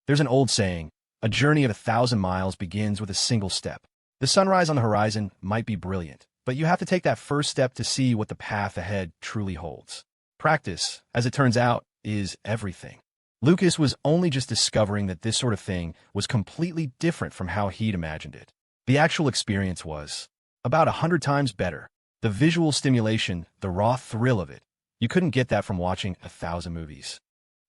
There's an old saying, a journey of 1,000 miles begins with a single step. The sunrise on the horizon might be brilliant, but you have to take that first step to see what the path ahead truly holds. Practice, as it turns out, is everything. Lucas was only just discovering that this sort of thing was completely different from how he'd imagined it. The actual experience was about 100 times better. The visual stimulation, the raw thrill of it, you couldn't get that from watching 1,000 movies.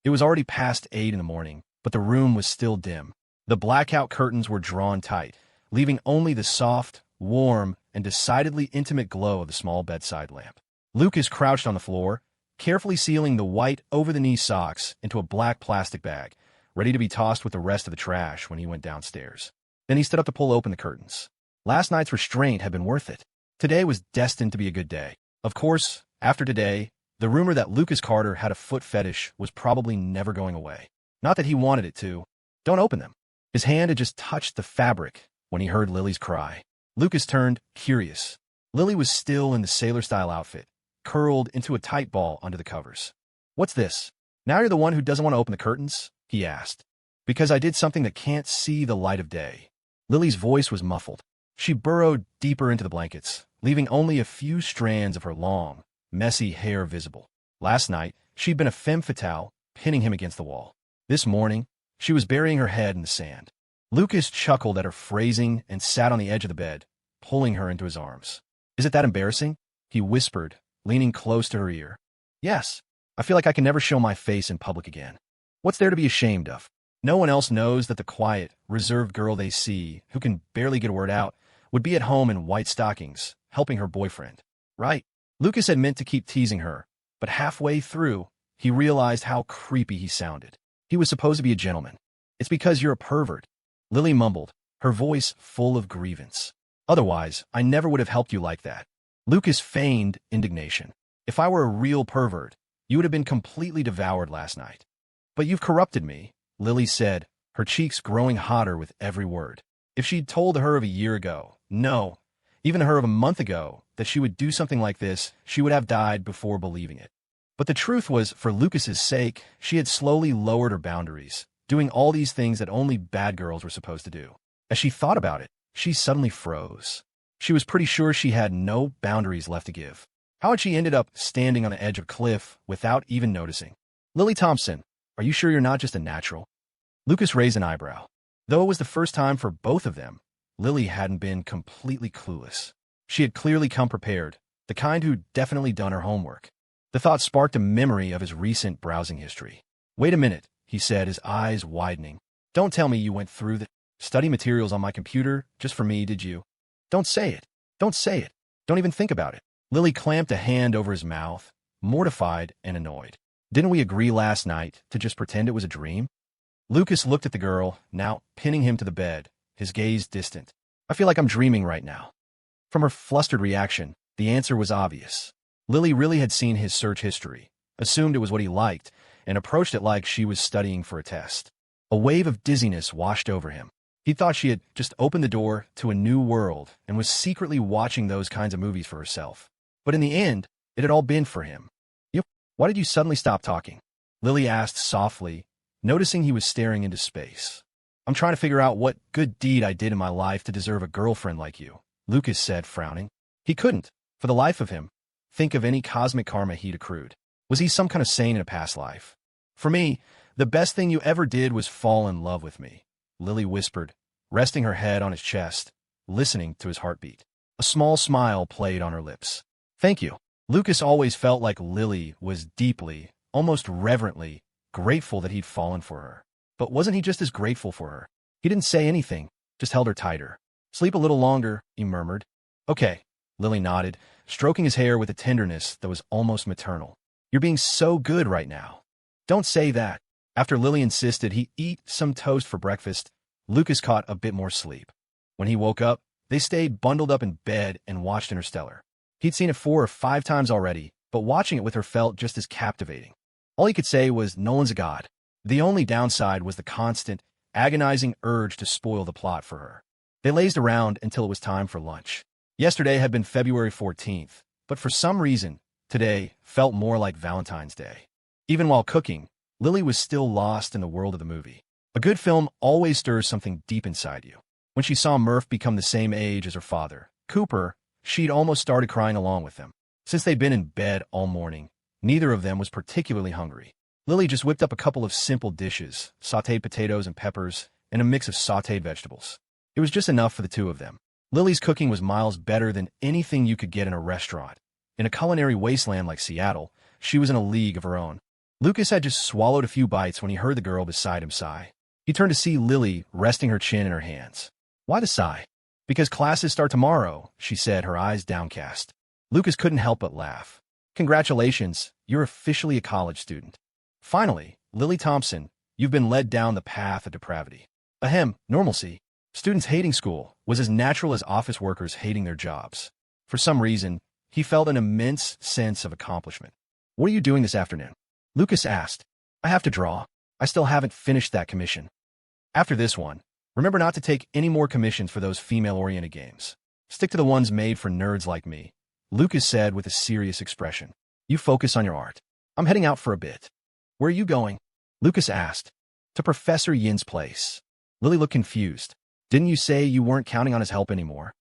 It was already past 8 in the morning, but the room was still dim. The blackout curtains were drawn tight, leaving only the soft, warm, and decidedly intimate glow of the small bedside lamp. Lucas crouched on the floor, carefully sealing the white over-the-knee socks into a black plastic bag, ready to be tossed with the rest of the trash when he went downstairs. Then he stood up to pull open the curtains. Last night's restraint had been worth it. Today was destined to be a good day. Of course, after today, the rumor that Lucas Carter had a foot fetish was probably never going away. Not that he wanted it to. Don't open them. His hand had just touched the fabric when he heard Lily's cry. Lucas turned, curious. Lily was still in the sailor-style outfit, curled into a tight ball under the covers. "What's this? Now you're the one who doesn't want to open the curtains?" he asked. "Because I did something that can't see the light of day." Lily's voice was muffled. She burrowed deeper into the blankets, leaving only a few strands of her long, messy hair visible. Last night, she'd been a femme fatale, pinning him against the wall. This morning, she was burying her head in the sand. Lucas chuckled at her phrasing and sat on the edge of the bed, pulling her into his arms. "Is it that embarrassing?" he whispered, leaning close to her ear. "Yes. I feel like I can never show my face in public again. What's there to be ashamed of? No one else knows that the quiet, reserved girl they see, who can barely get a word out, would be at home in white stockings, helping her boyfriend. Right?" Lucas had meant to keep teasing her, but halfway through, he realized how creepy he sounded. He was supposed to be a gentleman. "It's because you're a pervert," Lily mumbled, her voice full of grievance. "Otherwise, I never would have helped you like that." Lucas feigned indignation. "If I were a real pervert, you would have been completely devoured last night." "But you've corrupted me," Lily said, her cheeks growing hotter with every word. If she'd told her of a year ago, no, even her of a month ago, that she would do something like this, she would have died before believing it. But the truth was, for Lucas's sake, she had slowly lowered her boundaries, doing all these things that only bad girls were supposed to do. As she thought about it, she suddenly froze. She was pretty sure she had no boundaries left to give. How had she ended up standing on the edge of a cliff without even noticing? "Lily Thompson, are you sure you're not just a natural?" Lucas raised an eyebrow. Though it was the first time for both of them, Lily hadn't been completely clueless. She had clearly come prepared, the kind who'd definitely done her homework. The thought sparked a memory of his recent browsing history. "Wait a minute," he said, his eyes widening. "Don't tell me you went through the study materials on my computer just for me, did you? Don't say it. Don't say it. Don't even think about it." Lily clamped a hand over his mouth, mortified and annoyed. "Didn't we agree last night to just pretend it was a dream?" Lucas looked at the girl, now pinning him to the bed, his gaze distant. "I feel like I'm dreaming right now." From her flustered reaction, the answer was obvious. Lily really had seen his search history, assumed it was what he liked, and approached it like she was studying for a test. A wave of dizziness washed over him. He thought she had just opened the door to a new world and was secretly watching those kinds of movies for herself. But in the end, it had all been for him. Why did you suddenly stop talking?" Lily asked softly, noticing he was staring into space. "I'm trying to figure out what good deed I did in my life to deserve a girlfriend like you," Lucas said, frowning. He couldn't, for the life of him, think of any cosmic karma he'd accrued. Was he some kind of saint in a past life? "For me, the best thing you ever did was fall in love with me," Lily whispered, resting her head on his chest, listening to his heartbeat. A small smile played on her lips. "Thank you." Lucas always felt like Lily was deeply, almost reverently, grateful that he'd fallen for her. But wasn't he just as grateful for her? He didn't say anything, just held her tighter. "Sleep a little longer," he murmured. "Okay," Lily nodded, stroking his hair with a tenderness that was almost maternal. "You're being so good right now." "Don't say that." After Lily insisted he eat some toast for breakfast, Lucas caught a bit more sleep. When he woke up, they stayed bundled up in bed and watched Interstellar. He'd seen it 4 or 5 times already, but watching it with her felt just as captivating. All he could say was, "Nolan's a god." The only downside was the constant, agonizing urge to spoil the plot for her. They lazed around until it was time for lunch. Yesterday had been February 14th, but for some reason, today felt more like Valentine's Day. Even while cooking, Lily was still lost in the world of the movie. A good film always stirs something deep inside you. When she saw Murph become the same age as her father, Cooper, she'd almost started crying along with them. Since they'd been in bed all morning, neither of them was particularly hungry. Lily just whipped up a couple of simple dishes, sautéed potatoes and peppers, and a mix of sautéed vegetables. It was just enough for the two of them. Lily's cooking was miles better than anything you could get in a restaurant. In a culinary wasteland like Seattle, she was in a league of her own. Lucas had just swallowed a few bites when he heard the girl beside him sigh. He turned to see Lily resting her chin in her hands. Why the sigh? Because classes start tomorrow, she said, her eyes downcast. Lucas couldn't help but laugh. Congratulations, you're officially a college student. Finally, Lily Thompson, you've been led down the path of depravity. Ahem, normalcy. Students hating school was as natural as office workers hating their jobs. For some reason, he felt an immense sense of accomplishment. What are you doing this afternoon? Lucas asked. I have to draw. I still haven't finished that commission. After this one, remember not to take any more commissions for those female-oriented games. Stick to the ones made for nerds like me, Lucas said with a serious expression. You focus on your art. I'm heading out for a bit. Where are you going? Lucas asked. To Professor Yin's place. Lily looked confused. Didn't you say you weren't counting on his help anymore?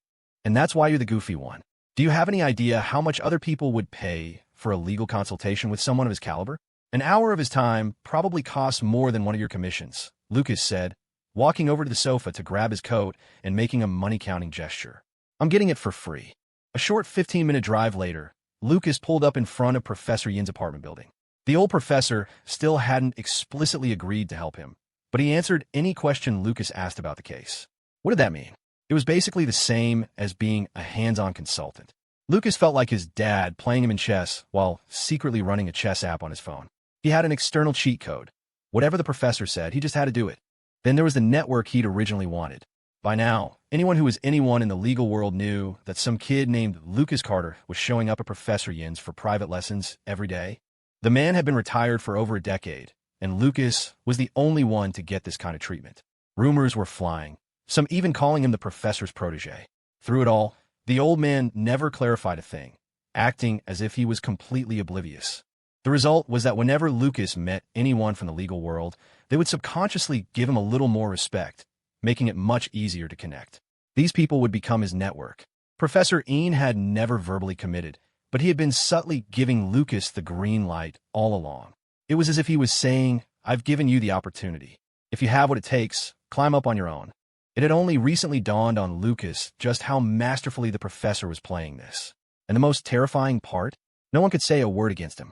And that's why you're the goofy one. Do you have any idea how much other people would pay for a legal consultation with someone of his caliber? An hour of his time probably costs more than one of your commissions, Lucas said, walking over to the sofa to grab his coat and making a money-counting gesture. I'm getting it for free. A short 15-minute drive later, Lucas pulled up in front of Professor Yin's apartment building. The old professor still hadn't explicitly agreed to help him, but he answered any question Lucas asked about the case. What did that mean? It was basically the same as being a hands-on consultant. Lucas felt like his dad playing him in chess while secretly running a chess app on his phone. He had an external cheat code. Whatever the professor said, he just had to do it. Then there was the network he'd originally wanted. By now, anyone who was anyone in the legal world knew that some kid named Lucas Carter was showing up at Professor Yin's for private lessons every day. The man had been retired for over a decade, and Lucas was the only one to get this kind of treatment. Rumors were flying, some even calling him the professor's protege. Through it all, the old man never clarified a thing, acting as if he was completely oblivious. The result was that whenever Lucas met anyone from the legal world, they would subconsciously give him a little more respect, making it much easier to connect. These people would become his network. Professor Ian had never verbally committed, but he had been subtly giving Lucas the green light all along. It was as if he was saying, I've given you the opportunity. If you have what it takes, climb up on your own. It had only recently dawned on Lucas just how masterfully the professor was playing this. And the most terrifying part? No one could say a word against him.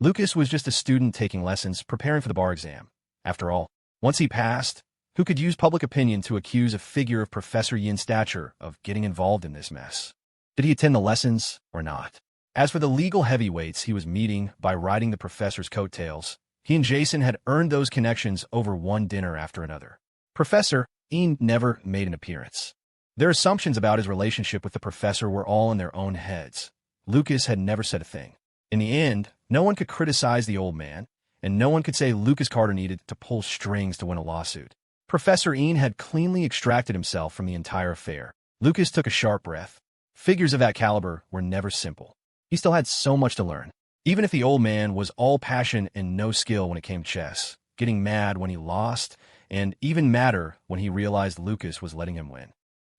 Lucas was just a student taking lessons, preparing for the bar exam. After all, once he passed, who could use public opinion to accuse a figure of Professor Yin's stature of getting involved in this mess? Did he attend the lessons or not? As for the legal heavyweights he was meeting by riding the professor's coattails, he and Jason had earned those connections over one dinner after another. Professor Ian never made an appearance. Their assumptions about his relationship with the professor were all in their own heads. Lucas had never said a thing. In the end, no one could criticize the old man, and no one could say Lucas Carter needed to pull strings to win a lawsuit. Professor Ian had cleanly extracted himself from the entire affair. Lucas took a sharp breath. Figures of that caliber were never simple. He still had so much to learn. Even if the old man was all passion and no skill when it came to chess, getting mad when he lost, and even madder when he realized Lucas was letting him win.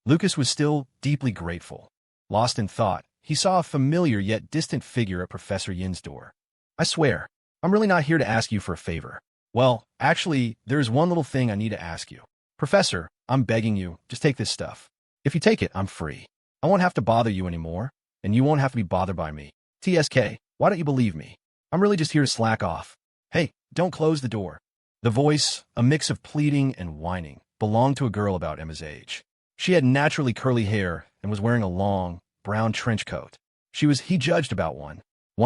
Lucas was still deeply grateful. Lost in thought, he saw a familiar yet distant figure at Professor Yin's door. I swear, I'm really not here to ask you for a favor. Well, actually, there's one little thing I need to ask you. Professor, I'm begging you, just take this stuff. If you take it, I'm free. I won't have to bother you anymore, and you won't have to be bothered by me. TSK, why don't you believe me? I'm really just here to slack off. Hey, don't close the door. The voice, a mix of pleading and whining, belonged to a girl about Emma's age. She had naturally curly hair and was wearing a long, brown trench coat. He judged about one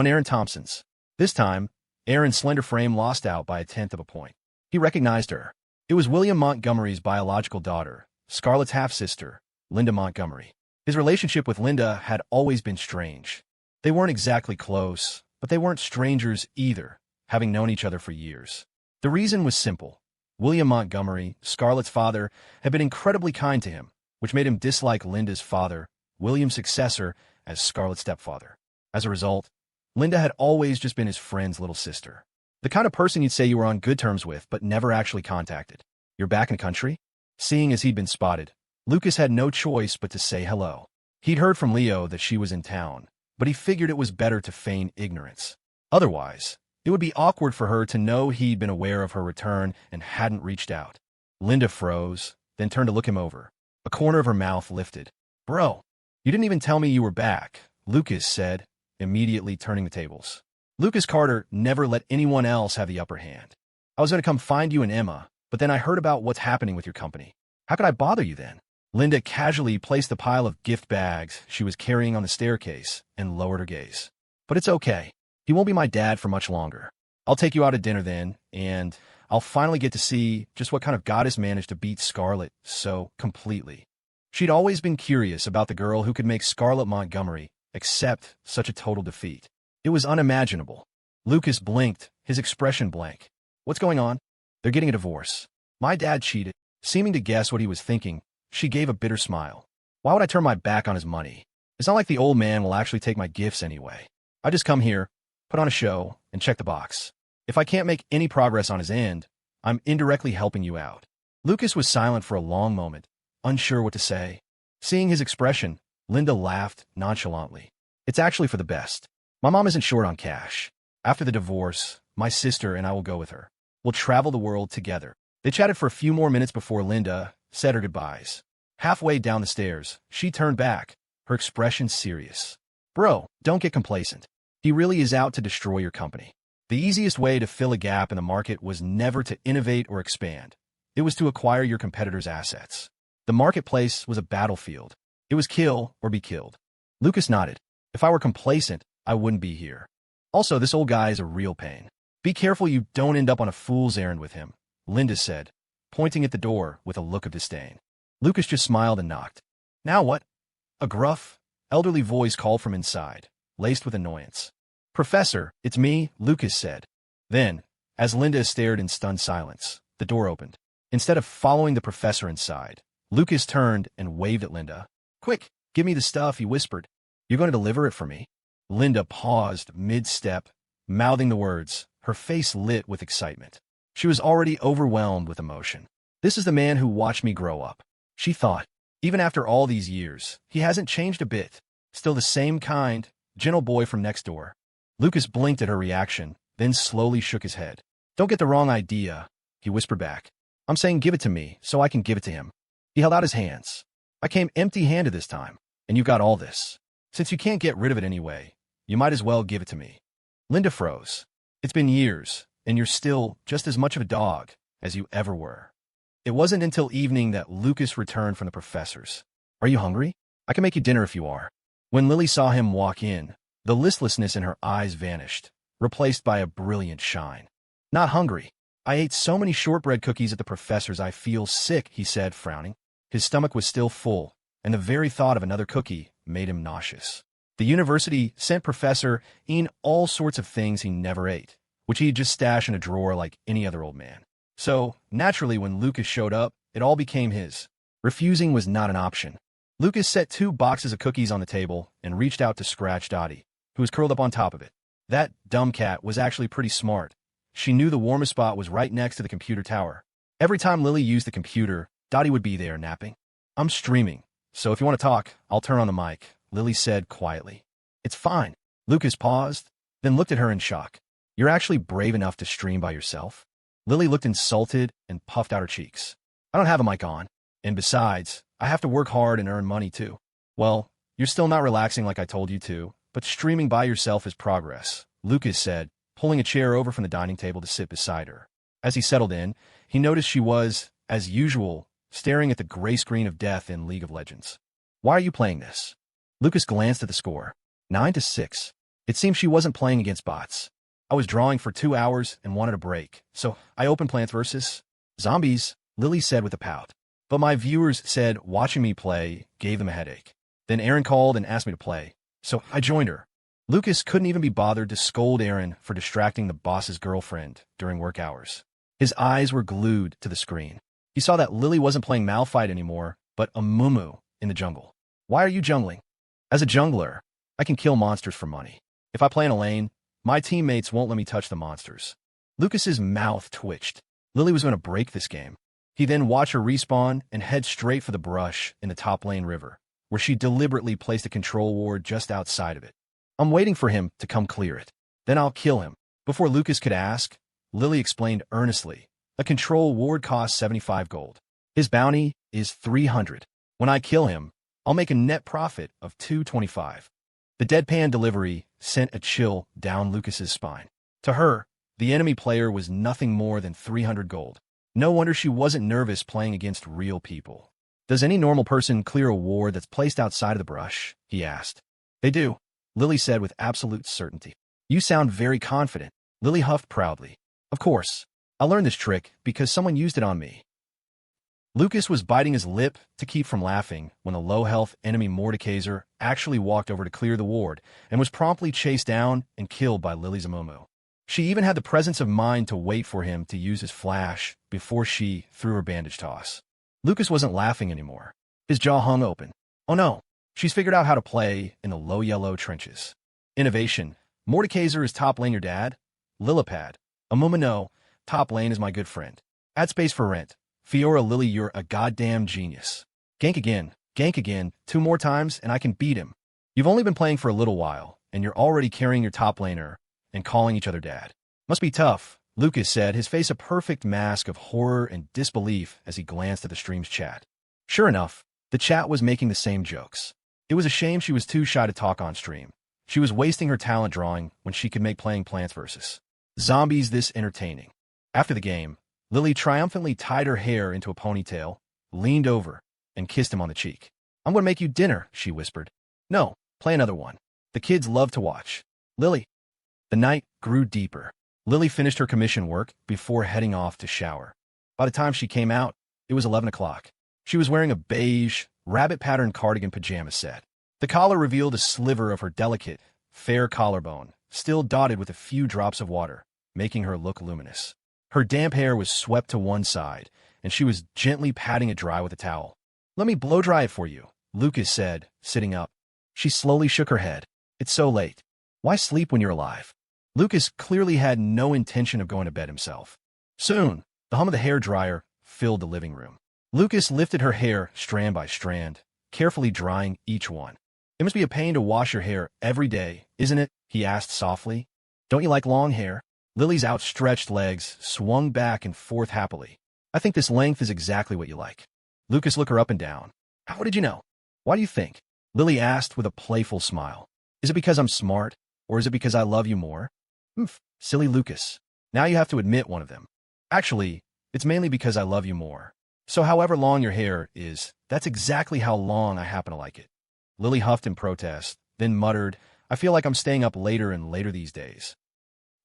Erin Thompson's. This time, Erin's slender frame lost out by 1/10 of a point. He recognized her. It was William Montgomery's biological daughter, Scarlett's half-sister, Linda Montgomery. His relationship with Linda had always been strange. They weren't exactly close, but they weren't strangers either, having known each other for years. The reason was simple. William Montgomery, Scarlett's father, had been incredibly kind to him, which made him dislike Linda's father, William's successor, as Scarlett's stepfather. As a result, Linda had always just been his friend's little sister. The kind of person you'd say you were on good terms with, but never actually contacted. You're back in the country? Seeing as he'd been spotted, Lucas had no choice but to say hello. He'd heard from Leo that she was in town, but he figured it was better to feign ignorance. Otherwise, it would be awkward for her to know he'd been aware of her return and hadn't reached out. Linda froze, then turned to look him over. A corner of her mouth lifted. Bro, you didn't even tell me you were back, Lucas said, immediately turning the tables. Lucas Carter never let anyone else have the upper hand. I was going to come find you and Emma, but then I heard about what's happening with your company. How could I bother you then? Linda casually placed the pile of gift bags she was carrying on the staircase and lowered her gaze. But it's okay. He won't be my dad for much longer. I'll take you out to dinner then, and I'll finally get to see just what kind of goddess managed to beat Scarlett so completely. She'd always been curious about the girl who could make Scarlett Montgomery accept such a total defeat. It was unimaginable. Lucas blinked, his expression blank. What's going on? They're getting a divorce. My dad cheated. Seeming to guess what he was thinking, she gave a bitter smile. Why would I turn my back on his money? It's not like the old man will actually take my gifts anyway. I just come here, put on a show, and check the box. If I can't make any progress on his end, I'm indirectly helping you out. Lucas was silent for a long moment, unsure what to say. Seeing his expression, Linda laughed nonchalantly. It's actually for the best. My mom isn't short on cash. After the divorce, my sister and I will go with her. We'll travel the world together. They chatted for a few more minutes before Linda said her goodbyes. Halfway down the stairs, she turned back, her expression serious. Bro, don't get complacent. He really is out to destroy your company. The easiest way to fill a gap in the market was never to innovate or expand. It was to acquire your competitors' assets. The marketplace was a battlefield. It was kill or be killed. Lucas nodded. If I were complacent, I wouldn't be here. Also, this old guy is a real pain. Be careful you don't end up on a fool's errand with him, Linda said, pointing at the door with a look of disdain. Lucas just smiled and knocked. Now what? A gruff, elderly voice called from inside, laced with annoyance. Professor, it's me, Lucas said. Then, as Linda stared in stunned silence, the door opened. Instead of following the professor inside, Lucas turned and waved at Linda. Quick, give me the stuff, he whispered. You're going to deliver it for me? Linda paused mid-step, mouthing the words, her face lit with excitement. She was already overwhelmed with emotion. This is the man who watched me grow up. She thought, even after all these years, he hasn't changed a bit. Still the same kind, gentle boy from next door. Lucas blinked at her reaction, then slowly shook his head. Don't get the wrong idea, he whispered back. I'm saying give it to me so I can give it to him. He held out his hands. I came empty-handed this time, and you got all this. Since you can't get rid of it anyway, you might as well give it to me. Linda froze. It's been years, and you're still just as much of a dog as you ever were. It wasn't until evening that Lucas returned from the professor's. Are you hungry? I can make you dinner if you are. When Lily saw him walk in, the listlessness in her eyes vanished, replaced by a brilliant shine. Not hungry. I ate so many shortbread cookies at the professor's I feel sick, he said, frowning. His stomach was still full, and the very thought of another cookie made him nauseous. The university sent Professor Ian all sorts of things he never ate, which he'd just stash in a drawer like any other old man. So, naturally, when Lucas showed up, it all became his. Refusing was not an option. Lucas set 2 boxes of cookies on the table and reached out to scratch Dottie, who was curled up on top of it. That dumb cat was actually pretty smart. She knew the warmest spot was right next to the computer tower. Every time Lily used the computer, Dottie would be there napping. I'm streaming, so if you want to talk, I'll turn on the mic, Lily said quietly. It's fine. Lucas paused, then looked at her in shock. You're actually brave enough to stream by yourself? Lily looked insulted and puffed out her cheeks. I don't have a mic on. And besides, I have to work hard and earn money too. Well, you're still not relaxing like I told you to, but streaming by yourself is progress, Lucas said, pulling a chair over from the dining table to sit beside her. As he settled in, he noticed she was, as usual, staring at the gray screen of death in League of Legends. Why are you playing this? Lucas glanced at the score. 9-6. It seemed she wasn't playing against bots. I was drawing for 2 hours and wanted a break, so I opened Plants vs. Zombies, Lily said with a pout. But my viewers said watching me play gave them a headache. Then Aaron called and asked me to play, so I joined her. Lucas couldn't even be bothered to scold Aaron for distracting the boss's girlfriend during work hours. His eyes were glued to the screen. He saw that Lily wasn't playing Malphite anymore, but a muumuu in the jungle. Why are you jungling? As a jungler, I can kill monsters for money. If I play in a lane, my teammates won't let me touch the monsters. Lucas's mouth twitched. Lily was going to break this game. He then watched her respawn and head straight for the brush in the top lane river, where she deliberately placed a control ward just outside of it. I'm waiting for him to come clear it. Then I'll kill him. Before Lucas could ask, Lily explained earnestly, a control ward costs 75 gold. His bounty is 300. When I kill him, I'll make a net profit of 225. The deadpan delivery sent a chill down Lucas's spine. To her, the enemy player was nothing more than 300 gold. No wonder she wasn't nervous playing against real people. Does any normal person clear a ward that's placed outside of the brush? He asked. They do, Lily said with absolute certainty. You sound very confident. Lily huffed proudly. Of course. I learned this trick because someone used it on me. Lucas was biting his lip to keep from laughing when the low-health enemy Mordekaiser actually walked over to clear the ward and was promptly chased down and killed by Lily's Amomo. She even had the presence of mind to wait for him to use his flash before she threw her bandage toss. Lucas wasn't laughing anymore. His jaw hung open. Oh no, she's figured out how to play in the low yellow trenches. Innovation. Mordekaiser is top lane your dad? Lillipad. Amomo no, top lane is my good friend. Add space for rent. Fiora Lily, you're a goddamn genius. Gank again, 2 more times and I can beat him. You've only been playing for a little while, and you're already carrying your top laner and calling each other dad. Must be tough, Lucas said, his face a perfect mask of horror and disbelief as he glanced at the stream's chat. Sure enough, the chat was making the same jokes. It was a shame she was too shy to talk on stream. She was wasting her talent drawing when she could make playing Plants vs. Zombies this entertaining. After the game, Lily triumphantly tied her hair into a ponytail, leaned over, and kissed him on the cheek. I'm going to make you dinner, she whispered. No, play another one. The kids love to watch. Lily. The night grew deeper. Lily finished her commission work before heading off to shower. By the time she came out, it was 11 o'clock. She was wearing a beige, rabbit-patterned cardigan pajama set. The collar revealed a sliver of her delicate, fair collarbone, still dotted with a few drops of water, making her look luminous. Her damp hair was swept to one side, and she was gently patting it dry with a towel. Let me blow-dry it for you, Lucas said, sitting up. She slowly shook her head. It's so late. Why sleep when you're alive? Lucas clearly had no intention of going to bed himself. Soon, the hum of the hairdryer filled the living room. Lucas lifted her hair strand by strand, carefully drying each one. It must be a pain to wash your hair every day, isn't it? He asked softly. Don't you like long hair? Lily's outstretched legs swung back and forth happily. I think this length is exactly what you like. Lucas looked her up and down. How did you know? Why do you think? Lily asked with a playful smile. Is it because I'm smart, or is it because I love you more? Silly Lucas. Now you have to admit one of them. Actually, it's mainly because I love you more. So however long your hair is, that's exactly how long I happen to like it. Lily huffed in protest, then muttered, I feel like I'm staying up later and later these days.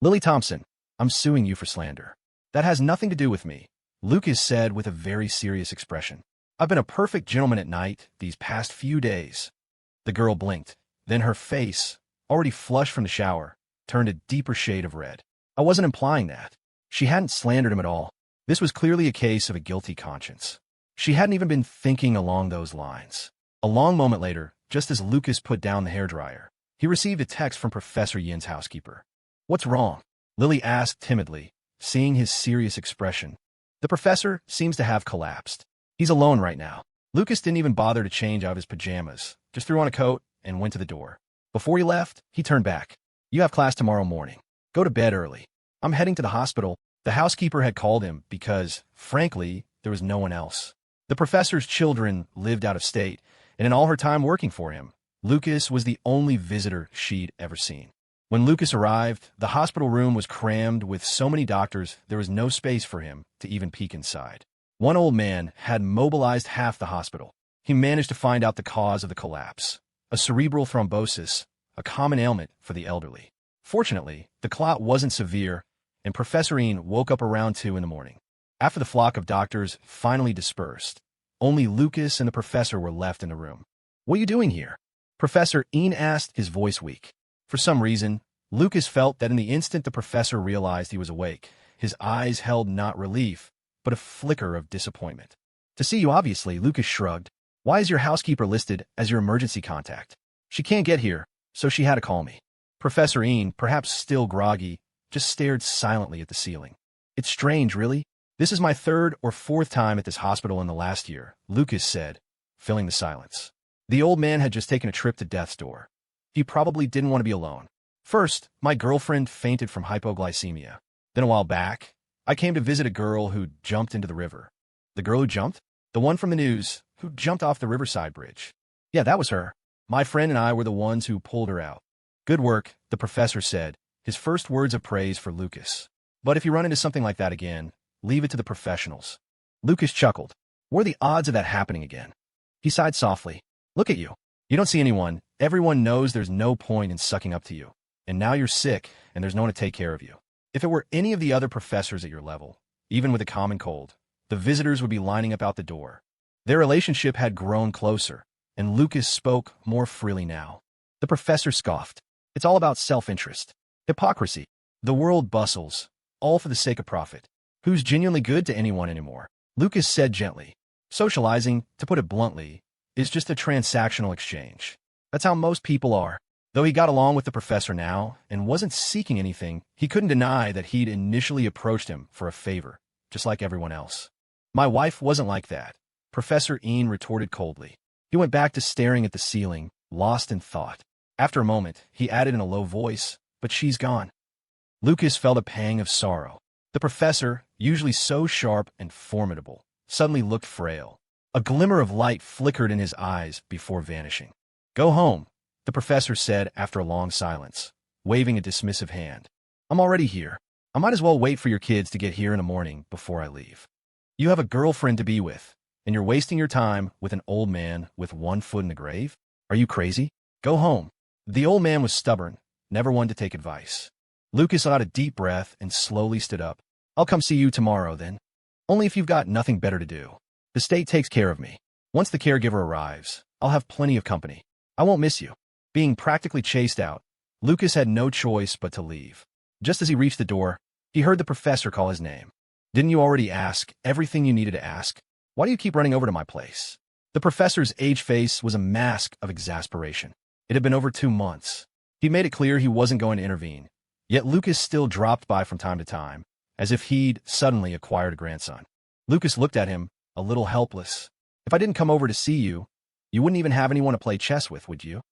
Lily Thompson, I'm suing you for slander. That has nothing to do with me, Lucas said with a very serious expression. I've been a perfect gentleman at night these past few days. The girl blinked. Then her face, already flushed from the shower, turned a deeper shade of red. I wasn't implying that. She hadn't slandered him at all. This was clearly a case of a guilty conscience. She hadn't even been thinking along those lines. A long moment later, just as Lucas put down the hairdryer, he received a text from Professor Yin's housekeeper. What's wrong? Lily asked timidly, seeing his serious expression. The professor seems to have collapsed. He's alone right now. Lucas didn't even bother to change out of his pajamas, just threw on a coat and went to the door. Before he left, he turned back. You have class tomorrow morning. Go to bed early. I'm heading to the hospital. The housekeeper had called him because, frankly, there was no one else. The professor's children lived out of state, and in all her time working for him, Lucas was the only visitor she'd ever seen. When Lucas arrived, the hospital room was crammed with so many doctors there was no space for him to even peek inside. One old man had mobilized half the hospital. He managed to find out the cause of the collapse, a cerebral thrombosis, a common ailment for the elderly. Fortunately, the clot wasn't severe, and Professor Ian woke up around 2 in the morning. After the flock of doctors finally dispersed, only Lucas and the professor were left in the room. What are you doing here? Professor Ian asked, his voice weak. For some reason, Lucas felt that in the instant the professor realized he was awake, his eyes held not relief, but a flicker of disappointment. To see you obviously, Lucas shrugged. Why is your housekeeper listed as your emergency contact? She can't get here, so she had to call me. Professor Ian, perhaps still groggy, just stared silently at the ceiling. It's strange, really. This is my third or fourth time at this hospital in the last year, Lucas said, filling the silence. The old man had just taken a trip to death's door. He probably didn't want to be alone. First, my girlfriend fainted from hypoglycemia. Then a while back, I came to visit a girl who jumped into the river. The girl who jumped? The one from the news, who jumped off the Riverside Bridge. Yeah, that was her. My friend and I were the ones who pulled her out. Good work, the professor said, his first words of praise for Lucas. But if you run into something like that again, leave it to the professionals. Lucas chuckled. What are the odds of that happening again? He sighed softly. Look at you. You don't see anyone. Everyone knows there's no point in sucking up to you. And now you're sick, and there's no one to take care of you. If it were any of the other professors at your level, even with a common cold, the visitors would be lining up out the door. Their relationship had grown closer, and Lucas spoke more freely now. The professor scoffed. It's all about self-interest. Hypocrisy. The world bustles, all for the sake of profit. Who's genuinely good to anyone anymore? Lucas said gently. Socializing, to put it bluntly, is just a transactional exchange. That's how most people are. Though he got along with the professor now and wasn't seeking anything, he couldn't deny that he'd initially approached him for a favor, just like everyone else. My wife wasn't like that, Professor Ian retorted coldly. He went back to staring at the ceiling, lost in thought. After a moment, he added in a low voice, but she's gone. Lucas felt a pang of sorrow. The professor, usually so sharp and formidable, suddenly looked frail. A glimmer of light flickered in his eyes before vanishing. Go home, the professor said after a long silence, waving a dismissive hand. I'm already here. I might as well wait for your kids to get here in the morning before I leave. You have a girlfriend to be with, and you're wasting your time with an old man with one foot in the grave? Are you crazy? Go home. The old man was stubborn, never one to take advice. Lucas let out a deep breath and slowly stood up. I'll come see you tomorrow, then. Only if you've got nothing better to do. The state takes care of me. Once the caregiver arrives, I'll have plenty of company. I won't miss you. Being practically chased out, Lucas had no choice but to leave. Just as he reached the door, he heard the professor call his name. Didn't you already ask everything you needed to ask? Why do you keep running over to my place? The professor's aged face was a mask of exasperation. It had been over 2 months. He made it clear he wasn't going to intervene, yet Lucas still dropped by from time to time, as if he'd suddenly acquired a grandson. Lucas looked at him, a little helpless. If I didn't come over to see you, you wouldn't even have anyone to play chess with, would you?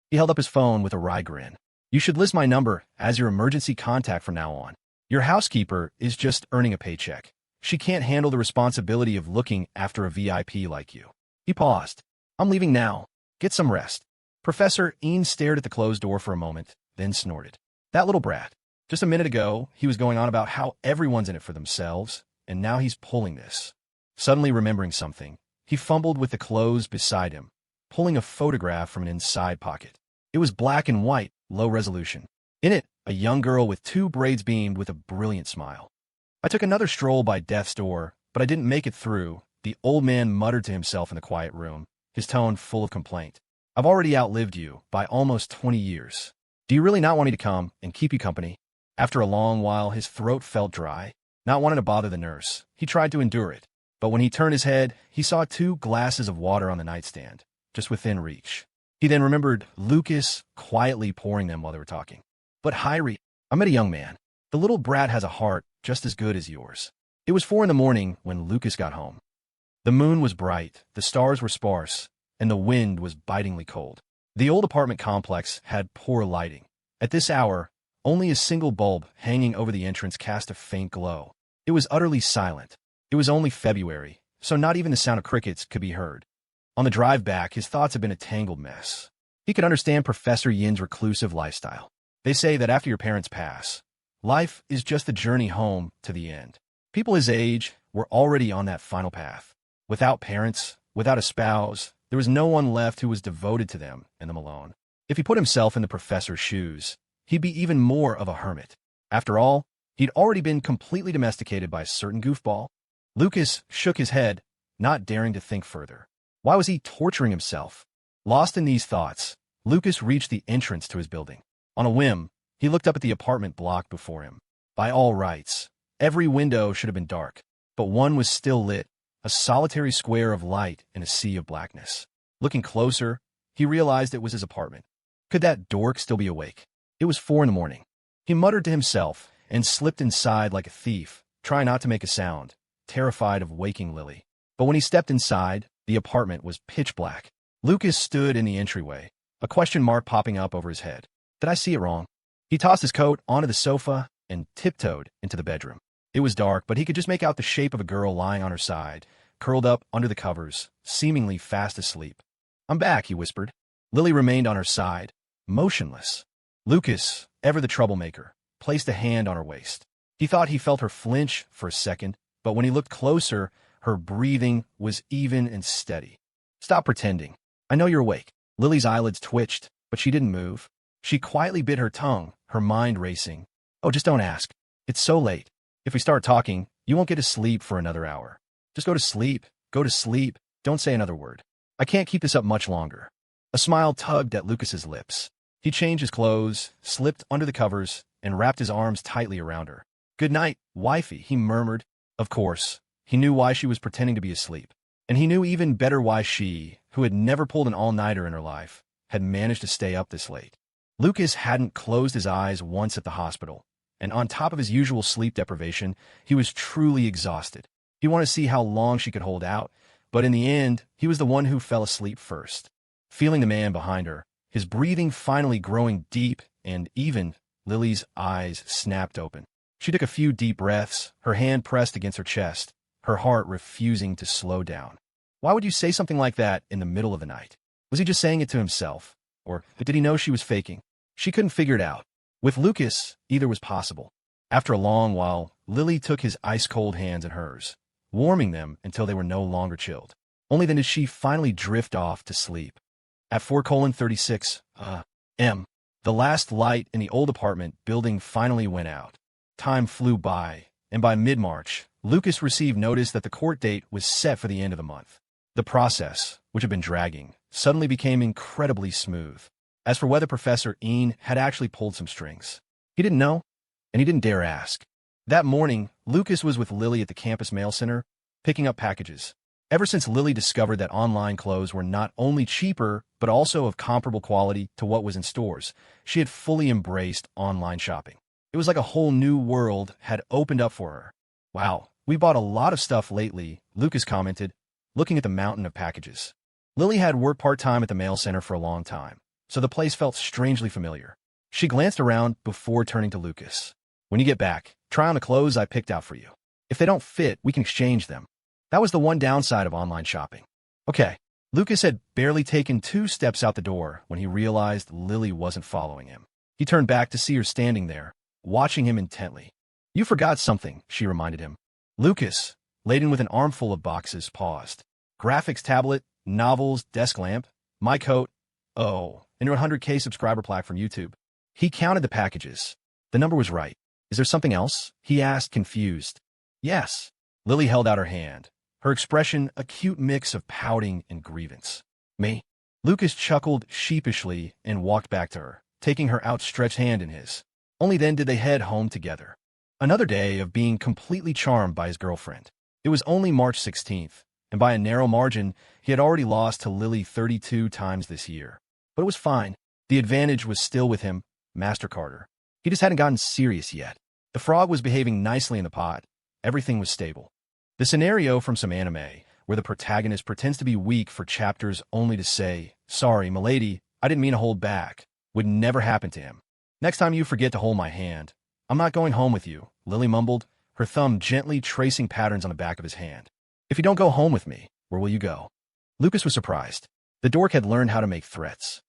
He held up his phone with a wry grin. You should list my number as your emergency contact from now on. Your housekeeper is just earning a paycheck. She can't handle the responsibility of looking after a VIP like you. He paused. I'm leaving now. Get some rest. Professor Ian stared at the closed door for a moment, then snorted. That little brat. Just a minute ago, he was going on about how everyone's in it for themselves, and now he's pulling this. Suddenly remembering something, he fumbled with the clothes beside him, pulling a photograph from an inside pocket. It was black and white, low resolution. In it, a young girl with 2 braids beamed with a brilliant smile. I took another stroll by death's door, but I didn't make it through, the old man muttered to himself in the quiet room, his tone full of complaint. I've already outlived you by almost 20 years. Do you really not want me to come and keep you company? After a long while, his throat felt dry. Not wanting to bother the nurse, he tried to endure it. But when he turned his head, he saw 2 glasses of water on the nightstand, just within reach. He then remembered Lucas quietly pouring them while they were talking. But Hyrie, I met a young man. The little brat has a heart just as good as yours. It was 4 a.m. when Lucas got home. The moon was bright, the stars were sparse, and the wind was bitingly cold. The old apartment complex had poor lighting. At this hour, only a single bulb hanging over the entrance cast a faint glow. It was utterly silent. It was only February, so not even the sound of crickets could be heard. On the drive back, his thoughts had been a tangled mess. He could understand Professor Yin's reclusive lifestyle. They say that after your parents pass, life is just the journey home to the end. People his age were already on that final path. Without parents, without a spouse, there was no one left who was devoted to them and them alone. If he put himself in the professor's shoes, he'd be even more of a hermit. After all, he'd already been completely domesticated by a certain goofball. Lucas shook his head, not daring to think further. Why was he torturing himself? Lost in these thoughts, Lucas reached the entrance to his building. On a whim, he looked up at the apartment block before him. By all rights, every window should have been dark, but one was still lit, a solitary square of light in a sea of blackness. Looking closer, he realized it was his apartment. Could that dork still be awake? It was 4 a.m. He muttered to himself and slipped inside like a thief, trying not to make a sound, terrified of waking Lily. But when he stepped inside, the apartment was pitch black. Lucas stood in the entryway, a question mark popping up over his head. Did I see it wrong? He tossed his coat onto the sofa and tiptoed into the bedroom. It was dark, but he could just make out the shape of a girl lying on her side, curled up under the covers, seemingly fast asleep. "I'm back," he whispered. Lily remained on her side, motionless. Lucas, ever the troublemaker, placed a hand on her waist. He thought he felt her flinch for a second, but when he looked closer, her breathing was even and steady. "Stop pretending. I know you're awake." Lily's eyelids twitched, but she didn't move. She quietly bit her tongue, her mind racing. "Oh, just don't ask. It's so late. If we start talking, you won't get to sleep for another hour. Just go to sleep. Go to sleep. Don't say another word. I can't keep this up much longer." A smile tugged at Lucas's lips. He changed his clothes, slipped under the covers, and wrapped his arms tightly around her. "Good night, wifey," he murmured. Of course, he knew why she was pretending to be asleep. And he knew even better why she, who had never pulled an all-nighter in her life, had managed to stay up this late. Lucas hadn't closed his eyes once at the hospital, and on top of his usual sleep deprivation, he was truly exhausted. He wanted to see how long she could hold out, but in the end, he was the one who fell asleep first. Feeling the man behind her, his breathing finally growing deep and even, Lily's eyes snapped open. She took a few deep breaths, her hand pressed against her chest, her heart refusing to slow down. Why would you say something like that in the middle of the night? Was he just saying it to himself? Or did he know she was faking? She couldn't figure it out. With Lucas, either was possible. After a long while, Lily took his ice-cold hands in hers, warming them until they were no longer chilled. Only then did she finally drift off to sleep. At 4:36 a.m., the last light in the old apartment building finally went out. Time flew by, and by mid-March, Lucas received notice that the court date was set for the end of the month. The process, which had been dragging, suddenly became incredibly smooth. As for whether Professor Ian had actually pulled some strings, he didn't know, and he didn't dare ask. That morning, Lucas was with Lily at the campus mail center, picking up packages. Ever since Lily discovered that online clothes were not only cheaper, but also of comparable quality to what was in stores, she had fully embraced online shopping. It was like a whole new world had opened up for her. "Wow, we bought a lot of stuff lately," Lucas commented, looking at the mountain of packages. Lily had worked part-time at the mail center for a long time, so the place felt strangely familiar. She glanced around before turning to Lucas. "When you get back, try on the clothes I picked out for you. If they don't fit, we can exchange them." That was the one downside of online shopping. Okay. Lucas had barely taken 2 steps out the door when he realized Lily wasn't following him. He turned back to see her standing there, watching him intently. "You forgot something," she reminded him. Lucas, laden with an armful of boxes, paused. "Graphics tablet, novels, desk lamp, my coat, oh, and your 100K subscriber plaque from YouTube." He counted the packages. The number was right. "Is there something else?" he asked, confused. "Yes." Lily held out her hand, her expression a cute mix of pouting and grievance. "Me?" Lucas chuckled sheepishly and walked back to her, taking her outstretched hand in his. Only then did they head home together. Another day of being completely charmed by his girlfriend. It was only March 16th, and by a narrow margin, he had already lost to Lily 32 times this year. But it was fine. The advantage was still with him, Master Carter. He just hadn't gotten serious yet. The frog was behaving nicely in the pot. Everything was stable. The scenario from some anime, where the protagonist pretends to be weak for chapters only to say, "Sorry, milady, I didn't mean to hold back," would never happen to him. "Next time you forget to hold my hand, I'm not going home with you," Lily mumbled, her thumb gently tracing patterns on the back of his hand. "If you don't go home with me, where will you go?" Lucas was surprised. The dork had learned how to make threats.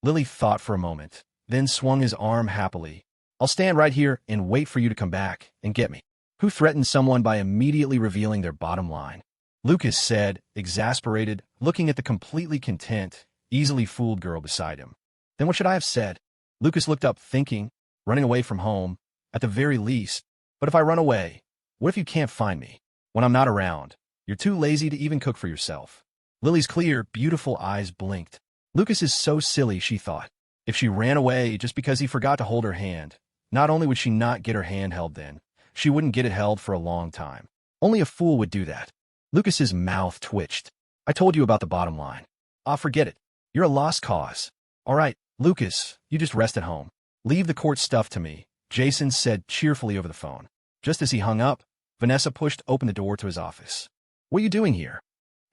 Lily thought for a moment, then swung his arm happily. "I'll stand right here and wait for you to come back and get me." Who threatened someone by immediately revealing their bottom line? Lucas said, exasperated, looking at the completely content, easily fooled girl beside him. "Then what should I have said?" Lucas looked up thinking, running away from home, at the very least. "But if I run away, what if you can't find me? When I'm not around, you're too lazy to even cook for yourself." Lily's clear, beautiful eyes blinked. Lucas is so silly, she thought. If she ran away just because he forgot to hold her hand, not only would she not get her hand held then, she wouldn't get it held for a long time. Only a fool would do that. Lucas's mouth twitched. "I told you about the bottom line." "Ah, forget it. You're a lost cause." "All right, Lucas, you just rest at home. Leave the court stuff to me," Jason said cheerfully over the phone. Just as he hung up, Vanessa pushed open the door to his office. What are you doing here?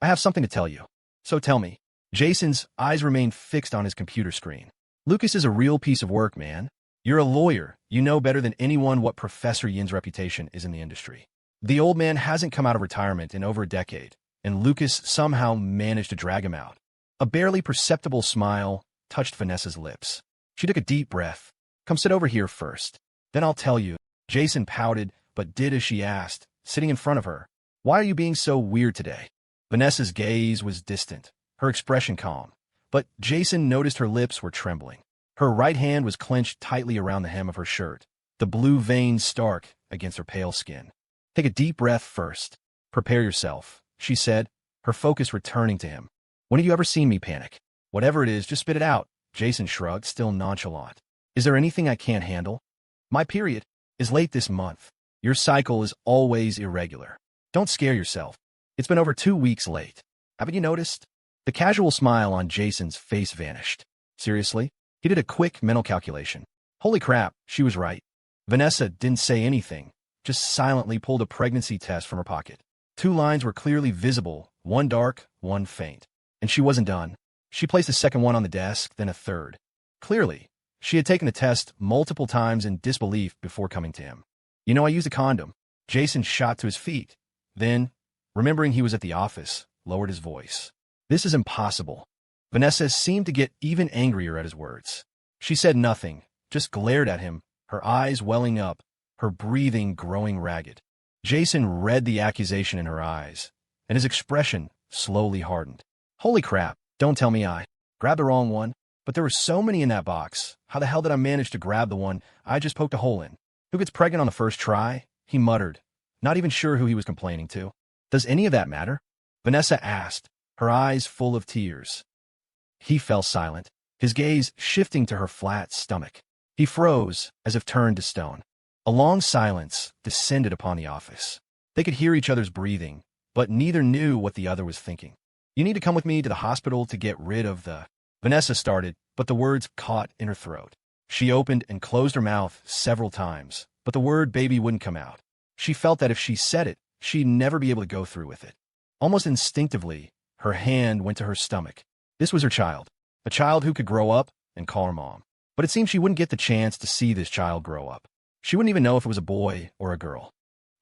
I have something to tell you. So tell me. Jason's eyes remained fixed on his computer screen. Lucas is a real piece of work, man. You're a lawyer. You know better than anyone what Professor Yin's reputation is in the industry. The old man hasn't come out of retirement in over a decade, and Lucas somehow managed to drag him out. A barely perceptible smile touched Vanessa's lips. She took a deep breath. Come sit over here first. Then I'll tell you. Jason pouted, but did as she asked, sitting in front of her. Why are you being so weird today? Vanessa's gaze was distant, her expression calm, but Jason noticed her lips were trembling. Her right hand was clenched tightly around the hem of her shirt, the blue veins stark against her pale skin. Take a deep breath first. Prepare yourself, she said, her focus returning to him. When have you ever seen me panic? Whatever it is, just spit it out. Jason shrugged, still nonchalant. Is there anything I can't handle? My period is late this month. Your cycle is always irregular. Don't scare yourself. It's been over 2 weeks late. Haven't you noticed? The casual smile on Jason's face vanished. Seriously? He did a quick mental calculation. Holy crap, she was right. Vanessa didn't say anything, just silently pulled a pregnancy test from her pocket. 2 lines were clearly visible, one dark, one faint. And she wasn't done. She placed a second one on the desk, then a third. Clearly, she had taken the test multiple times in disbelief before coming to him. You know, I used a condom. Jason shot to his feet. Then, remembering he was at the office, lowered his voice. This is impossible. Vanessa seemed to get even angrier at his words. She said nothing, just glared at him, her eyes welling up, her breathing growing ragged. Jason read the accusation in her eyes, and his expression slowly hardened. Holy crap, don't tell me I grabbed the wrong one. But there were so many in that box. How the hell did I manage to grab the one I just poked a hole in? Who gets pregnant on the first try? He muttered, not even sure who he was complaining to. Does any of that matter? Vanessa asked, her eyes full of tears. He fell silent, his gaze shifting to her flat stomach. He froze, as if turned to stone. A long silence descended upon the office. They could hear each other's breathing, but neither knew what the other was thinking. You need to come with me to the hospital to get rid of the... Vanessa started, but the words caught in her throat. She opened and closed her mouth several times, but the word baby wouldn't come out. She felt that if she said it, she'd never be able to go through with it. Almost instinctively, her hand went to her stomach. This was her child, a child who could grow up and call her mom. But it seemed she wouldn't get the chance to see this child grow up. She wouldn't even know if it was a boy or a girl.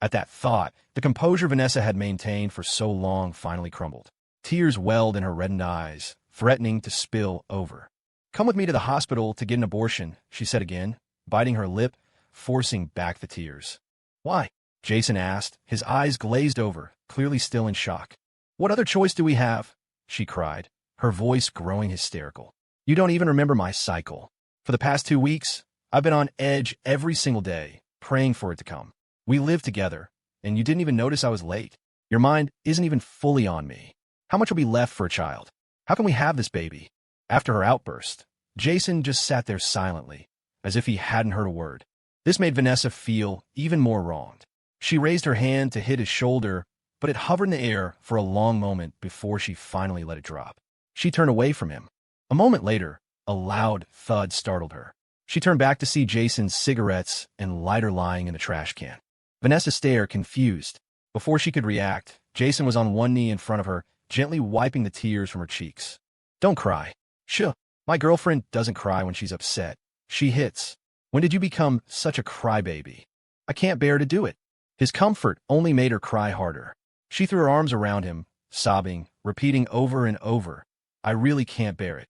At that thought, the composure Vanessa had maintained for so long finally crumbled. Tears welled in her reddened eyes, threatening to spill over. Come with me to the hospital to get an abortion, she said again, biting her lip, forcing back the tears. Why? Jason asked, his eyes glazed over, clearly still in shock. What other choice do we have? She cried, her voice growing hysterical. You don't even remember my cycle. For the past 2 weeks, I've been on edge every single day, praying for it to come. We lived together, and you didn't even notice I was late. Your mind isn't even fully on me. How much will be left for a child? How can we have this baby? After her outburst, Jason just sat there silently, as if he hadn't heard a word. This made Vanessa feel even more wronged. She raised her hand to hit his shoulder, but it hovered in the air for a long moment before she finally let it drop. She turned away from him. A moment later, a loud thud startled her. She turned back to see Jason's cigarettes and lighter lying in the trash can. Vanessa stared, confused. Before she could react, Jason was on one knee in front of her, gently wiping the tears from her cheeks. Don't cry. Shh. My girlfriend doesn't cry when she's upset. She hits. When did you become such a crybaby? I can't bear to do it. His comfort only made her cry harder. She threw her arms around him, sobbing, repeating over and over, I really can't bear it.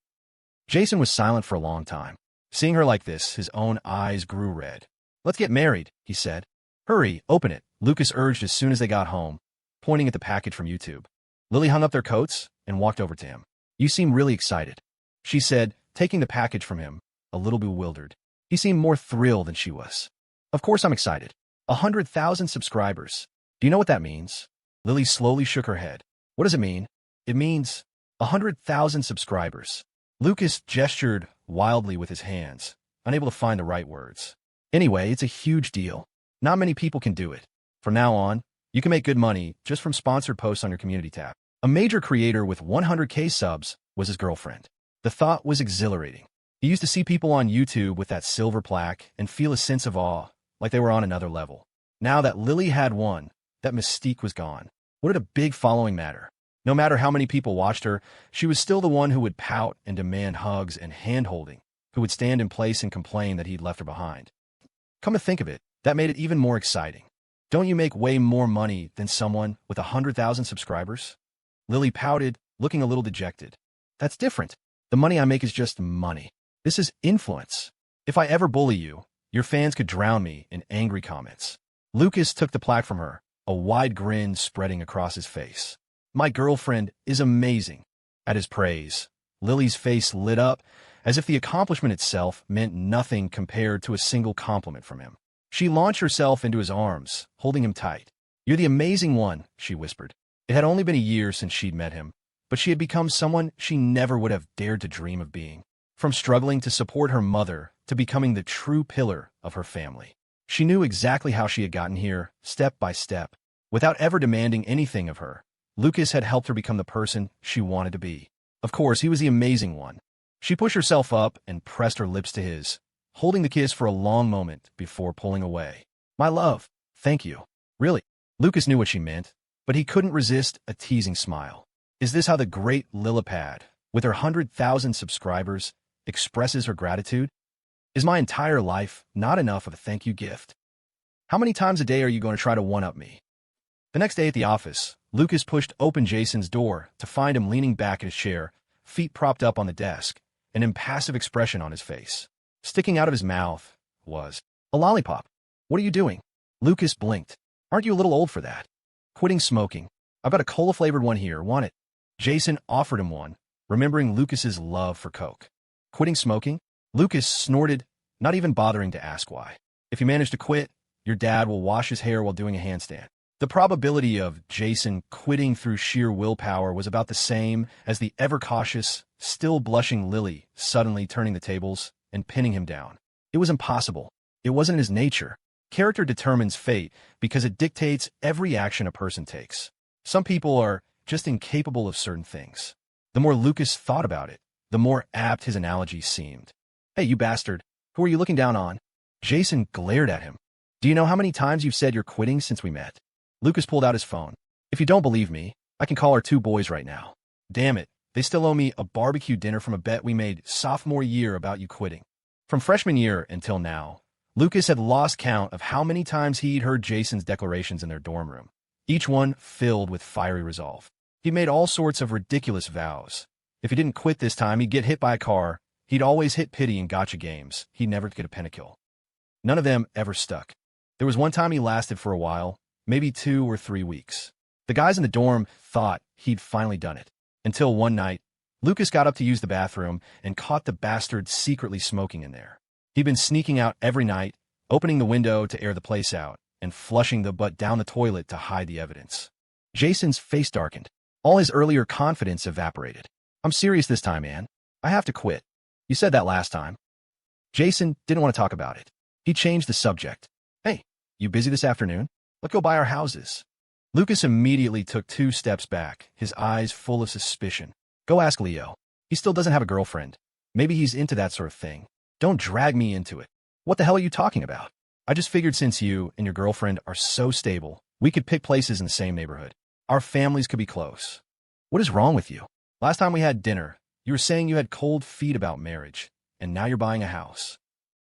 Jason was silent for a long time. Seeing her like this, his own eyes grew red. Let's get married, he said. Hurry, open it, Lucas urged as soon as they got home, pointing at the package from YouTube. Lily hung up their coats and walked over to him. You seem really excited, she said, taking the package from him, a little bewildered. He seemed more thrilled than she was. Of course I'm excited. 100,000 subscribers. Do you know what that means? Lily slowly shook her head. What does it mean? It means 100,000 subscribers. Lucas gestured wildly with his hands, unable to find the right words. Anyway, it's a huge deal. Not many people can do it. From now on, you can make good money just from sponsored posts on your community tab. A major creator with 100K subs was his girlfriend. The thought was exhilarating. He used to see people on YouTube with that silver plaque and feel a sense of awe, like they were on another level. Now that Lily had one, That mystique was gone. What did a big following matter? No matter how many people watched her, she was still the one who would pout and demand hugs and hand-holding, who would stand in place and complain that he'd left her behind. Come to think of it, that made it even more exciting. Don't you make way more money than someone with 100,000 subscribers? Lily pouted, looking a little dejected. That's different. The money I make is just money. This is influence. If I ever bully you, your fans could drown me in angry comments. Lucas took the plaque from her, a wide grin spreading across his face. My girlfriend is amazing. At his praise, Lily's face lit up, as if the accomplishment itself meant nothing compared to a single compliment from him. She launched herself into his arms, holding him tight. You're the amazing one, she whispered. It had only been a year since she'd met him, but she had become someone she never would have dared to dream of being. From struggling to support her mother to becoming the true pillar of her family. She knew exactly how she had gotten here, step by step. Without ever demanding anything of her, Lucas had helped her become the person she wanted to be. Of course, he was the amazing one. She pushed herself up and pressed her lips to his, holding the kiss for a long moment before pulling away. My love, thank you. Really? Lucas knew what she meant, but he couldn't resist a teasing smile. Is this how the great Lillipad, with her 100,000 subscribers, expresses her gratitude? Is my entire life not enough of a thank you gift? How many times a day are you going to try to one-up me? The next day at the office, Lucas pushed open Jason's door to find him leaning back in his chair, feet propped up on the desk, an impassive expression on his face. Sticking out of his mouth was a lollipop. What are you doing? Lucas blinked. Aren't you a little old for that? Quitting smoking. I've got a cola-flavored one here, want it? Jason offered him one, remembering Lucas's love for Coke. Quitting smoking? Lucas snorted, not even bothering to ask why. If you manage to quit, your dad will wash his hair while doing a handstand. The probability of Jason quitting through sheer willpower was about the same as the ever-cautious, still blushing Lily suddenly turning the tables and pinning him down. It was impossible. It wasn't in his nature. Character determines fate because it dictates every action a person takes. Some people are just incapable of certain things. The more Lucas thought about it, the more apt his analogy seemed. Hey, you bastard. Who are you looking down on? Jason glared at him. Do you know how many times you've said you're quitting since we met? Lucas pulled out his phone. If you don't believe me, I can call our two boys right now. Damn it, they still owe me a barbecue dinner from a bet we made sophomore year about you quitting. From freshman year until now, Lucas had lost count of how many times he'd heard Jason's declarations in their dorm room, each one filled with fiery resolve. He'd made all sorts of ridiculous vows. If he didn't quit this time, he'd get hit by a car. He'd always hit pity in gotcha games. He'd never get a pentakill. None of them ever stuck. There was one time he lasted for a while, maybe 2 or 3 weeks. The guys in the dorm thought he'd finally done it. Until one night, Lucas got up to use the bathroom and caught the bastard secretly smoking in there. He'd been sneaking out every night, opening the window to air the place out, and flushing the butt down the toilet to hide the evidence. Jason's face darkened. All his earlier confidence evaporated. I'm serious this time, Ann. I have to quit. You said that last time. Jason didn't want to talk about it. He changed the subject. Hey, you busy this afternoon? Let's go by our houses. Lucas immediately took 2 steps back, his eyes full of suspicion. Go ask Leo. He still doesn't have a girlfriend. Maybe he's into that sort of thing. Don't drag me into it. What the hell are you talking about? I just figured since you and your girlfriend are so stable, we could pick places in the same neighborhood. Our families could be close. What is wrong with you? Last time we had dinner, you were saying you had cold feet about marriage, and now you're buying a house.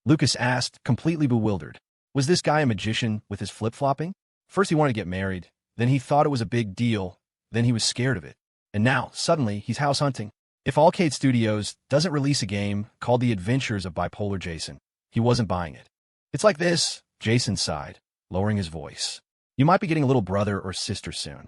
Lucas asked, completely bewildered. Was this guy a magician with his flip-flopping? First he wanted to get married, then he thought it was a big deal, then he was scared of it. And now, suddenly, he's house hunting. If Allcade Studios doesn't release a game called The Adventures of Bipolar Jason, he wasn't buying it. It's like this, Jason sighed, lowering his voice. You might be getting a little brother or sister soon.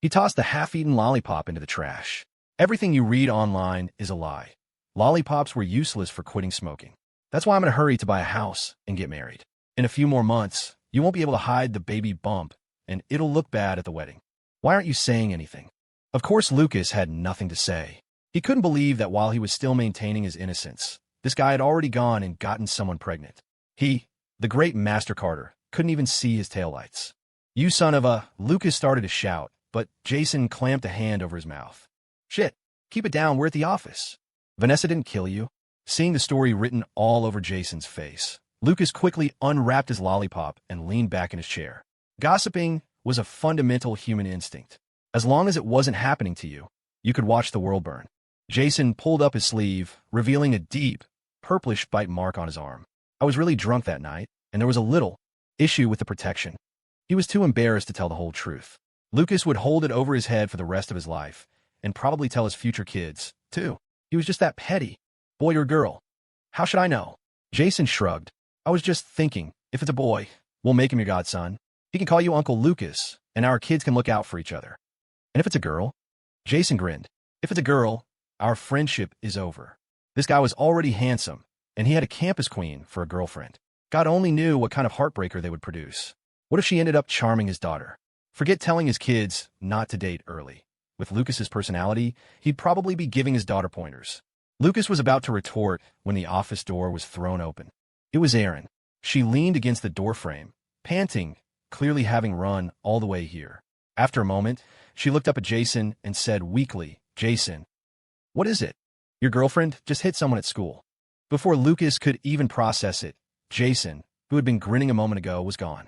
He tossed the half-eaten lollipop into the trash. Everything you read online is a lie. Lollipops were useless for quitting smoking. That's why I'm in a hurry to buy a house and get married. In a few more months, you won't be able to hide the baby bump, and it'll look bad at the wedding. Why aren't you saying anything? Of course, Lucas had nothing to say. He couldn't believe that while he was still maintaining his innocence, this guy had already gone and gotten someone pregnant. He, the great Master Carter, couldn't even see his taillights. You son of a... Lucas started to shout, but Jason clamped a hand over his mouth. Shit, keep it down, we're at the office. Vanessa didn't kill you. Seeing the story written all over Jason's face, Lucas quickly unwrapped his lollipop and leaned back in his chair. Gossiping was a fundamental human instinct. As long as it wasn't happening to you, you could watch the world burn. Jason pulled up his sleeve, revealing a deep, purplish bite mark on his arm. I was really drunk that night, and there was a little issue with the protection. He was too embarrassed to tell the whole truth. Lucas would hold it over his head for the rest of his life, and probably tell his future kids, too. He was just that petty. Boy or girl? How should I know? Jason shrugged. I was just thinking, if it's a boy, we'll make him your godson. He can call you Uncle Lucas, and our kids can look out for each other. And if it's a girl? Jason grinned. If it's a girl, our friendship is over. This guy was already handsome, and he had a campus queen for a girlfriend. God only knew what kind of heartbreaker they would produce. What if she ended up charming his daughter? Forget telling his kids not to date early. With Lucas's personality, he'd probably be giving his daughter pointers. Lucas was about to retort when the office door was thrown open. It was Erin. She leaned against the doorframe, panting, clearly having run all the way here. After a moment, she looked up at Jason and said weakly, Jason, what is it? Your girlfriend just hit someone at school. Before Lucas could even process it, Jason, who had been grinning a moment ago, was gone.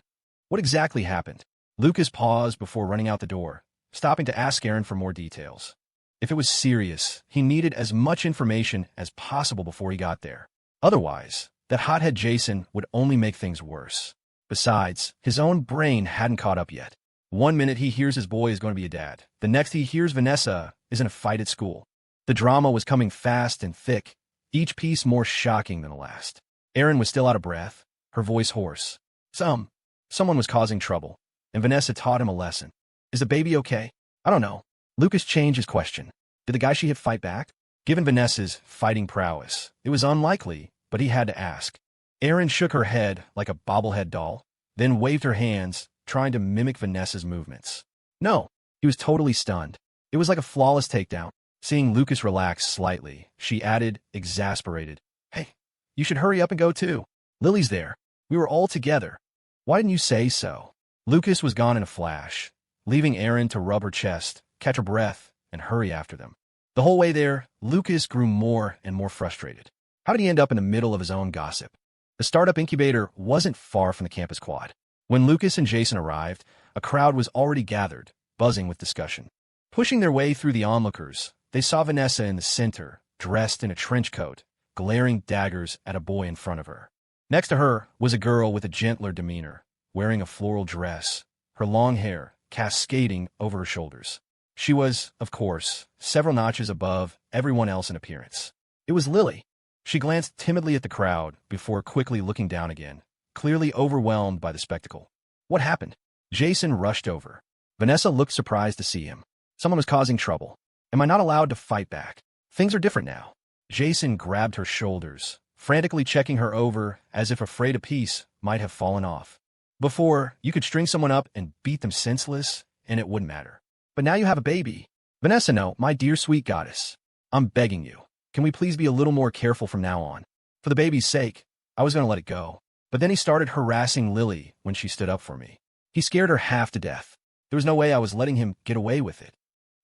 What exactly happened? Lucas paused before running out the door, stopping to ask Erin for more details. If it was serious, he needed as much information as possible before he got there. Otherwise, that hothead Jason would only make things worse. Besides, his own brain hadn't caught up yet. One minute he hears his boy is going to be a dad. The next he hears Vanessa is in a fight at school. The drama was coming fast and thick, each piece more shocking than the last. Erin was still out of breath, her voice hoarse. Someone was causing trouble, and Vanessa taught him a lesson. Is the baby okay? I don't know. Lucas changed his question. Did the guy she hit fight back? Given Vanessa's fighting prowess, it was unlikely, but he had to ask. Erin shook her head like a bobblehead doll, then waved her hands, trying to mimic Vanessa's movements. No, he was totally stunned. It was like a flawless takedown. Seeing Lucas relax slightly, she added, exasperated, Hey, you should hurry up and go too. Lily's there. We were all together. Why didn't you say so? Lucas was gone in a flash, leaving Erin to rub her chest, catch her breath, and hurry after them. The whole way there, Lucas grew more and more frustrated. How did he end up in the middle of his own gossip? The startup incubator wasn't far from the campus quad. When Lucas and Jason arrived, a crowd was already gathered, buzzing with discussion. Pushing their way through the onlookers, they saw Vanessa in the center, dressed in a trench coat, glaring daggers at a boy in front of her. Next to her was a girl with a gentler demeanor, wearing a floral dress, her long hair cascading over her shoulders. She was, of course, several notches above everyone else in appearance. It was Lily. She glanced timidly at the crowd before quickly looking down again, clearly overwhelmed by the spectacle. What happened? Jason rushed over. Vanessa looked surprised to see him. Someone was causing trouble. Am I not allowed to fight back? Things are different now. Jason grabbed her shoulders, frantically checking her over as if afraid a piece might have fallen off. Before, you could string someone up and beat them senseless, and it wouldn't matter. But now you have a baby. Vanessa, no, my dear sweet goddess. I'm begging you. Can we please be a little more careful from now on? For the baby's sake, I was going to let it go. But then he started harassing Lily when she stood up for me. He scared her half to death. There was no way I was letting him get away with it.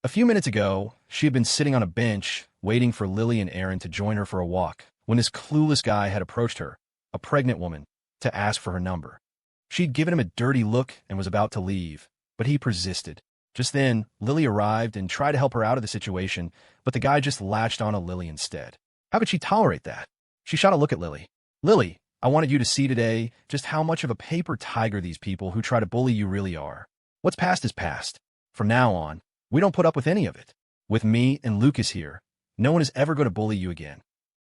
A few minutes ago, she had been sitting on a bench, waiting for Lily and Erin to join her for a walk, when this clueless guy had approached her, a pregnant woman, to ask for her number. She'd given him a dirty look and was about to leave, but he persisted. Just then, Lily arrived and tried to help her out of the situation, but the guy just latched onto Lily instead. How could she tolerate that? She shot a look at Lily. Lily, I wanted you to see today just how much of a paper tiger these people who try to bully you really are. What's past is past. From now on, we don't put up with any of it. With me and Lucas here, no one is ever going to bully you again.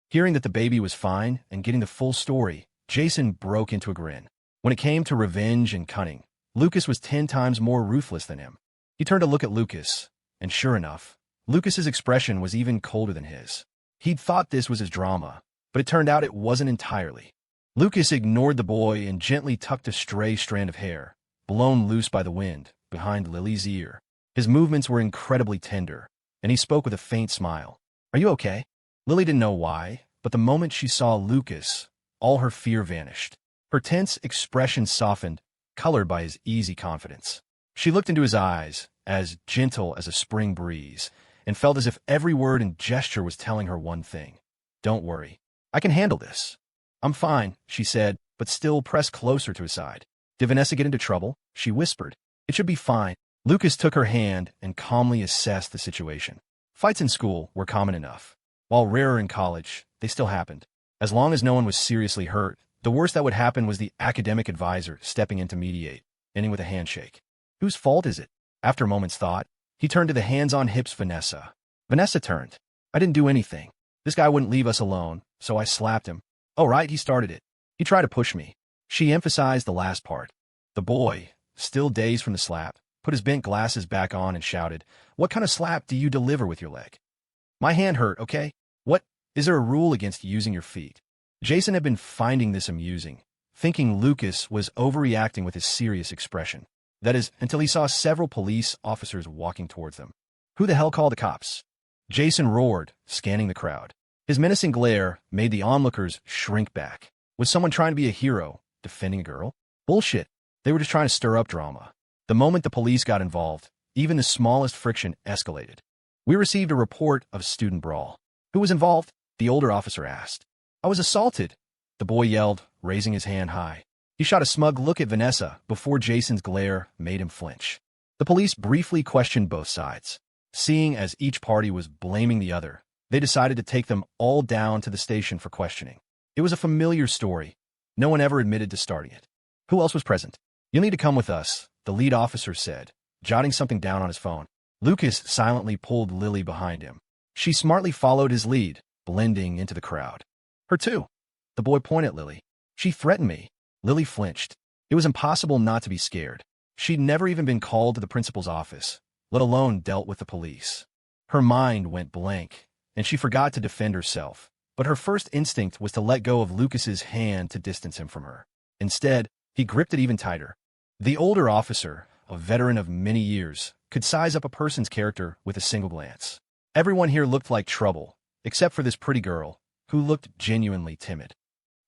Hearing that the baby was fine and getting the full story, Jason broke into a grin. When it came to revenge and cunning, Lucas was 10 times more ruthless than him. He turned to look at Lucas, and sure enough, Lucas's expression was even colder than his. He'd thought this was his drama, but it turned out it wasn't entirely. Lucas ignored the boy and gently tucked a stray strand of hair, blown loose by the wind, behind Lily's ear. His movements were incredibly tender, and he spoke with a faint smile. Are you okay? Lily didn't know why, but the moment she saw Lucas, all her fear vanished. Her tense expression softened, colored by his easy confidence. She looked into his eyes, as gentle as a spring breeze, and felt as if every word and gesture was telling her one thing. Don't worry. I can handle this. I'm fine, she said, but still pressed closer to his side. Did Vanessa get into trouble? She whispered. It should be fine. Lucas took her hand and calmly assessed the situation. Fights in school were common enough. While rarer in college, they still happened. As long as no one was seriously hurt, the worst that would happen was the academic advisor stepping in to mediate, ending with a handshake. Whose fault is it? After a moment's thought, he turned to the hands-on-hips Vanessa. Vanessa turned. I didn't do anything. This guy wouldn't leave us alone, so I slapped him. Oh right, he started it. He tried to push me. She emphasized the last part. The boy, still dazed from the slap, put his bent glasses back on and shouted, "What kind of slap do you deliver with your leg?" "My hand hurt, okay? What? Is there a rule against using your feet?" Jason had been finding this amusing, thinking Lucas was overreacting with his serious expression. That is, until he saw several police officers walking towards them. Who the hell called the cops? Jason roared, scanning the crowd. His menacing glare made the onlookers shrink back. Was someone trying to be a hero, defending a girl? Bullshit. They were just trying to stir up drama. The moment the police got involved, even the smallest friction escalated. We received a report of student brawl. Who was involved? The older officer asked. I was assaulted, the boy yelled, raising his hand high. He shot a smug look at Vanessa before Jason's glare made him flinch. The police briefly questioned both sides. Seeing as each party was blaming the other, they decided to take them all down to the station for questioning. It was a familiar story. No one ever admitted to starting it. Who else was present? You'll need to come with us, the lead officer said, jotting something down on his phone. Lucas silently pulled Lily behind him. She smartly followed his lead, blending into the crowd. Her too. The boy pointed at Lily. She threatened me. Lily flinched. It was impossible not to be scared. She'd never even been called to the principal's office, let alone dealt with the police. Her mind went blank, and she forgot to defend herself. But her first instinct was to let go of Lucas's hand to distance him from her. Instead, he gripped it even tighter. The older officer, a veteran of many years, could size up a person's character with a single glance. Everyone here looked like trouble, except for this pretty girl, who looked genuinely timid.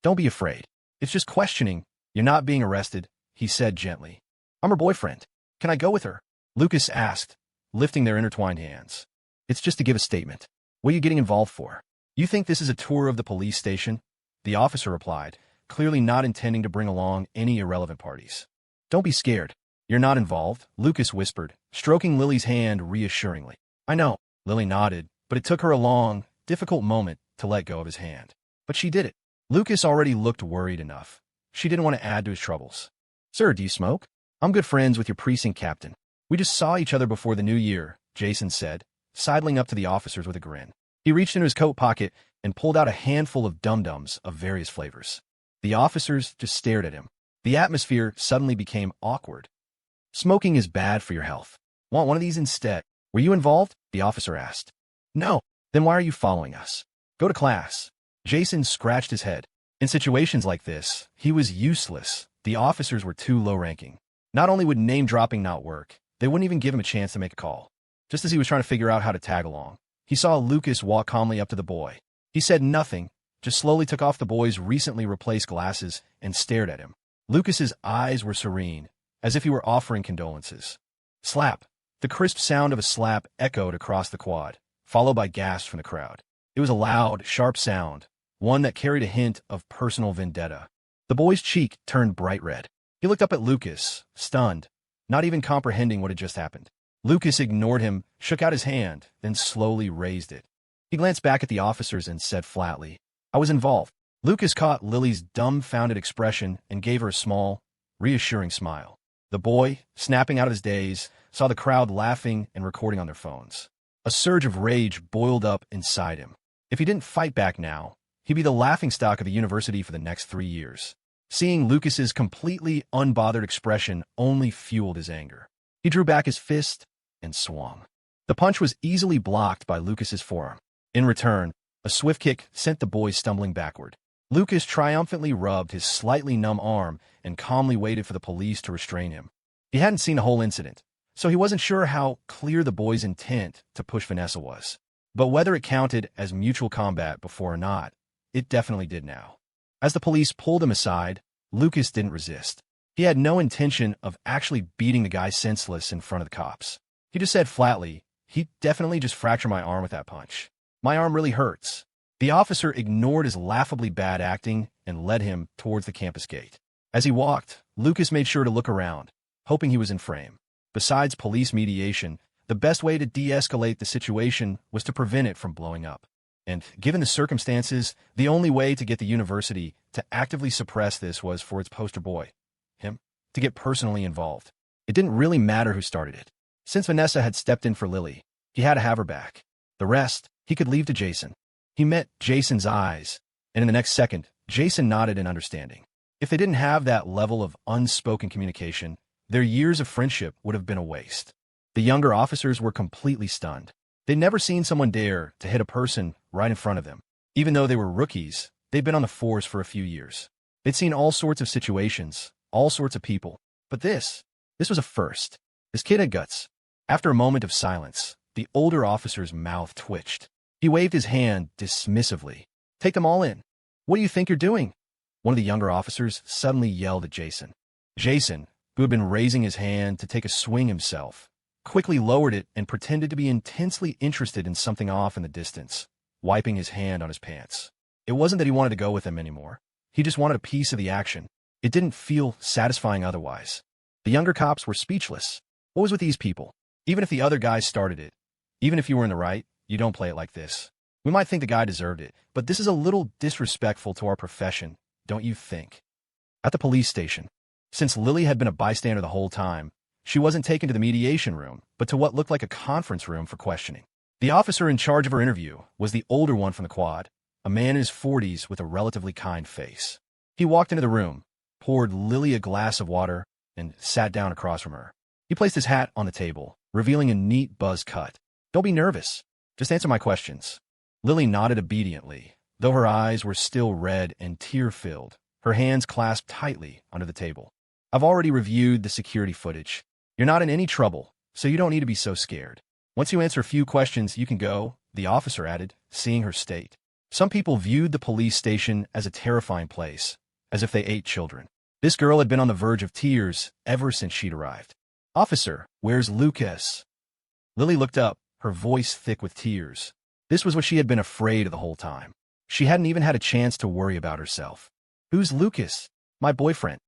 Don't be afraid. It's just questioning. You're not being arrested, he said gently. I'm her boyfriend. Can I go with her? Lucas asked, lifting their intertwined hands. It's just to give a statement. What are you getting involved for? You think this is a tour of the police station? The officer replied, clearly not intending to bring along any irrelevant parties. Don't be scared. You're not involved, Lucas whispered, stroking Lily's hand reassuringly. I know, Lily nodded, but it took her a long, difficult moment to let go of his hand. But she did it. Lucas already looked worried enough. She didn't want to add to his troubles. Sir, do you smoke? I'm good friends with your precinct captain. We just saw each other before the new year, Jason said, sidling up to the officers with a grin. He reached into his coat pocket and pulled out a handful of dum-dums of various flavors. The officers just stared at him. The atmosphere suddenly became awkward. Smoking is bad for your health. Want one of these instead? Were you involved? The officer asked. No. Then why are you following us? Go to class. Jason scratched his head. In situations like this, he was useless. The officers were too low-ranking. Not only would name-dropping not work, they wouldn't even give him a chance to make a call. Just as he was trying to figure out how to tag along, he saw Lucas walk calmly up to the boy. He said nothing, just slowly took off the boy's recently replaced glasses and stared at him. Lucas's eyes were serene, as if he were offering condolences. Slap. The crisp sound of a slap echoed across the quad, followed by gasps from the crowd. It was a loud, sharp sound, one that carried a hint of personal vendetta. The boy's cheek turned bright red. He looked up at Lucas, stunned, not even comprehending what had just happened. Lucas ignored him, shook out his hand, then slowly raised it. He glanced back at the officers and said flatly, I was involved. Lucas caught Lily's dumbfounded expression and gave her a small, reassuring smile. The boy, snapping out of his daze, saw the crowd laughing and recording on their phones. A surge of rage boiled up inside him. If he didn't fight back now, he'd be the laughingstock of the university for the next 3 years. Seeing Lucas's completely unbothered expression only fueled his anger. He drew back his fist and swung. The punch was easily blocked by Lucas's forearm. In return, a swift kick sent the boy stumbling backward. Lucas triumphantly rubbed his slightly numb arm and calmly waited for the police to restrain him. He hadn't seen the whole incident, so he wasn't sure how clear the boy's intent to push Vanessa was. But whether it counted as mutual combat before or not, it definitely did now. As the police pulled him aside, Lucas didn't resist. He had no intention of actually beating the guy senseless in front of the cops. He just said flatly, he definitely just fractured my arm with that punch. My arm really hurts. The officer ignored his laughably bad acting and led him towards the campus gate. As he walked, Lucas made sure to look around, hoping he was in frame. Besides police mediation, the best way to de-escalate the situation was to prevent it from blowing up. And, given the circumstances, the only way to get the university to actively suppress this was for its poster boy, him, to get personally involved. It didn't really matter who started it. Since Vanessa had stepped in for Lily, he had to have her back. The rest, he could leave to Jason. He met Jason's eyes, and in the next second, Jason nodded in understanding. If they didn't have that level of unspoken communication, their years of friendship would have been a waste. The younger officers were completely stunned. They'd never seen someone dare to hit a person right in front of them. Even though they were rookies, they'd been on the force for a few years. They'd seen all sorts of situations, all sorts of people. But this was a first. This kid had guts. After a moment of silence, the older officer's mouth twitched. He waved his hand dismissively. "Take them all in. What do you think you're doing?" One of the younger officers suddenly yelled at Jason. Jason, who had been raising his hand to take a swing himself, quickly lowered it and pretended to be intensely interested in something off in the distance, wiping his hand on his pants. It wasn't that he wanted to go with them anymore. He just wanted a piece of the action. It didn't feel satisfying otherwise. The younger cops were speechless. What was with these people? Even if the other guys started it, even if you were in the right, you don't play it like this. We might think the guy deserved it, but this is a little disrespectful to our profession, don't you think? At the police station, since Lily had been a bystander the whole time, she wasn't taken to the mediation room, but to what looked like a conference room for questioning. The officer in charge of her interview was the older one from the quad, a man in his 40s with a relatively kind face. He walked into the room, poured Lily a glass of water, and sat down across from her. He placed his hat on the table, revealing a neat buzz cut. "Don't be nervous. Just answer my questions." Lily nodded obediently, though her eyes were still red and tear-filled, her hands clasped tightly under the table. "I've already reviewed the security footage. You're not in any trouble, so you don't need to be so scared. Once you answer a few questions, you can go," the officer added, seeing her state. Some people viewed the police station as a terrifying place, as if they ate children. This girl had been on the verge of tears ever since she'd arrived. "Officer, where's Lucas?" Lily looked up, her voice thick with tears. This was what she had been afraid of the whole time. She hadn't even had a chance to worry about herself. "Who's Lucas?" "My boyfriend.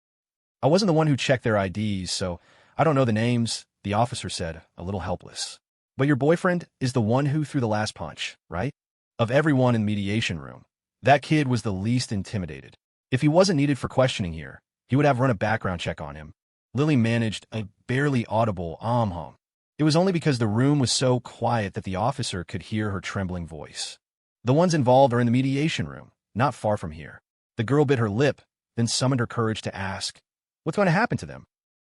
I wasn't the one who checked their IDs, so I don't know the names," the officer said, a little helpless. "But your boyfriend is the one who threw the last punch, right?" Of everyone in the mediation room, that kid was the least intimidated. If he wasn't needed for questioning here, he would have run a background check on him. Lily managed a barely audible hum. It was only because the room was so quiet that the officer could hear her trembling voice. "The ones involved are in the mediation room, not far from here." The girl bit her lip, then summoned her courage to ask, "What's going to happen to them?"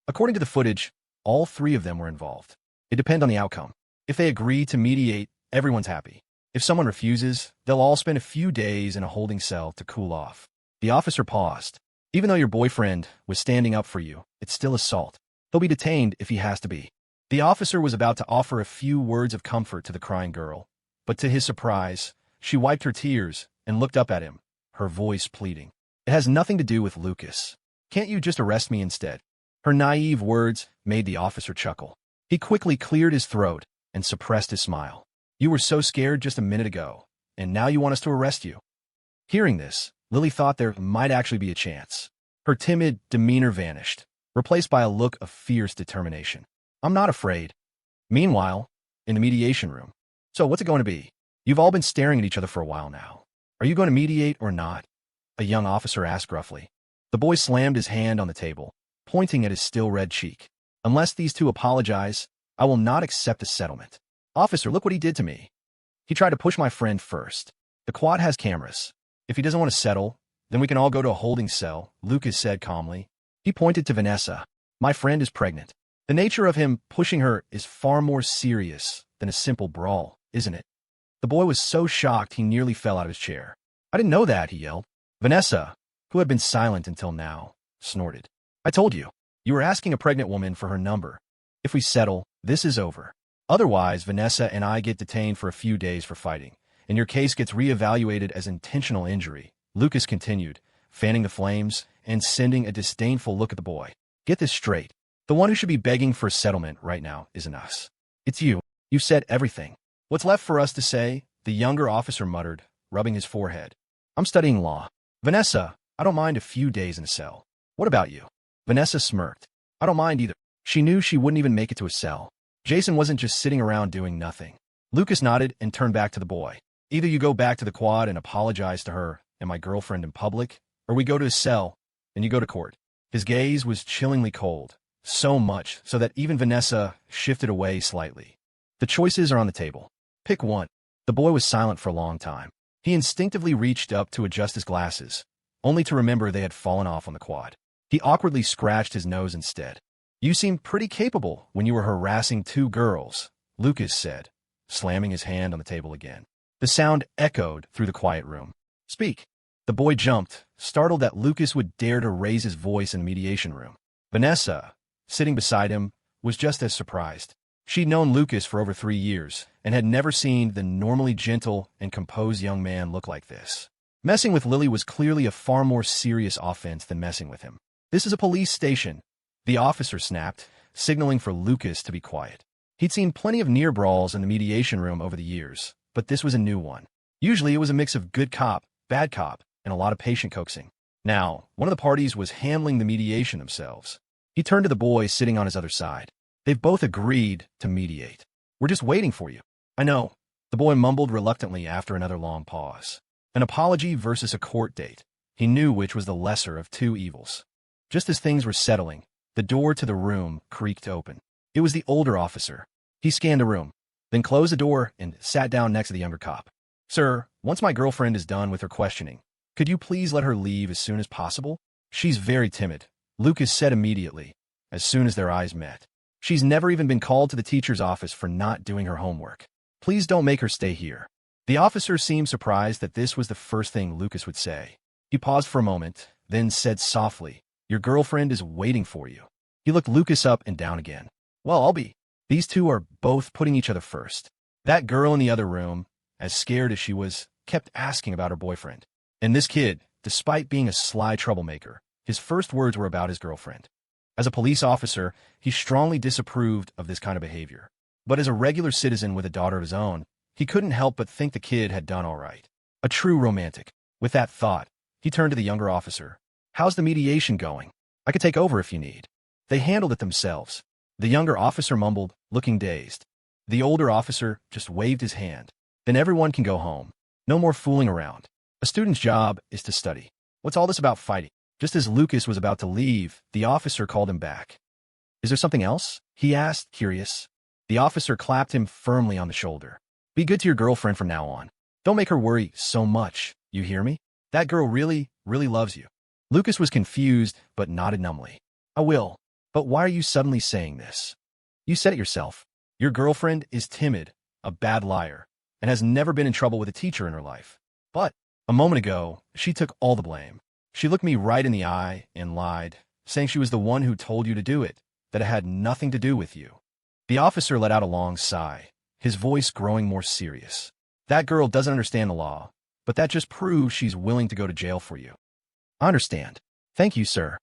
According to the footage, all three of them were involved. It depends on the outcome. If they agree to mediate, everyone's happy. If someone refuses, they'll all spend a few days in a holding cell to cool off. The officer paused. "Even though your boyfriend was standing up for you, it's still assault. He'll be detained if he has to be." The officer was about to offer a few words of comfort to the crying girl, but to his surprise, she wiped her tears and looked up at him, her voice pleading. "It has nothing to do with Lucas. Can't you just arrest me instead?" Her naive words made the officer chuckle. He quickly cleared his throat and suppressed his smile. "You were so scared just a minute ago, and now you want us to arrest you." Hearing this, Lily thought there might actually be a chance. Her timid demeanor vanished, replaced by a look of fierce determination. "I'm not afraid." Meanwhile, in the mediation room, "So what's it going to be? You've all been staring at each other for a while now. Are you going to mediate or not?" a young officer asked gruffly. The boy slammed his hand on the table, pointing at his still red cheek. "Unless these two apologize, I will not accept a settlement." "Officer, look what he did to me. He tried to push my friend first. The quad has cameras. If he doesn't want to settle, then we can all go to a holding cell," Lucas said calmly. He pointed to Vanessa. "My friend is pregnant. The nature of him pushing her is far more serious than a simple brawl, isn't it?" The boy was so shocked he nearly fell out of his chair. "I didn't know that," he yelled. Vanessa, who had been silent until now, snorted. "I told you. You were asking a pregnant woman for her number. If we settle, this is over. Otherwise, Vanessa and I get detained for a few days for fighting, and your case gets reevaluated as intentional injury," Lucas continued, fanning the flames and sending a disdainful look at the boy. "Get this straight. The one who should be begging for a settlement right now isn't us. It's you. You said everything." "What's left for us to say?" the younger officer muttered, rubbing his forehead. "I'm studying law." "Vanessa, I don't mind a few days in a cell. What about you?" Vanessa smirked. "I don't mind either. She knew she wouldn't even make it to a cell. Jason wasn't just sitting around doing nothing. Lucas nodded and turned back to the boy. Either you go back to the quad and apologize to her and my girlfriend in public, or we go to a cell and you go to court. His gaze was chillingly cold, so much so that even Vanessa shifted away slightly. The choices are on the table. Pick one. The boy was silent for a long time. He instinctively reached up to adjust his glasses, only to remember they had fallen off on the quad. He awkwardly scratched his nose instead. You seemed pretty capable when you were harassing two girls, Lucas said, slamming his hand on the table again. The sound echoed through the quiet room. Speak. The boy jumped, startled that Lucas would dare to raise his voice in the mediation room. Vanessa, sitting beside him, was just as surprised. She'd known Lucas for over 3 years and had never seen the normally gentle and composed young man look like this. Messing with Lily was clearly a far more serious offense than messing with him. This is a police station, the officer snapped, signaling for Lucas to be quiet. He'd seen plenty of near brawls in the mediation room over the years, but this was a new one. Usually it was a mix of good cop, bad cop, and a lot of patient coaxing. Now, one of the parties was handling the mediation themselves. He turned to the boy sitting on his other side. They've both agreed to mediate. We're just waiting for you. I know, the boy mumbled reluctantly after another long pause. An apology versus a court date. He knew which was the lesser of two evils. Just as things were settling, the door to the room creaked open. It was the older officer. He scanned the room, then closed the door and sat down next to the younger cop. Sir, once my girlfriend is done with her questioning, could you please let her leave as soon as possible? She's very timid, Lucas said immediately, as soon as their eyes met. She's never even been called to the teacher's office for not doing her homework. Please don't make her stay here. The officer seemed surprised that this was the first thing Lucas would say. He paused for a moment, then said softly, Your girlfriend is waiting for you. He looked Lucas up and down again. Well, I'll be. These two are both putting each other first. That girl in the other room, as scared as she was, kept asking about her boyfriend. And this kid, despite being a sly troublemaker, his first words were about his girlfriend. As a police officer, he strongly disapproved of this kind of behavior. But as a regular citizen with a daughter of his own, he couldn't help but think the kid had done all right. A true romantic. With that thought, he turned to the younger officer. How's the mediation going? I could take over if you need. They handled it themselves. The younger officer mumbled, looking dazed. The older officer just waved his hand. Then everyone can go home. No more fooling around. A student's job is to study. What's all this about fighting? Just as Lucas was about to leave, the officer called him back. Is there something else? He asked, curious. The officer clapped him firmly on the shoulder. Be good to your girlfriend from now on. Don't make her worry so much, you hear me? That girl really, really loves you. Lucas was confused, but nodded numbly. I will. But why are you suddenly saying this? You said it yourself. Your girlfriend is timid, a bad liar, and has never been in trouble with a teacher in her life. But a moment ago, she took all the blame. She looked me right in the eye and lied, saying she was the one who told you to do it, that it had nothing to do with you. The officer let out a long sigh, his voice growing more serious. That girl doesn't understand the law, but that just proves she's willing to go to jail for you. I understand. Thank you, sir.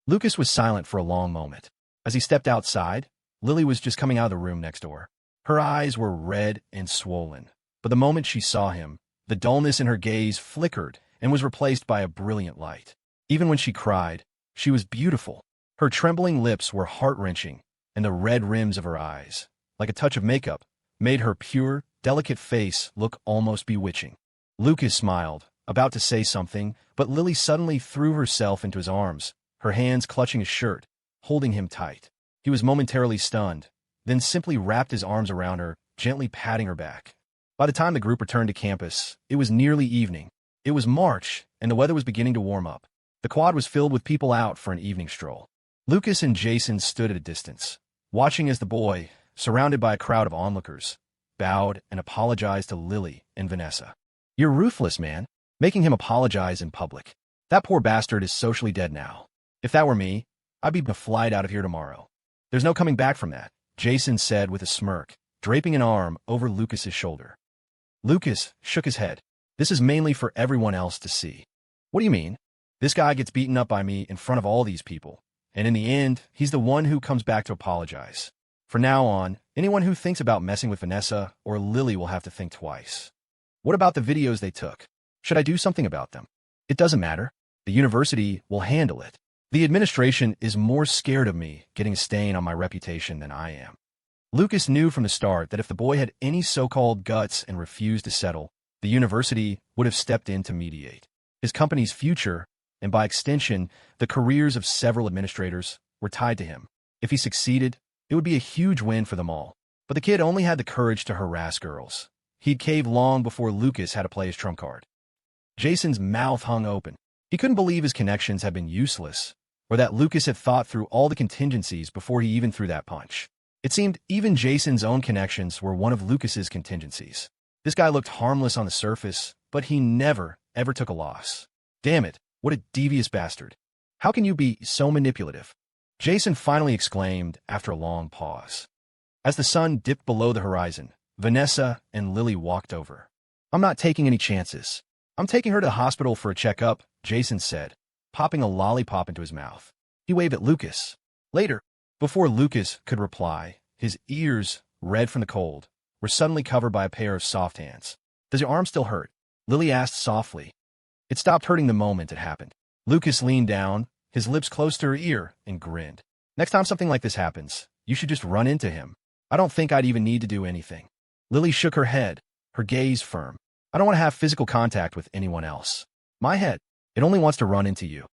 Lucas was silent for a long moment. As he stepped outside, Lily was just coming out of the room next door. Her eyes were red and swollen, but the moment she saw him, the dullness in her gaze flickered and was replaced by a brilliant light. Even when she cried, she was beautiful. Her trembling lips were heart-wrenching, and the red rims of her eyes, like a touch of makeup, made her pure, delicate face look almost bewitching. Lucas smiled, about to say something, but Lily suddenly threw herself into his arms, her hands clutching his shirt, holding him tight. He was momentarily stunned, then simply wrapped his arms around her, gently patting her back. By the time the group returned to campus, it was nearly evening. It was March, and the weather was beginning to warm up. The quad was filled with people out for an evening stroll. Lucas and Jason stood at a distance, watching as the boy, surrounded by a crowd of onlookers, bowed and apologized to Lily and Vanessa. You're ruthless, man, making him apologize in public. That poor bastard is socially dead now. If that were me, I'd be a flight out of here tomorrow. There's no coming back from that, Jason said with a smirk, draping an arm over Lucas's shoulder. Lucas shook his head. This is mainly for everyone else to see. What do you mean? This guy gets beaten up by me in front of all these people, and in the end, he's the one who comes back to apologize. From now on, anyone who thinks about messing with Vanessa or Lily will have to think twice. What about the videos they took? Should I do something about them? It doesn't matter. The university will handle it. The administration is more scared of me getting a stain on my reputation than I am. Lucas knew from the start that if the boy had any so-called guts and refused to settle, the university would have stepped in to mediate. His company's future, and by extension, the careers of several administrators, were tied to him. If he succeeded, it would be a huge win for them all. But the kid only had the courage to harass girls. He'd cave long before Lucas had to play his trump card. Jason's mouth hung open. He couldn't believe his connections had been useless, or that Lucas had thought through all the contingencies before he even threw that punch. It seemed even Jason's own connections were one of Lucas's contingencies. This guy looked harmless on the surface, but he never, ever took a loss. Damn it, what a devious bastard. How can you be so manipulative? Jason finally exclaimed after a long pause. As the sun dipped below the horizon, Vanessa and Lily walked over. I'm not taking any chances. I'm taking her to the hospital for a checkup, Jason said, popping a lollipop into his mouth. He waved at Lucas. Later, before Lucas could reply, his ears, red from the cold, were suddenly covered by a pair of soft hands. Does your arm still hurt? Lily asked softly. It stopped hurting the moment it happened. Lucas leaned down, his lips close to her ear, and grinned. Next time something like this happens, you should just run into him. I don't think I'd even need to do anything. Lily shook her head, her gaze firm. I don't want to have physical contact with anyone else. My head, it only wants to run into you.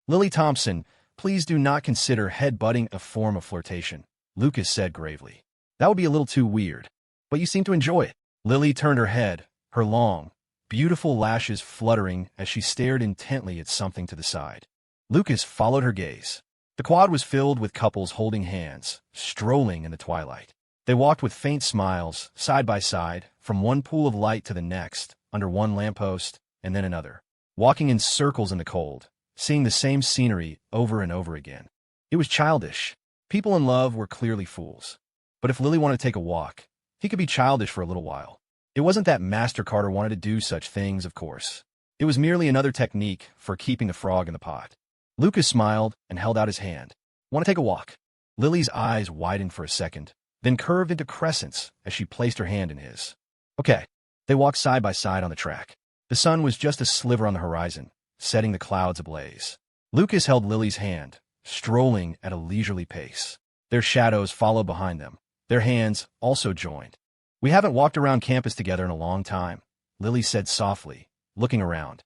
Lily Thompson, please do not consider head-butting a form of flirtation, Lucas said gravely. That would be a little too weird. But you seem to enjoy it. Lily turned her head, her long, beautiful lashes fluttering as she stared intently at something to the side. Lucas followed her gaze. The quad was filled with couples holding hands, strolling in the twilight. They walked with faint smiles, side by side, from one pool of light to the next, under one lamppost, and then another, walking in circles in the cold, seeing the same scenery over and over again. It was childish. People in love were clearly fools. But if Lily wanted to take a walk, he could be childish for a little while. It wasn't that Master Carter wanted to do such things, of course. It was merely another technique for keeping the frog in the pot. Lucas smiled and held out his hand. Want to take a walk? Lily's eyes widened for a second, then curved into crescents as she placed her hand in his. Okay. They walked side by side on the track. The sun was just a sliver on the horizon, setting the clouds ablaze. Lucas held Lily's hand, strolling at a leisurely pace. Their shadows followed behind them. Their hands also joined. We haven't walked around campus together in a long time, Lily said softly, looking around.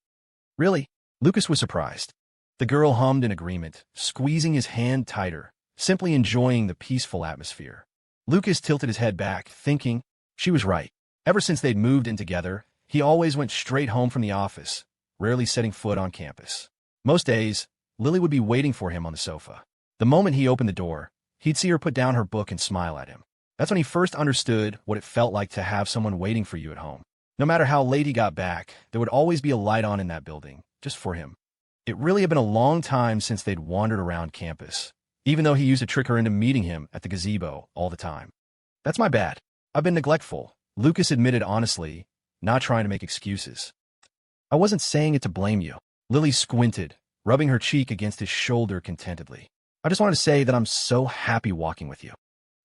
Really? Lucas was surprised. The girl hummed in agreement, squeezing his hand tighter, simply enjoying the peaceful atmosphere. Lucas tilted his head back, thinking she was right. Ever since they'd moved in together, he always went straight home from the office, rarely setting foot on campus. Most days, Lily would be waiting for him on the sofa. The moment he opened the door, he'd see her put down her book and smile at him. That's when he first understood what it felt like to have someone waiting for you at home. No matter how late he got back, there would always be a light on in that building, just for him. It really had been a long time since they'd wandered around campus, even though he used to trick her into meeting him at the gazebo all the time. That's my bad. I've been neglectful, Lucas admitted honestly, not trying to make excuses. I wasn't saying it to blame you. Lily squinted, rubbing her cheek against his shoulder contentedly. I just wanted to say that I'm so happy walking with you.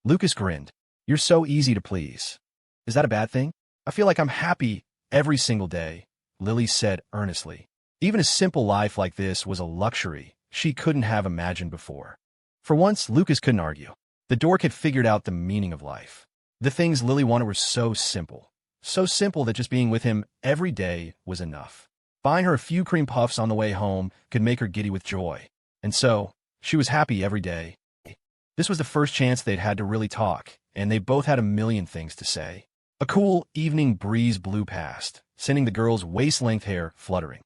Lucas grinned. You're so easy to please. Is that a bad thing? I feel like I'm happy every single day, Lily said earnestly. Even a simple life like this was a luxury she couldn't have imagined before. For once, Lucas couldn't argue. The dork had figured out the meaning of life. The things Lily wanted were so simple that just being with him every day was enough. Buying her a few cream puffs on the way home could make her giddy with joy. And so, she was happy every day. This was the first chance they'd had to really talk, and they both had a million things to say. A cool evening breeze blew past, sending the girl's waist-length hair fluttering.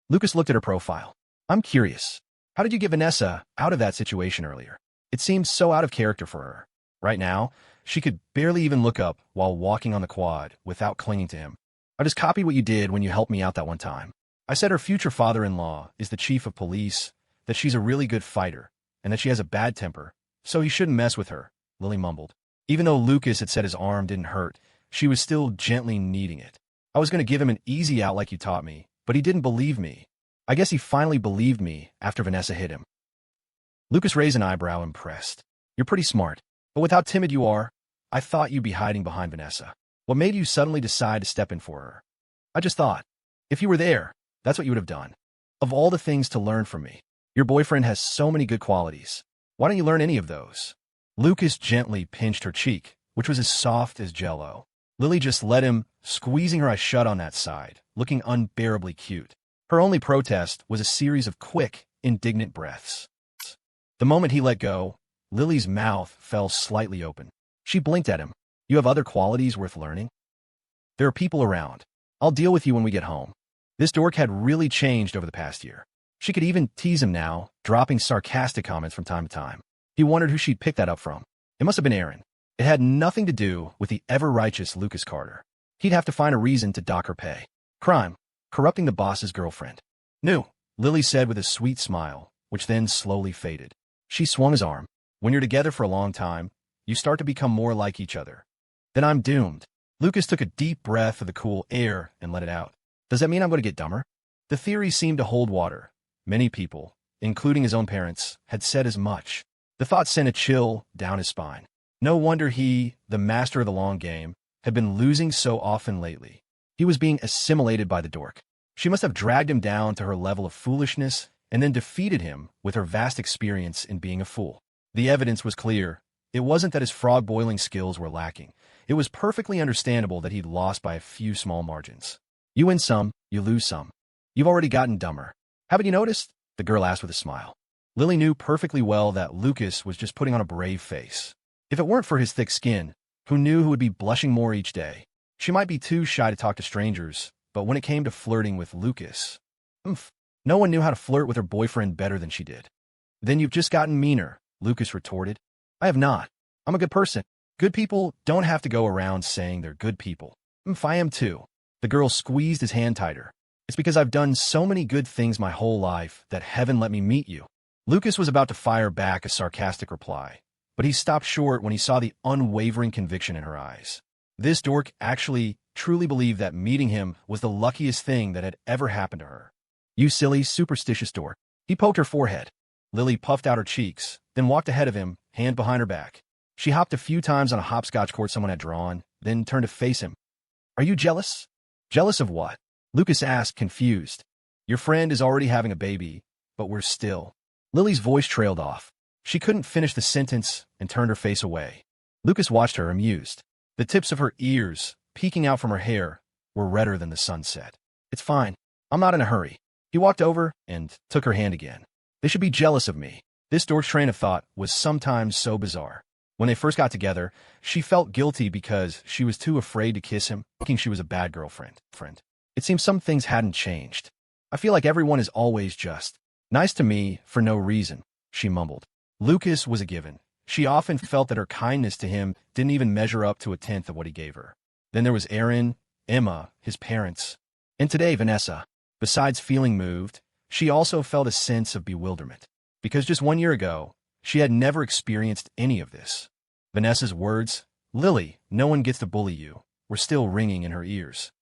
Lucas looked at her profile. I'm curious. How did you get Vanessa out of that situation earlier? It seemed so out of character for her. Right now, she could barely even look up while walking on the quad without clinging to him. I just copied what you did when you helped me out that one time. I said her future father-in-law is the chief of police, that she's a really good fighter, and that she has a bad temper, so he shouldn't mess with her, Lily mumbled. Even though Lucas had said his arm didn't hurt, she was still gently kneading it. I was going to give him an easy out like you taught me, but he didn't believe me. I guess he finally believed me after Vanessa hit him. Lucas raised an eyebrow, impressed. You're pretty smart, but with how timid you are, I thought you'd be hiding behind Vanessa. What made you suddenly decide to step in for her? I just thought, if you were there, that's what you would have done. Of all the things to learn from me. Your boyfriend has so many good qualities. Why don't you learn any of those? Lucas gently pinched her cheek, which was as soft as jello. Lily just let him, squeezing her eyes shut on that side, looking unbearably cute. Her only protest was a series of quick, indignant breaths. The moment he let go, Lily's mouth fell slightly open. She blinked at him. You have other qualities worth learning? There are people around. I'll deal with you when we get home. This dork had really changed over the past year. She could even tease him now, dropping sarcastic comments from time to time. He wondered who she'd picked that up from. It must have been Aaron. It had nothing to do with the ever-righteous Lucas Carter. He'd have to find a reason to dock her pay. Crime. Corrupting the boss's girlfriend. New, Lily said with a sweet smile, which then slowly faded. She swung his arm. When you're together for a long time, you start to become more like each other. Then I'm doomed. Lucas took a deep breath of the cool air and let it out. Does that mean I'm going to get dumber? The theory seemed to hold water. Many people, including his own parents, had said as much. The thought sent a chill down his spine. No wonder he, the master of the long game, had been losing so often lately. He was being assimilated by the dork. She must have dragged him down to her level of foolishness and then defeated him with her vast experience in being a fool. The evidence was clear. It wasn't that his frog-boiling skills were lacking. It was perfectly understandable that he'd lost by a few small margins. You win some, you lose some. You've already gotten dumber. Haven't you noticed? The girl asked with a smile. Lily knew perfectly well that Lucas was just putting on a brave face. If it weren't for his thick skin, who knew who would be blushing more each day? She might be too shy to talk to strangers, but when it came to flirting with Lucas, no one knew how to flirt with her boyfriend better than she did. Then you've just gotten meaner, Lucas retorted. I have not. I'm a good person. Good people don't have to go around saying they're good people. I am too. The girl squeezed his hand tighter. It's because I've done so many good things my whole life that heaven let me meet you. Lucas was about to fire back a sarcastic reply, but he stopped short when he saw the unwavering conviction in her eyes. This dork actually truly believed that meeting him was the luckiest thing that had ever happened to her. You silly, superstitious dork. He poked her forehead. Lily puffed out her cheeks, then walked ahead of him, hand behind her back. She hopped a few times on a hopscotch court someone had drawn, then turned to face him. Are you jealous? Jealous of what? Lucas asked, confused. Your friend is already having a baby, but we're still. Lily's voice trailed off. She couldn't finish the sentence and turned her face away. Lucas watched her, amused. The tips of her ears, peeking out from her hair, were redder than the sunset. It's fine. I'm not in a hurry. He walked over and took her hand again. They should be jealous of me. This dork's train of thought was sometimes so bizarre. When they first got together, she felt guilty because she was too afraid to kiss him, thinking she was a bad girlfriend. It seems some things hadn't changed. I feel like everyone is always just nice to me for no reason, she mumbled. Lucas was a given. She often felt that her kindness to him didn't even measure up to a tenth of what he gave her. Then there was Aaron, Emma, his parents, and today Vanessa. Besides feeling moved, she also felt a sense of bewilderment, because just 1 year ago, she had never experienced any of this. Vanessa's words, Lily, no one gets to bully you, were still ringing in her ears.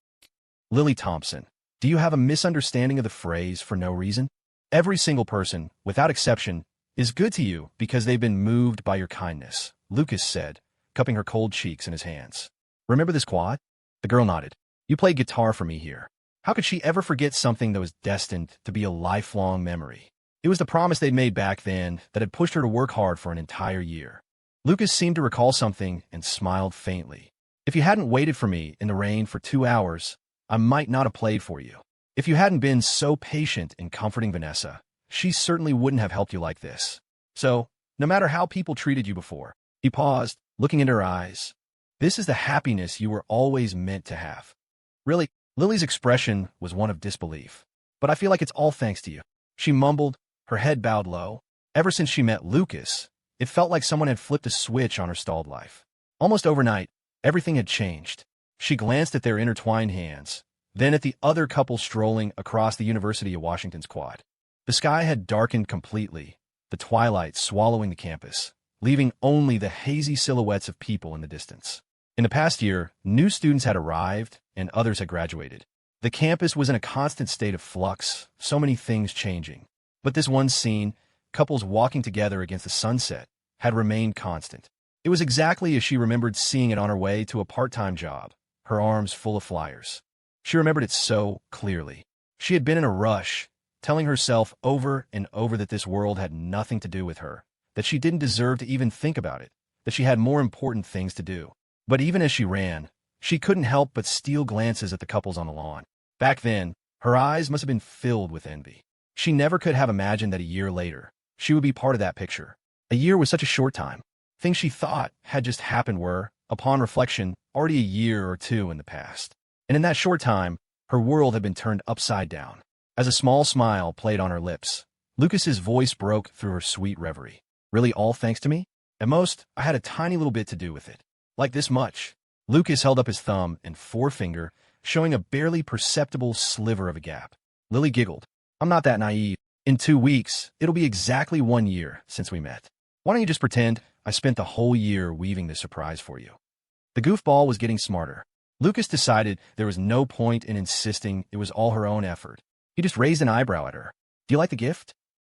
Lily Thompson, do you have a misunderstanding of the phrase for no reason? Every single person, without exception, is good to you because they've been moved by your kindness, Lucas said, cupping her cold cheeks in his hands. Remember this quad? The girl nodded. You played guitar for me here. How could she ever forget something that was destined to be a lifelong memory? It was the promise they'd made back then that had pushed her to work hard for an entire year. Lucas seemed to recall something and smiled faintly. If you hadn't waited for me in the rain for 2 hours, I might not have played for you. If you hadn't been so patient in comforting Vanessa, she certainly wouldn't have helped you like this. So, no matter how people treated you before, he paused, looking into her eyes. This is the happiness you were always meant to have. Really, Lily's expression was one of disbelief. But I feel like it's all thanks to you. She mumbled, her head bowed low. Ever since she met Lucas, it felt like someone had flipped a switch on her stalled life. Almost overnight, everything had changed. She glanced at their intertwined hands, then at the other couple strolling across the University of Washington's quad. The sky had darkened completely, the twilight swallowing the campus, leaving only the hazy silhouettes of people in the distance. In the past year, new students had arrived and others had graduated. The campus was in a constant state of flux, so many things changing. But this one scene, couples walking together against the sunset, had remained constant. It was exactly as she remembered seeing it on her way to a part-time job, her arms full of flyers. She remembered it so clearly. She had been in a rush, telling herself over and over that this world had nothing to do with her, that she didn't deserve to even think about it, that she had more important things to do. But even as she ran, she couldn't help but steal glances at the couples on the lawn. Back then, her eyes must have been filled with envy. She never could have imagined that a year later, she would be part of that picture. A year was such a short time. Things she thought had just happened were, upon reflection, already a year or two in the past. And in that short time, her world had been turned upside down. As a small smile played on her lips, Lucas's voice broke through her sweet reverie. Really all thanks to me? At most, I had a tiny little bit to do with it. Like this much. Lucas held up his thumb and forefinger, showing a barely perceptible sliver of a gap. Lily giggled. I'm not that naive. In 2 weeks, it'll be exactly 1 year since we met. Why don't you just pretend I spent the whole year weaving this surprise for you? The goofball was getting smarter. Lucas decided there was no point in insisting it was all her own effort. He just raised an eyebrow at her. Do you like the gift?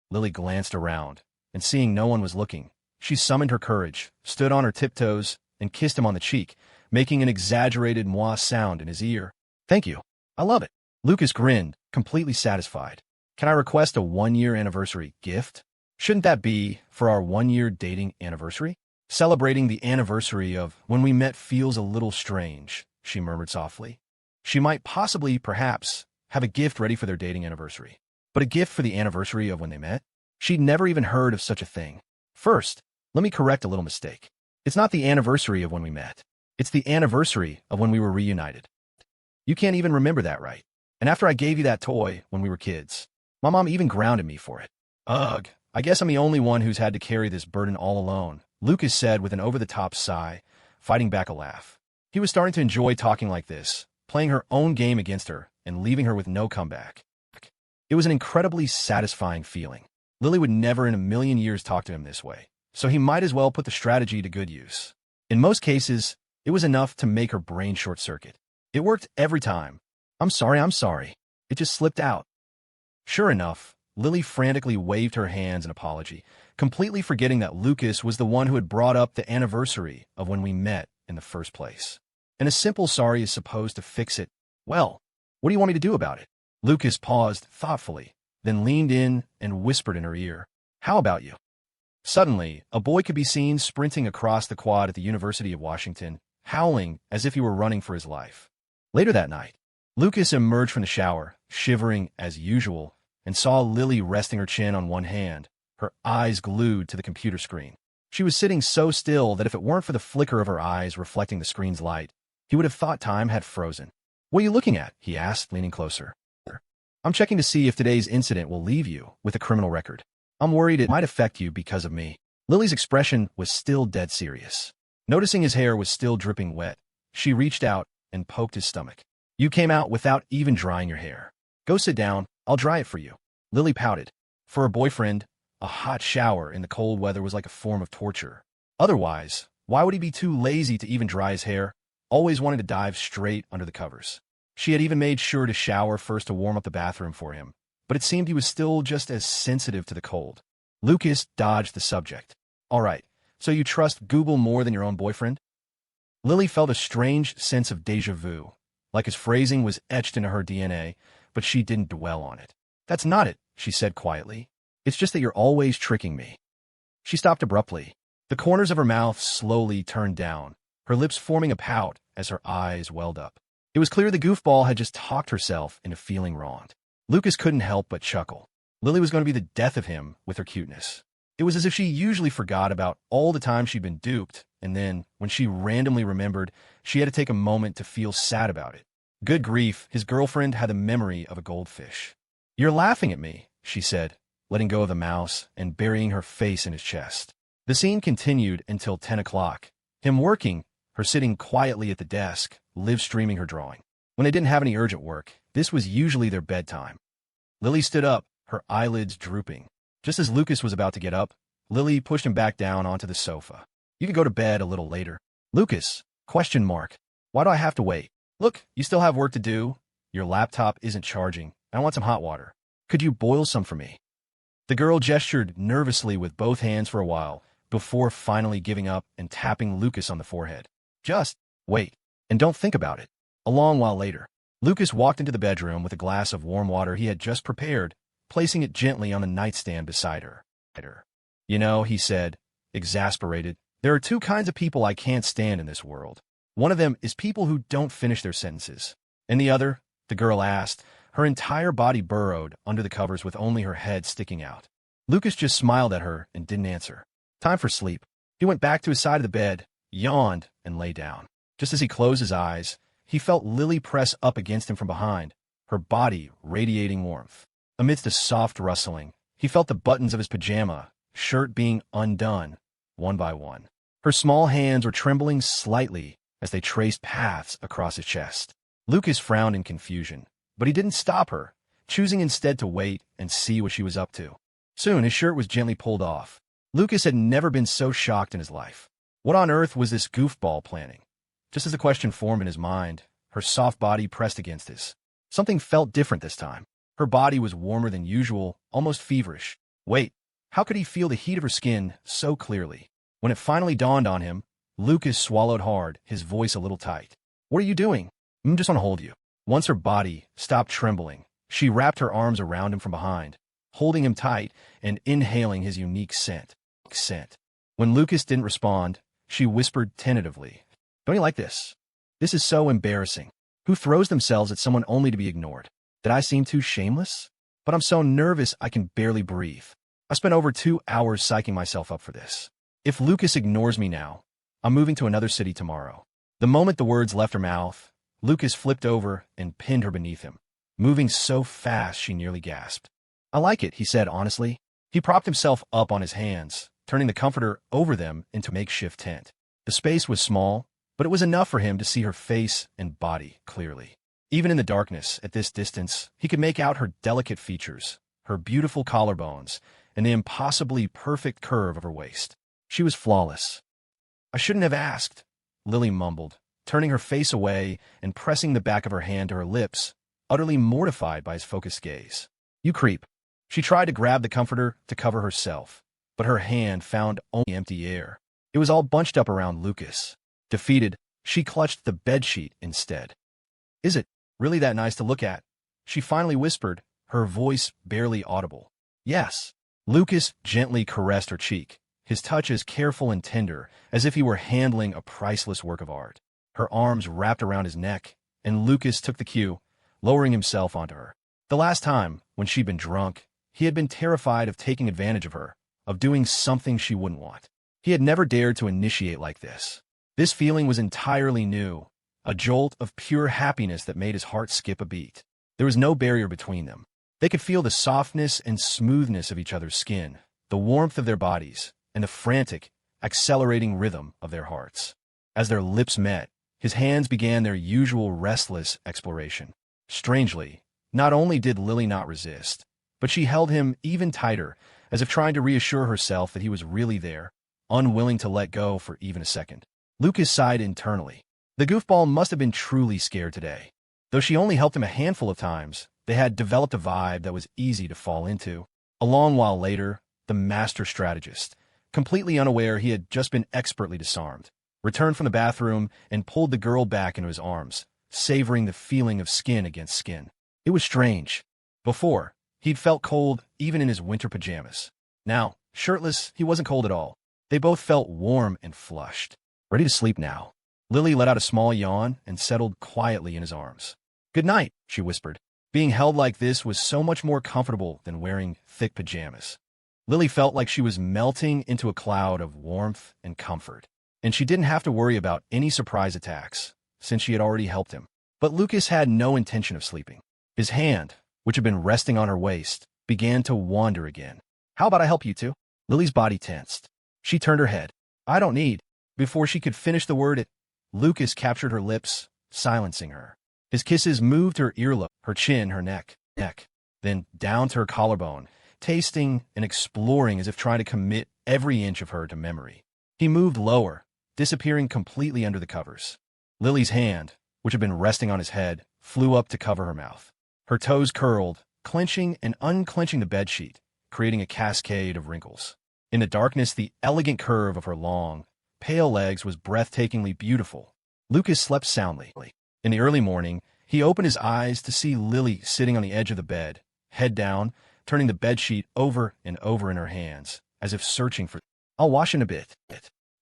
Lily glanced around, and seeing no one was looking, she summoned her courage, stood on her tiptoes, and kissed him on the cheek, making an exaggerated moi sound in his ear. Thank you. I love it. Lucas grinned, completely satisfied. Can I request a 1-year anniversary gift? Shouldn't that be for our 1-year dating anniversary? Celebrating the anniversary of when we met feels a little strange, she murmured softly. She might possibly, perhaps, have a gift ready for their dating anniversary. But a gift for the anniversary of when they met? She'd never even heard of such a thing. First, let me correct a little mistake. It's not the anniversary of when we met. It's the anniversary of when we were reunited. You can't even remember that, right? And after I gave you that toy when we were kids, my mom even grounded me for it. Ugh, I guess I'm the only one who's had to carry this burden all alone, Lucas said with an over-the-top sigh, fighting back a laugh. He was starting to enjoy talking like this, playing her own game against her and leaving her with no comeback. It was an incredibly satisfying feeling. Lily would never in a million years talk to him this way, so he might as well put the strategy to good use. In most cases, it was enough to make her brain short-circuit. It worked every time. I'm sorry. It just slipped out. Sure enough, Lily frantically waved her hands in apology, completely forgetting that Lucas was the one who had brought up the anniversary of when we met in the first place. And a simple sorry is supposed to fix it. Well, what do you want me to do about it? Lucas paused thoughtfully, then leaned in and whispered in her ear. How about you? Suddenly, a boy could be seen sprinting across the quad at the University of Washington, howling as if he were running for his life. Later that night, Lucas emerged from the shower, shivering as usual, and saw Lily resting her chin on one hand, her eyes glued to the computer screen. She was sitting so still that if it weren't for the flicker of her eyes reflecting the screen's light, he would have thought time had frozen. What are you looking at? He asked, leaning closer. I'm checking to see if today's incident will leave you with a criminal record. I'm worried it might affect you because of me. Lily's expression was still dead serious. Noticing his hair was still dripping wet, she reached out and poked his stomach. You came out without even drying your hair. Go sit down, I'll dry it for you. Lily pouted. For her boyfriend, a hot shower in the cold weather was like a form of torture. Otherwise, why would he be too lazy to even dry his hair, always wanting to dive straight under the covers? She had even made sure to shower first to warm up the bathroom for him, but it seemed he was still just as sensitive to the cold. Lucas dodged the subject. All right, so you trust Google more than your own boyfriend? Lily felt a strange sense of déjà vu, like his phrasing was etched into her DNA, but she didn't dwell on it. That's not it, she said quietly. It's just that you're always tricking me. She stopped abruptly. The corners of her mouth slowly turned down, her lips forming a pout as her eyes welled up. It was clear the goofball had just talked herself into feeling wronged. Lucas couldn't help but chuckle. Lily was going to be the death of him with her cuteness. It was as if she usually forgot about all the time she'd been duped, and then, when she randomly remembered, she had to take a moment to feel sad about it. Good grief, his girlfriend had the memory of a goldfish. You're laughing at me, she said, letting go of the mouse and burying her face in his chest. The scene continued until 10 o'clock. Him working, her sitting quietly at the desk, live-streaming her drawing. When they didn't have any urgent work, this was usually their bedtime. Lily stood up, her eyelids drooping. Just as Lucas was about to get up, Lily pushed him back down onto the sofa. You can go to bed a little later. Lucas? ? Why do I have to wait? Look, you still have work to do. Your laptop isn't charging. I want some hot water. Could you boil some for me? The girl gestured nervously with both hands for a while, before finally giving up and tapping Lucas on the forehead. Just wait, and don't think about it. A long while later, Lucas walked into the bedroom with a glass of warm water he had just prepared, placing it gently on the nightstand beside her. You know, he said, exasperated, there are two kinds of people I can't stand in this world. One of them is people who don't finish their sentences. And the other, the girl asked, her entire body burrowed under the covers with only her head sticking out. Lucas just smiled at her and didn't answer. Time for sleep. He went back to his side of the bed, yawned, and lay down. Just as he closed his eyes, he felt Lily press up against him from behind, her body radiating warmth. Amidst a soft rustling, he felt the buttons of his pajama shirt being undone, one by one. Her small hands were trembling slightly as they traced paths across his chest. Lucas frowned in confusion, but he didn't stop her, choosing instead to wait and see what she was up to. Soon, his shirt was gently pulled off. Lucas had never been so shocked in his life. What on earth was this goofball planning? Just as the question formed in his mind, her soft body pressed against his. Something felt different this time. Her body was warmer than usual, almost feverish. Wait, how could he feel the heat of her skin so clearly? When it finally dawned on him, Lucas swallowed hard, his voice a little tight. What are you doing? I just want to hold you. Once her body stopped trembling, she wrapped her arms around him from behind, holding him tight and inhaling his unique scent. When Lucas didn't respond, she whispered tentatively, "Don't you like this? This is so embarrassing. Who throws themselves at someone only to be ignored? Did I seem too shameless? But I'm so nervous I can barely breathe. I spent over 2 hours psyching myself up for this. If Lucas ignores me now, I'm moving to another city tomorrow." The moment the words left her mouth, Lucas flipped over and pinned her beneath him, moving so fast she nearly gasped. "I like it," he said honestly. He propped himself up on his hands, turning the comforter over them into a makeshift tent. The space was small, but it was enough for him to see her face and body clearly. Even in the darkness, at this distance, he could make out her delicate features, her beautiful collarbones, and the impossibly perfect curve of her waist. She was flawless. "I shouldn't have asked," Lily mumbled, turning her face away and pressing the back of her hand to her lips, utterly mortified by his focused gaze. "You creep." She tried to grab the comforter to cover herself, but her hand found only empty air. It was all bunched up around Lucas. Defeated, she clutched the bedsheet instead. "Is it really that nice to look at?" she finally whispered, her voice barely audible. "Yes." Lucas gently caressed her cheek, his touch as careful and tender as if he were handling a priceless work of art. Her arms wrapped around his neck, and Lucas took the cue, lowering himself onto her. The last time, when she'd been drunk, he had been terrified of taking advantage of her, of doing something she wouldn't want. He had never dared to initiate like this. This feeling was entirely new, a jolt of pure happiness that made his heart skip a beat. There was no barrier between them. They could feel the softness and smoothness of each other's skin, the warmth of their bodies, and the frantic, accelerating rhythm of their hearts. As their lips met, his hands began their usual restless exploration. Strangely, not only did Lily not resist, but she held him even tighter, as if trying to reassure herself that he was really there, unwilling to let go for even a second. Lucas sighed internally. The goofball must have been truly scared today. Though she only helped him a handful of times, they had developed a vibe that was easy to fall into. A long while later, the master strategist, completely unaware he had just been expertly disarmed, returned from the bathroom and pulled the girl back into his arms, savoring the feeling of skin against skin. It was strange. Before, he'd felt cold even in his winter pajamas. Now, shirtless, he wasn't cold at all. They both felt warm and flushed. Ready to sleep now. Lily let out a small yawn and settled quietly in his arms. "Good night," she whispered. Being held like this was so much more comfortable than wearing thick pajamas. Lily felt like she was melting into a cloud of warmth and comfort, and she didn't have to worry about any surprise attacks, since she had already helped him. But Lucas had no intention of sleeping. His hand, which had been resting on her waist, began to wander again. "How about I help you two?" Lily's body tensed. She turned her head. "I don't need." Before she could finish the word, Lucas captured her lips, silencing her. His kisses moved her earlobe, her chin, her neck, then down to her collarbone, tasting and exploring as if trying to commit every inch of her to memory. He moved lower, disappearing completely under the covers. Lily's hand, which had been resting on his head, flew up to cover her mouth. Her toes curled, clenching and unclenching the bedsheet, creating a cascade of wrinkles. In the darkness, the elegant curve of her long, pale legs was breathtakingly beautiful. Lucas slept soundly. In the early morning, he opened his eyes to see Lily sitting on the edge of the bed, head down, turning the bedsheet over and over in her hands, as if searching for. I'll wash in a bit.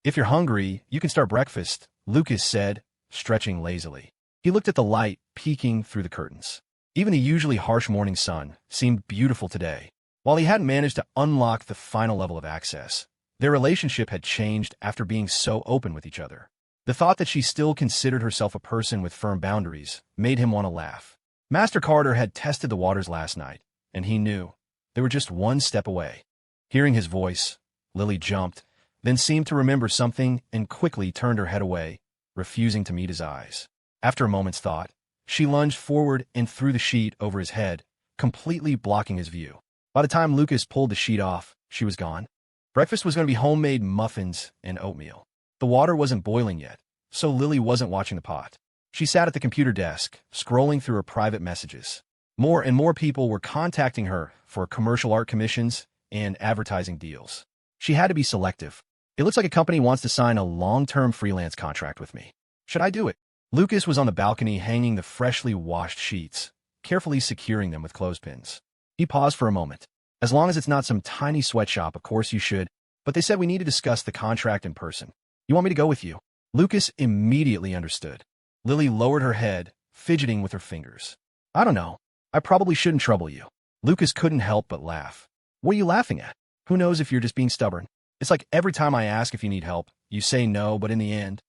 If you're hungry, you can start breakfast, Lucas said, stretching lazily. He looked at the light peeking through the curtains. Even the usually harsh morning sun seemed beautiful today. While he hadn't managed to unlock the final level of access, their relationship had changed after being so open with each other. The thought that she still considered herself a person with firm boundaries made him want to laugh. Master Carter had tested the waters last night, and he knew they were just one step away. Hearing his voice, Lily jumped, then seemed to remember something and quickly turned her head away, refusing to meet his eyes. After a moment's thought, she lunged forward and threw the sheet over his head, completely blocking his view. By the time Lucas pulled the sheet off, she was gone. Breakfast was going to be homemade muffins and oatmeal. The water wasn't boiling yet, so Lily wasn't watching the pot. She sat at the computer desk, scrolling through her private messages. More and more people were contacting her for commercial art commissions and advertising deals. She had to be selective. It looks like a company wants to sign a long-term freelance contract with me. Should I do it? Lucas was on the balcony hanging the freshly washed sheets, carefully securing them with clothespins. He paused for a moment. As long as it's not some tiny sweatshop, of course you should, but they said we need to discuss the contract in person. You want me to go with you? Lucas immediately understood. Lily lowered her head, fidgeting with her fingers. I don't know. I probably shouldn't trouble you. Lucas couldn't help but laugh. What are you laughing at? Who knows if you're just being stubborn? It's like every time I ask if you need help, you say no, but in the end.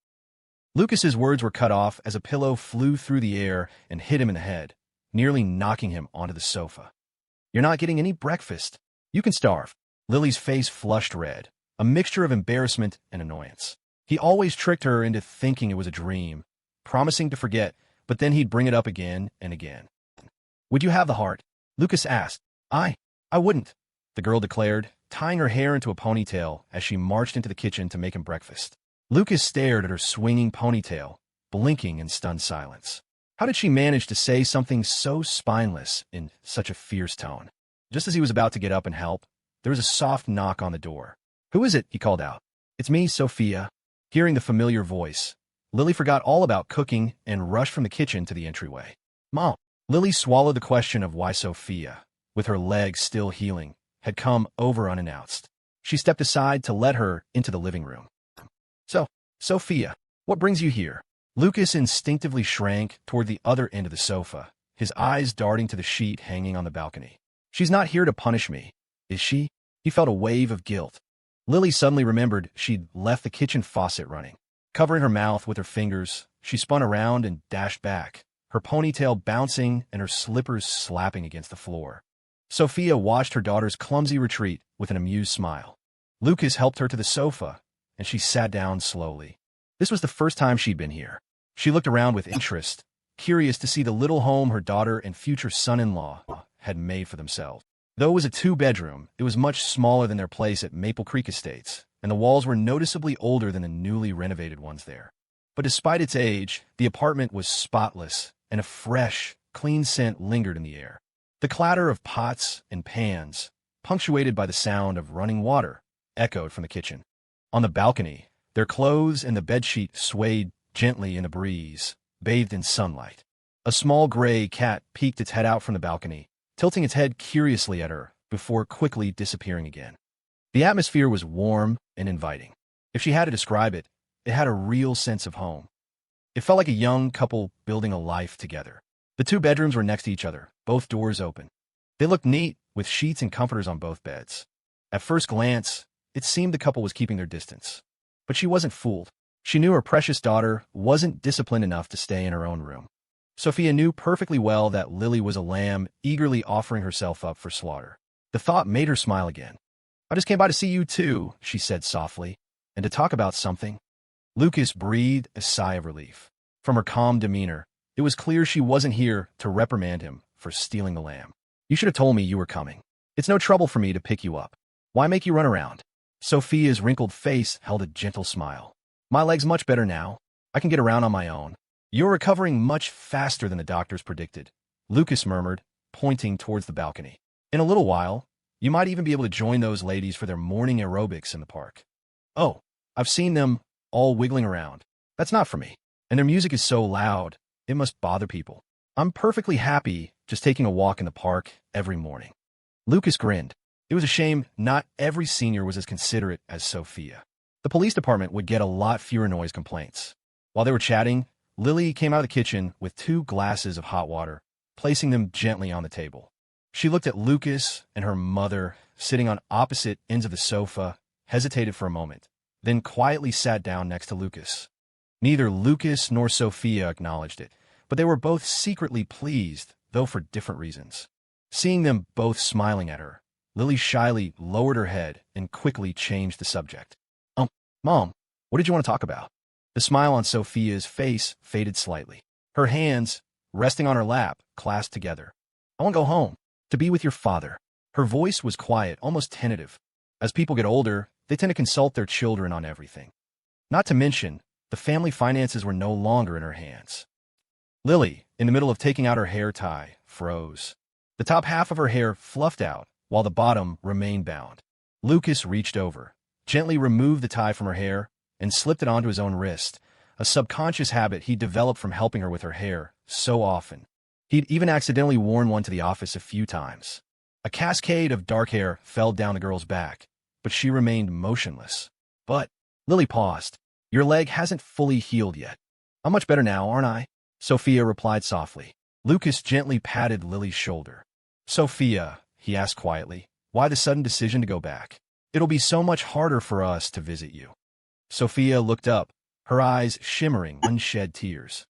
Lucas's words were cut off as a pillow flew through the air and hit him in the head, nearly knocking him onto the sofa. You're not getting any breakfast. You can starve. Lily's face flushed red, a mixture of embarrassment and annoyance. He always tricked her into thinking it was a dream, promising to forget, but then he'd bring it up again and again. Would you have the heart? Lucas asked. I wouldn't, the girl declared, tying her hair into a ponytail as she marched into the kitchen to make him breakfast. Lucas stared at her swinging ponytail, blinking in stunned silence. How did she manage to say something so spineless in such a fierce tone? Just as he was about to get up and help, there was a soft knock on the door. Who is it? He called out. It's me, Sophia. Hearing the familiar voice, Lily forgot all about cooking and rushed from the kitchen to the entryway. Mom. Lily swallowed the question of why Sophia, with her legs still healing, had come over unannounced. She stepped aside to let her into the living room. So, Sophia, what brings you here? Lucas instinctively shrank toward the other end of the sofa, his eyes darting to the sheet hanging on the balcony. She's not here to punish me, is she? He felt a wave of guilt. Lily suddenly remembered she'd left the kitchen faucet running. Covering her mouth with her fingers, she spun around and dashed back, her ponytail bouncing and her slippers slapping against the floor. Sophia watched her daughter's clumsy retreat with an amused smile. Lucas helped her to the sofa, and she sat down slowly. This was the first time she'd been here. She looked around with interest, curious to see the little home her daughter and future son-in-law had made for themselves. Though it was a two-bedroom, it was much smaller than their place at Maple Creek Estates, and the walls were noticeably older than the newly renovated ones there. But despite its age, the apartment was spotless, and a fresh, clean scent lingered in the air. The clatter of pots and pans, punctuated by the sound of running water, echoed from the kitchen. On the balcony, their clothes and the bedsheet swayed gently in the breeze, bathed in sunlight. A small gray cat peeked its head out from the balcony, tilting its head curiously at her before quickly disappearing again. The atmosphere was warm and inviting. If she had to describe it, it had a real sense of home. It felt like a young couple building a life together. The two bedrooms were next to each other, both doors open. They looked neat, with sheets and comforters on both beds. At first glance, it seemed the couple was keeping their distance. But she wasn't fooled. She knew her precious daughter wasn't disciplined enough to stay in her own room. Sophia knew perfectly well that Lily was a lamb eagerly offering herself up for slaughter. The thought made her smile again. I just came by to see you too, she said softly, and to talk about something. Lucas breathed a sigh of relief. From her calm demeanor, it was clear she wasn't here to reprimand him for stealing the lamb. You should have told me you were coming. It's no trouble for me to pick you up. Why make you run around? Sophia's wrinkled face held a gentle smile. My leg's much better now. I can get around on my own. You're recovering much faster than the doctors predicted, Lucas murmured, pointing towards the balcony. In a little while, you might even be able to join those ladies for their morning aerobics in the park. Oh, I've seen them all wiggling around. That's not for me. And their music is so loud, it must bother people. I'm perfectly happy just taking a walk in the park every morning. Lucas grinned. It was a shame not every senior was as considerate as Sophia. The police department would get a lot fewer noise complaints. While they were chatting, Lily came out of the kitchen with 2 glasses of hot water, placing them gently on the table. She looked at Lucas and her mother, sitting on opposite ends of the sofa, hesitated for a moment, then quietly sat down next to Lucas. Neither Lucas nor Sophia acknowledged it, but they were both secretly pleased, though for different reasons. Seeing them both smiling at her, Lily shyly lowered her head and quickly changed the subject. Mom, what did you want to talk about?" The smile on Sophia's face faded slightly. Her hands, resting on her lap, clasped together. "I want to go home, to be with your father." Her voice was quiet, almost tentative. As people get older, they tend to consult their children on everything. Not to mention, the family finances were no longer in her hands. Lily, in the middle of taking out her hair tie, froze. The top half of her hair fluffed out, while the bottom remained bound. Lucas reached over, gently removed the tie from her hair, and slipped it onto his own wrist, a subconscious habit he'd developed from helping her with her hair so often. He'd even accidentally worn one to the office a few times. A cascade of dark hair fell down the girl's back, but she remained motionless. "But," Lily paused, "your leg hasn't fully healed yet." "I'm much better now, aren't I?" Sophia replied softly. Lucas gently patted Lily's shoulder. "Sophia," he asked quietly, "why the sudden decision to go back? It'll be so much harder for us to visit you." Sophia looked up, her eyes shimmering unshed tears.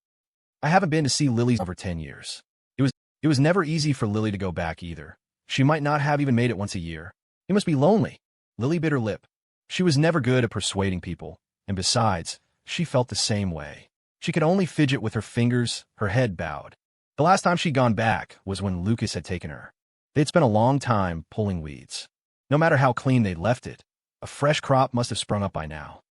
"I haven't been to see Lily over 10 years. It was never easy for Lily to go back either. She might not have even made it once a year. It must be lonely." Lily bit her lip. She was never good at persuading people, and besides, she felt the same way. She could only fidget with her fingers, her head bowed. The last time she'd gone back was when Lucas had taken her. They'd spent a long time pulling weeds. No matter how clean they'd left it, a fresh crop must have sprung up by now.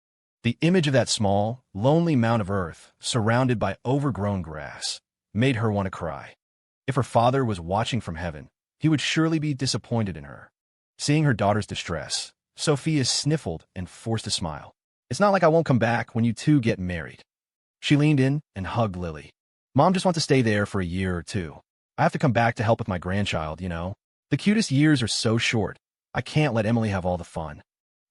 The image of that small, lonely mound of earth, surrounded by overgrown grass, made her want to cry. If her father was watching from heaven, he would surely be disappointed in her. Seeing her daughter's distress, Sophia sniffled and forced a smile. "It's not like I won't come back when you two get married." She leaned in and hugged Lily. "Mom just wants to stay there for a year or 2. I have to come back to help with my grandchild, you know. The cutest years are so short. I can't let Emily have all the fun."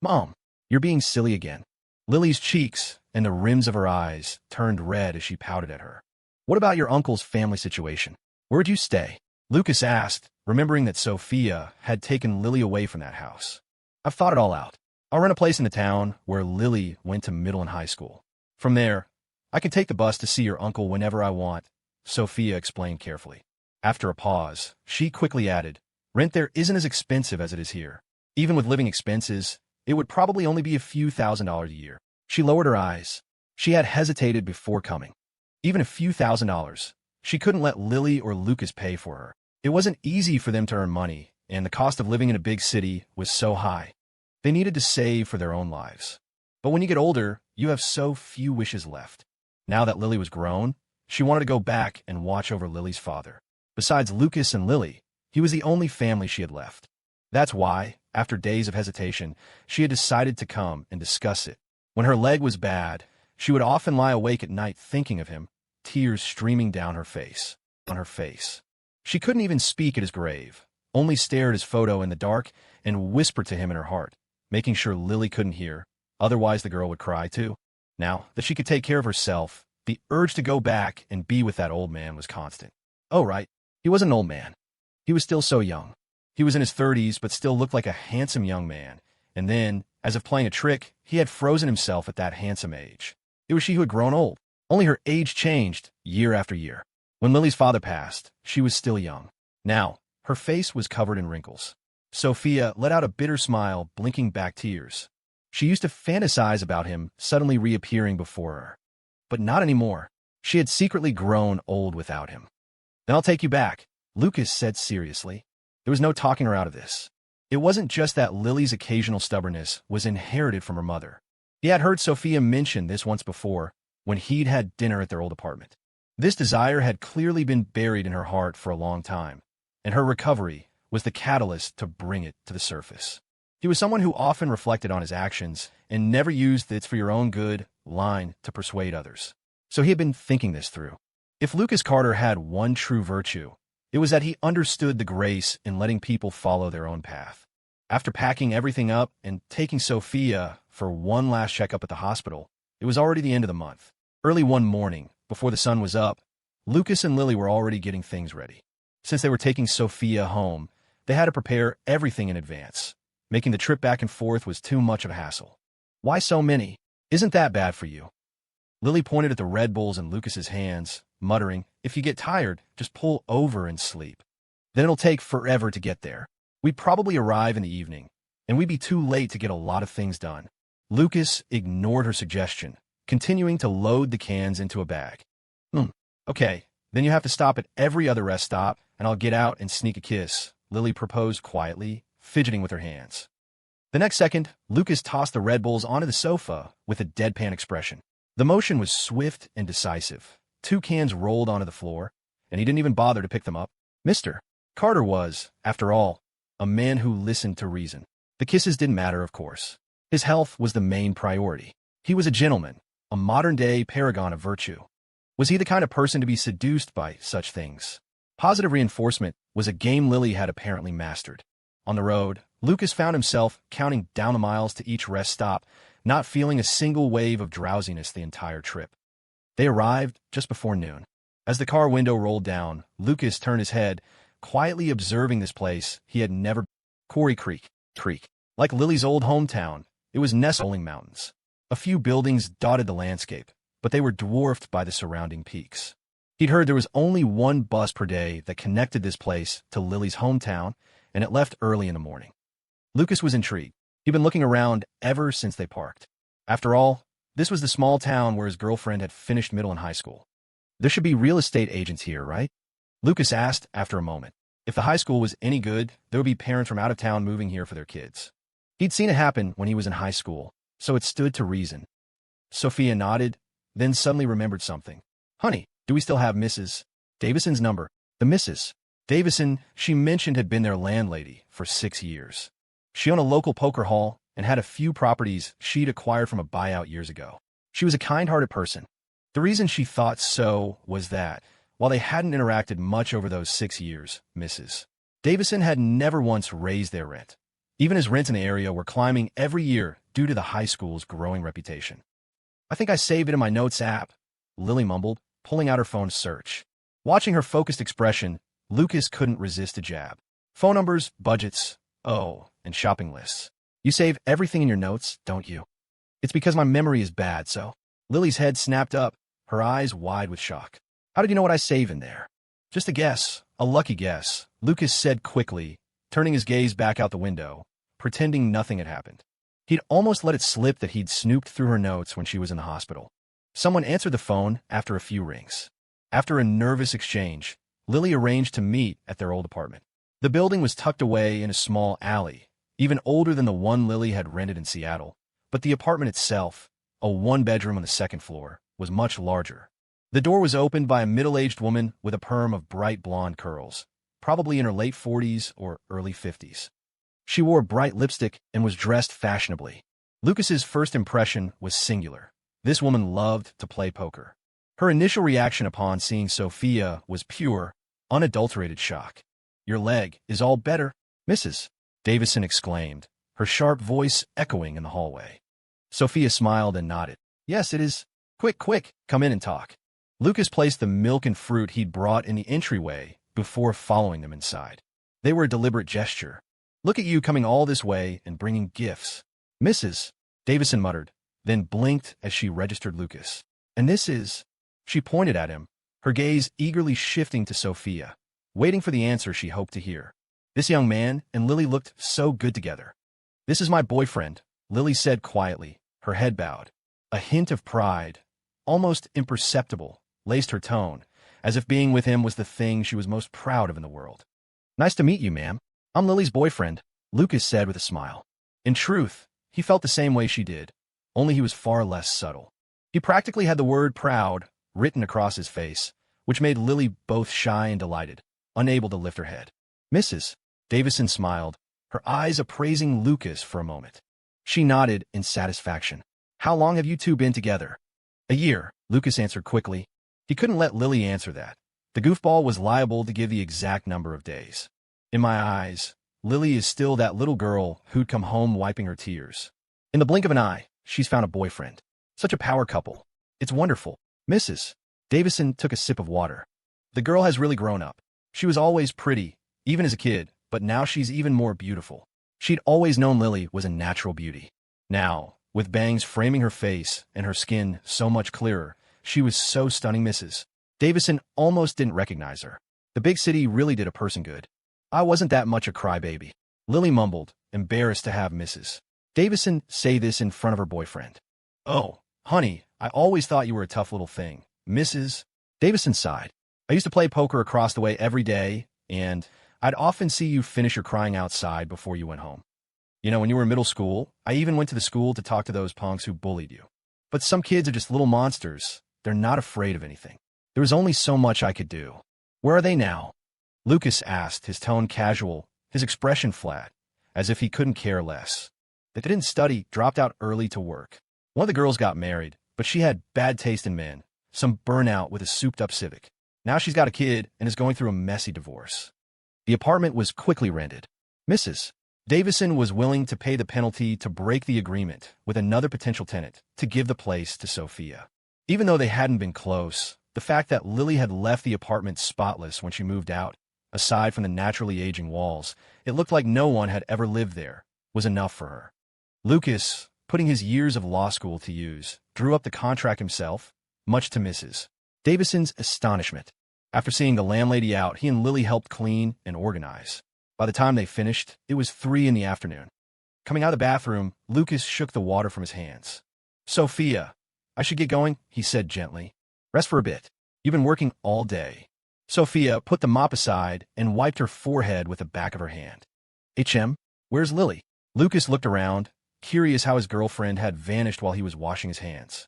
"Mom, you're being silly again." Lily's cheeks and the rims of her eyes turned red as she pouted at her. "What about your uncle's family situation? Where'd you stay?" Lucas asked, remembering that Sophia had taken Lily away from that house. "I've thought it all out. I'll rent a place in the town where Lily went to middle and high school. From there, I can take the bus to see your uncle whenever I want," Sophia explained carefully. After a pause, she quickly added, "Rent there isn't as expensive as it is here. Even with living expenses, it would probably only be a few $1,000s a year." She lowered her eyes. She had hesitated before coming. Even a few $1,000s. She couldn't let Lily or Lucas pay for her. It wasn't easy for them to earn money, and the cost of living in a big city was so high. They needed to save for their own lives. But when you get older, you have so few wishes left. Now that Lily was grown, she wanted to go back and watch over Lily's father. Besides Lucas and Lily, he was the only family she had left. That's why, after days of hesitation, she had decided to come and discuss it. When her leg was bad, she would often lie awake at night thinking of him, tears streaming down her face. She couldn't even speak at his grave, only stare at his photo in the dark and whisper to him in her heart, making sure Lily couldn't hear, otherwise the girl would cry too. Now that she could take care of herself, the urge to go back and be with that old man was constant. Oh, right, he wasn't an old man. He was still so young. He was in his 30s, but still looked like a handsome young man. And then, as if playing a trick, he had frozen himself at that handsome age. It was she who had grown old. Only her age changed year after year. When Lily's father passed, she was still young. Now, her face was covered in wrinkles. Sophia let out a bitter smile, blinking back tears. She used to fantasize about him suddenly reappearing before her. But not anymore. She had secretly grown old without him. "Then I'll take you back," Lucas said seriously. There was no talking her out of this. It wasn't just that Lily's occasional stubbornness was inherited from her mother. He had heard Sophia mention this once before, when he'd had dinner at their old apartment. This desire had clearly been buried in her heart for a long time, and her recovery was the catalyst to bring it to the surface. He was someone who often reflected on his actions and never used the "it's for your own good" line to persuade others. So he had been thinking this through. If Lucas Carter had one true virtue, It was that he understood the grace in letting people follow their own path. After packing everything up and taking Sophia for one last checkup at the hospital, it was already the end of the month. Early one morning, before the sun was up, Lucas and Lily were already getting things ready. Since they were taking Sophia home, they had to prepare everything in advance. Making the trip back and forth was too much of a hassle. Why so many? Isn't that bad for you? Lily pointed at the Red Bulls in Lucas's hands, muttering, if you get tired, just pull over and sleep. Then it'll take forever to get there. We'd probably arrive in the evening, and we'd be too late to get a lot of things done. Lucas ignored her suggestion, continuing to load the cans into a bag. Okay, then you have to stop at every other rest stop, and I'll get out and sneak a kiss, Lily proposed quietly, fidgeting with her hands. The next second, Lucas tossed the Red Bulls onto the sofa with a deadpan expression. The motion was swift and decisive. 2 cans rolled onto the floor, and he didn't even bother to pick them up. Mr. Carter was, after all, a man who listened to reason. The kisses didn't matter, of course. His health was the main priority. He was a gentleman, a modern-day paragon of virtue. Was he the kind of person to be seduced by such things? Positive reinforcement was a game Lily had apparently mastered. On the road, Lucas found himself counting down the miles to each rest stop, not feeling a single wave of drowsiness the entire trip. They arrived just before noon. As the car window rolled down, Lucas turned his head, quietly observing this place he had never. Quarry Creek. Like Lily's old hometown, it was nestled in mountains. A few buildings dotted the landscape, but they were dwarfed by the surrounding peaks. He'd heard there was only one bus per day that connected this place to Lily's hometown, and it left early in the morning. Lucas was intrigued. He'd been looking around ever since they parked. After all, this was the small town where his girlfriend had finished middle and high school. There should be real estate agents here, right? Lucas asked after a moment. If the high school was any good, there would be parents from out of town moving here for their kids. He'd seen it happen when he was in high school, so it stood to reason. Sophia nodded, then suddenly remembered something. Honey, do we still have Mrs. Davison's number? The Mrs. Davison she mentioned had been their landlady for 6 years. She owned a local poker hall and had a few properties she'd acquired from a buyout years ago. She was a kind-hearted person. The reason she thought so was that, while they hadn't interacted much over those 6 years, Mrs. Davison had never once raised their rent. Even as rents in the area were climbing every year due to the high school's growing reputation. I think I saved it in my notes app, Lily mumbled, pulling out her phone to search. Watching her focused expression, Lucas couldn't resist a jab. Phone numbers, budgets, and shopping lists. You save everything in your notes, don't you? It's because my memory is bad, so. Lily's head snapped up, her eyes wide with shock. How did you know what I save in there? Just a guess, a lucky guess, Lucas said quickly, turning his gaze back out the window, pretending nothing had happened. He'd almost let it slip that he'd snooped through her notes when she was in the hospital. Someone answered the phone after a few rings. After a nervous exchange, Lily arranged to meet at their old apartment. The building was tucked away in a small alley, even older than the one Lily had rented in Seattle, but the apartment itself, a one-bedroom on the second floor, was much larger. The door was opened by a middle-aged woman with a perm of bright blonde curls, probably in her late 40s or early 50s. She wore bright lipstick and was dressed fashionably. Lucas's first impression was singular. This woman loved to play poker. Her initial reaction upon seeing Sophia was pure, unadulterated shock. Your leg is all better, Mrs. Davison exclaimed, her sharp voice echoing in the hallway. Sophia smiled and nodded. Yes, it is. Quick, come in and talk. Lucas placed the milk and fruit he'd brought in the entryway before following them inside. They were a deliberate gesture. Look at you coming all this way and bringing gifts. Mrs. Davison muttered, then blinked as she registered Lucas. And this is... She pointed at him, her gaze eagerly shifting to Sophia, waiting for the answer she hoped to hear. This young man and Lily looked so good together. This is my boyfriend, Lily said quietly, her head bowed. A hint of pride, almost imperceptible, laced her tone, as if being with him was the thing she was most proud of in the world. Nice to meet you, ma'am. I'm Lily's boyfriend, Lucas said with a smile. In truth, he felt the same way she did, only he was far less subtle. He practically had the word proud written across his face, which made Lily both shy and delighted, unable to lift her head. Mrs. Davison smiled, her eyes appraising Lucas for a moment. She nodded in satisfaction. How long have you two been together? A year, Lucas answered quickly. He couldn't let Lily answer that. The goofball was liable to give the exact number of days. In my eyes, Lily is still that little girl who'd come home wiping her tears. In the blink of an eye, she's found a boyfriend. Such a power couple. It's wonderful. Mrs. Davison took a sip of water. The girl has really grown up. She was always pretty, even as a kid, but now she's even more beautiful. She'd always known Lily was a natural beauty. Now, with bangs framing her face and her skin so much clearer, she was so stunning. Mrs. Davison almost didn't recognize her. The big city really did a person good. I wasn't that much a crybaby. Lily mumbled, embarrassed to have Mrs. Davison say this in front of her boyfriend. Oh, honey, I always thought you were a tough little thing. Mrs. Davison sighed. I used to play poker across the way every day, and I'd often see you finish your crying outside before you went home. You know, when you were in middle school, I even went to the school to talk to those punks who bullied you. But some kids are just little monsters. They're not afraid of anything. There was only so much I could do. Where are they now? Lucas asked, his tone casual, his expression flat, as if he couldn't care less. They didn't study, dropped out early to work. One of the girls got married, but she had bad taste in men, some burnout with a souped-up Civic. Now she's got a kid and is going through a messy divorce. The apartment was quickly rented. Mrs. Davison was willing to pay the penalty to break the agreement with another potential tenant to give the place to Sophia. Even though they hadn't been close, the fact that Lily had left the apartment spotless when she moved out, aside from the naturally aging walls, it looked like no one had ever lived there, was enough for her. Lucas, putting his years of law school to use, drew up the contract himself, much to Mrs. Davison's astonishment. After seeing the landlady out, he and Lily helped clean and organize. By the time they finished, it was 3 in the afternoon. Coming out of the bathroom, Lucas shook the water from his hands. Sophia, I should get going, he said gently. Rest for a bit. You've been working all day. Sophia put the mop aside and wiped her forehead with the back of her hand. Where's Lily? Lucas looked around, curious how his girlfriend had vanished while he was washing his hands.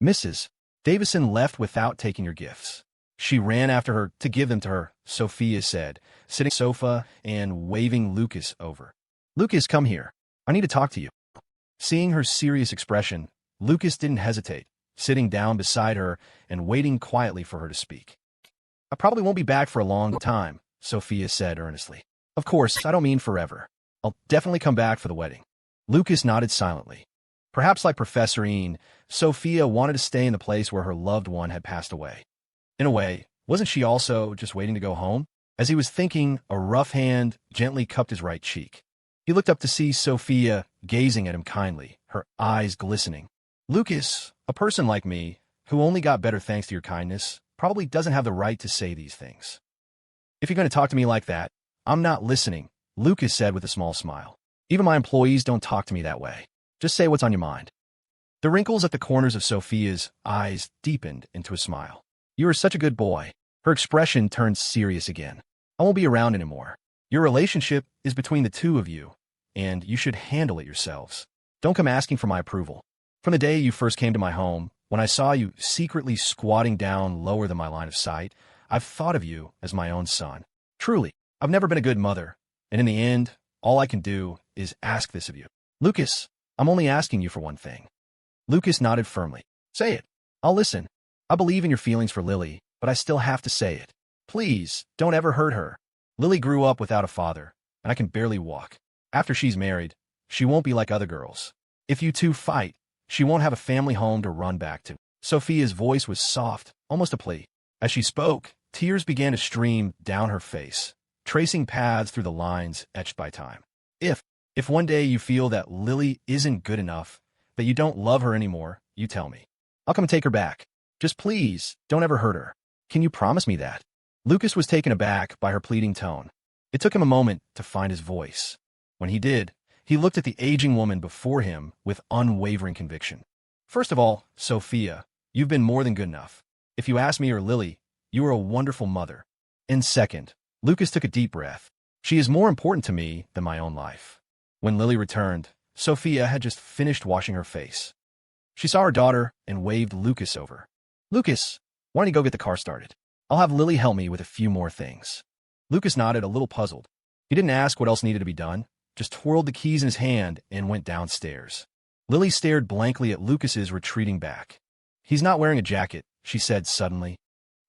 Mrs. Davison left without taking your gifts. She ran after her to give them to her, Sophia said, sitting on the sofa and waving Lucas over. Lucas, come here. I need to talk to you. Seeing her serious expression, Lucas didn't hesitate, sitting down beside her and waiting quietly for her to speak. I probably won't be back for a long time, Sophia said earnestly. Of course, I don't mean forever. I'll definitely come back for the wedding. Lucas nodded silently. Perhaps like Professor Ian, Sophia wanted to stay in the place where her loved one had passed away. In a way, wasn't she also just waiting to go home? As he was thinking, a rough hand gently cupped his right cheek. He looked up to see Sophia gazing at him kindly, her eyes glistening. Lucas, a person like me, who only got better thanks to your kindness, probably doesn't have the right to say these things. If you're going to talk to me like that, I'm not listening, Lucas said with a small smile. Even my employees don't talk to me that way. Just say what's on your mind. The wrinkles at the corners of Sophia's eyes deepened into a smile. You are such a good boy. Her expression turned serious again. I won't be around anymore. Your relationship is between the two of you, and you should handle it yourselves. Don't come asking for my approval. From the day you first came to my home, when I saw you secretly squatting down lower than my line of sight, I've thought of you as my own son. Truly, I've never been a good mother, and in the end, all I can do is ask this of you. Lucas, I'm only asking you for one thing. Lucas nodded firmly. Say it. I'll listen. I believe in your feelings for Lily, but I still have to say it. Please, don't ever hurt her. Lily grew up without a father, and I can barely walk. After she's married, she won't be like other girls. If you two fight, she won't have a family home to run back to. Sophia's voice was soft, almost a plea. As she spoke, tears began to stream down her face, tracing paths through the lines etched by time. If one day you feel that Lily isn't good enough, that you don't love her anymore, you tell me. I'll come take her back. Just please, don't ever hurt her. Can you promise me that? Lucas was taken aback by her pleading tone. It took him a moment to find his voice. When he did, he looked at the aging woman before him with unwavering conviction. First of all, Sophia, you've been more than good enough. If you ask me or Lily, you are a wonderful mother. And second, Lucas took a deep breath. She is more important to me than my own life. When Lily returned, Sophia had just finished washing her face. She saw her daughter and waved Lucas over. Lucas, why don't you go get the car started? I'll have Lily help me with a few more things. Lucas nodded, a little puzzled. He didn't ask what else needed to be done, just twirled the keys in his hand and went downstairs. Lily stared blankly at Lucas's retreating back. He's not wearing a jacket, she said suddenly.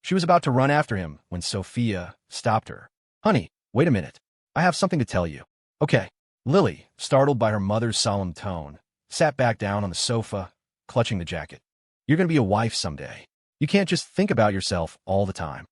She was about to run after him when Sophia stopped her. Honey, wait a minute. I have something to tell you. Okay. Lily, startled by her mother's solemn tone, sat back down on the sofa, clutching the jacket. You're going to be a wife someday. You can't just think about yourself all the time.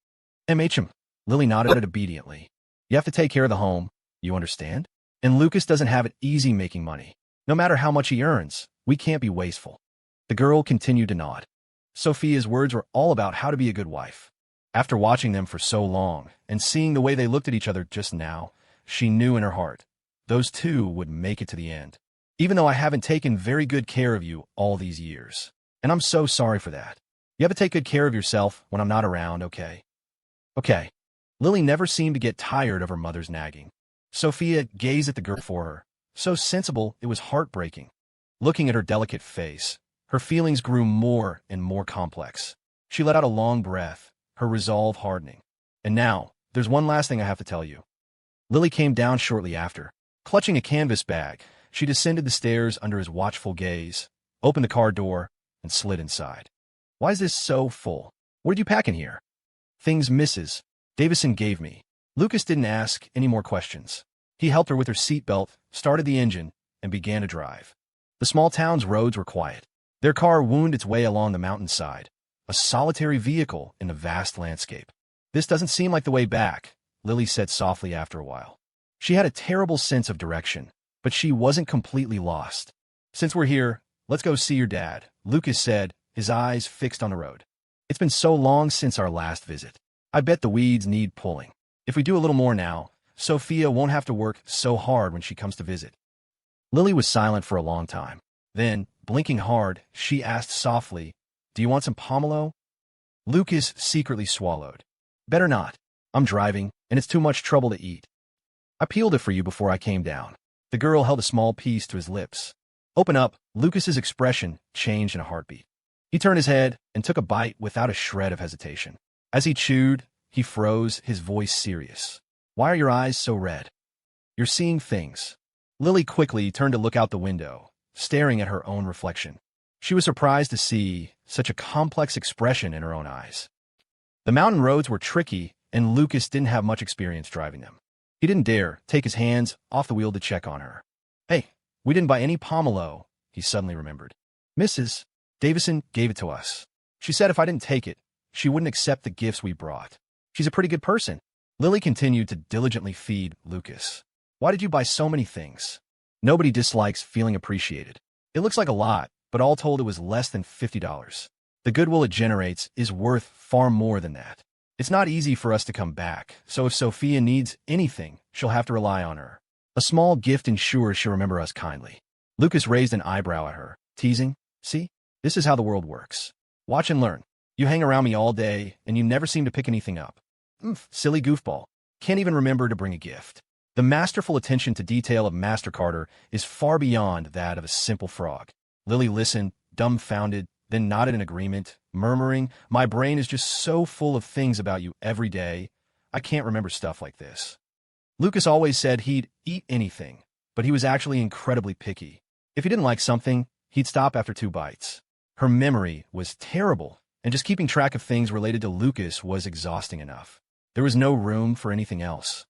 MHM. Lily nodded obediently. You have to take care of the home, you understand? And Lucas doesn't have it easy making money. No matter how much he earns, we can't be wasteful. The girl continued to nod. Sophia's words were all about how to be a good wife. After watching them for so long and seeing the way they looked at each other just now, she knew in her heart, those two would make it to the end. Even though I haven't taken very good care of you all these years. And I'm so sorry for that. You have to take good care of yourself when I'm not around, okay? Okay. Lily never seemed to get tired of her mother's nagging. Sophia gazed at the girl before her, so sensible it was heartbreaking. Looking at her delicate face, her feelings grew more and more complex. She let out a long breath, her resolve hardening. And now, there's one last thing I have to tell you. Lily came down shortly after. Clutching a canvas bag, she descended the stairs under his watchful gaze, opened the car door, and slid inside. Why is this so full? What did you pack in here? Things Mrs. Davison gave me. Lucas didn't ask any more questions. He helped her with her seatbelt, started the engine, and began to drive. The small town's roads were quiet. Their car wound its way along the mountainside, a solitary vehicle in a vast landscape. This doesn't seem like the way back, Lily said softly after a while. She had a terrible sense of direction, but she wasn't completely lost. Since we're here, let's go see your dad, Lucas said, his eyes fixed on the road. It's been so long since our last visit. I bet the weeds need pulling. If we do a little more now, Sophia won't have to work so hard when she comes to visit. Lily was silent for a long time. Then, blinking hard, she asked softly, Do you want some pomelo? Lucas secretly swallowed. Better not. I'm driving, and it's too much trouble to eat. I peeled it for you before I came down. The girl held a small piece to his lips. Open up, Lucas's expression changed in a heartbeat. He turned his head and took a bite without a shred of hesitation. As he chewed, he froze, his voice serious. Why are your eyes so red? You're seeing things. Lily quickly turned to look out the window, staring at her own reflection. She was surprised to see such a complex expression in her own eyes. The mountain roads were tricky, and Lucas didn't have much experience driving them. He didn't dare take his hands off the wheel to check on her. Hey, we didn't buy any pomelo, he suddenly remembered. Mrs. Davison gave it to us. She said if I didn't take it, she wouldn't accept the gifts we brought. She's a pretty good person. Lily continued to diligently feed Lucas. Why did you buy so many things? Nobody dislikes feeling appreciated. It looks like a lot, but all told it was less than $50. The goodwill it generates is worth far more than that. It's not easy for us to come back, so if Sophia needs anything, she'll have to rely on her. A small gift ensures she'll remember us kindly. Lucas raised an eyebrow at her, teasing, See? This is how the world works. Watch and learn. You hang around me all day, and you never seem to pick anything up. Silly goofball. Can't even remember to bring a gift. The masterful attention to detail of Master Carter is far beyond that of a simple frog. Lily listened, dumbfounded, then nodded in agreement, murmuring, My brain is just so full of things about you every day. I can't remember stuff like this. Lucas always said he'd eat anything, but he was actually incredibly picky. If he didn't like something, he'd stop after 2 bites. Her memory was terrible, and just keeping track of things related to Lucas was exhausting enough. There was no room for anything else.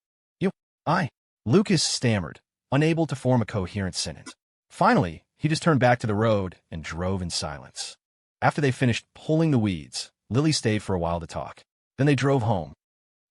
Lucas stammered, unable to form a coherent sentence. Finally, he just turned back to the road and drove in silence. After they finished pulling the weeds, Lily stayed for a while to talk. Then they drove home.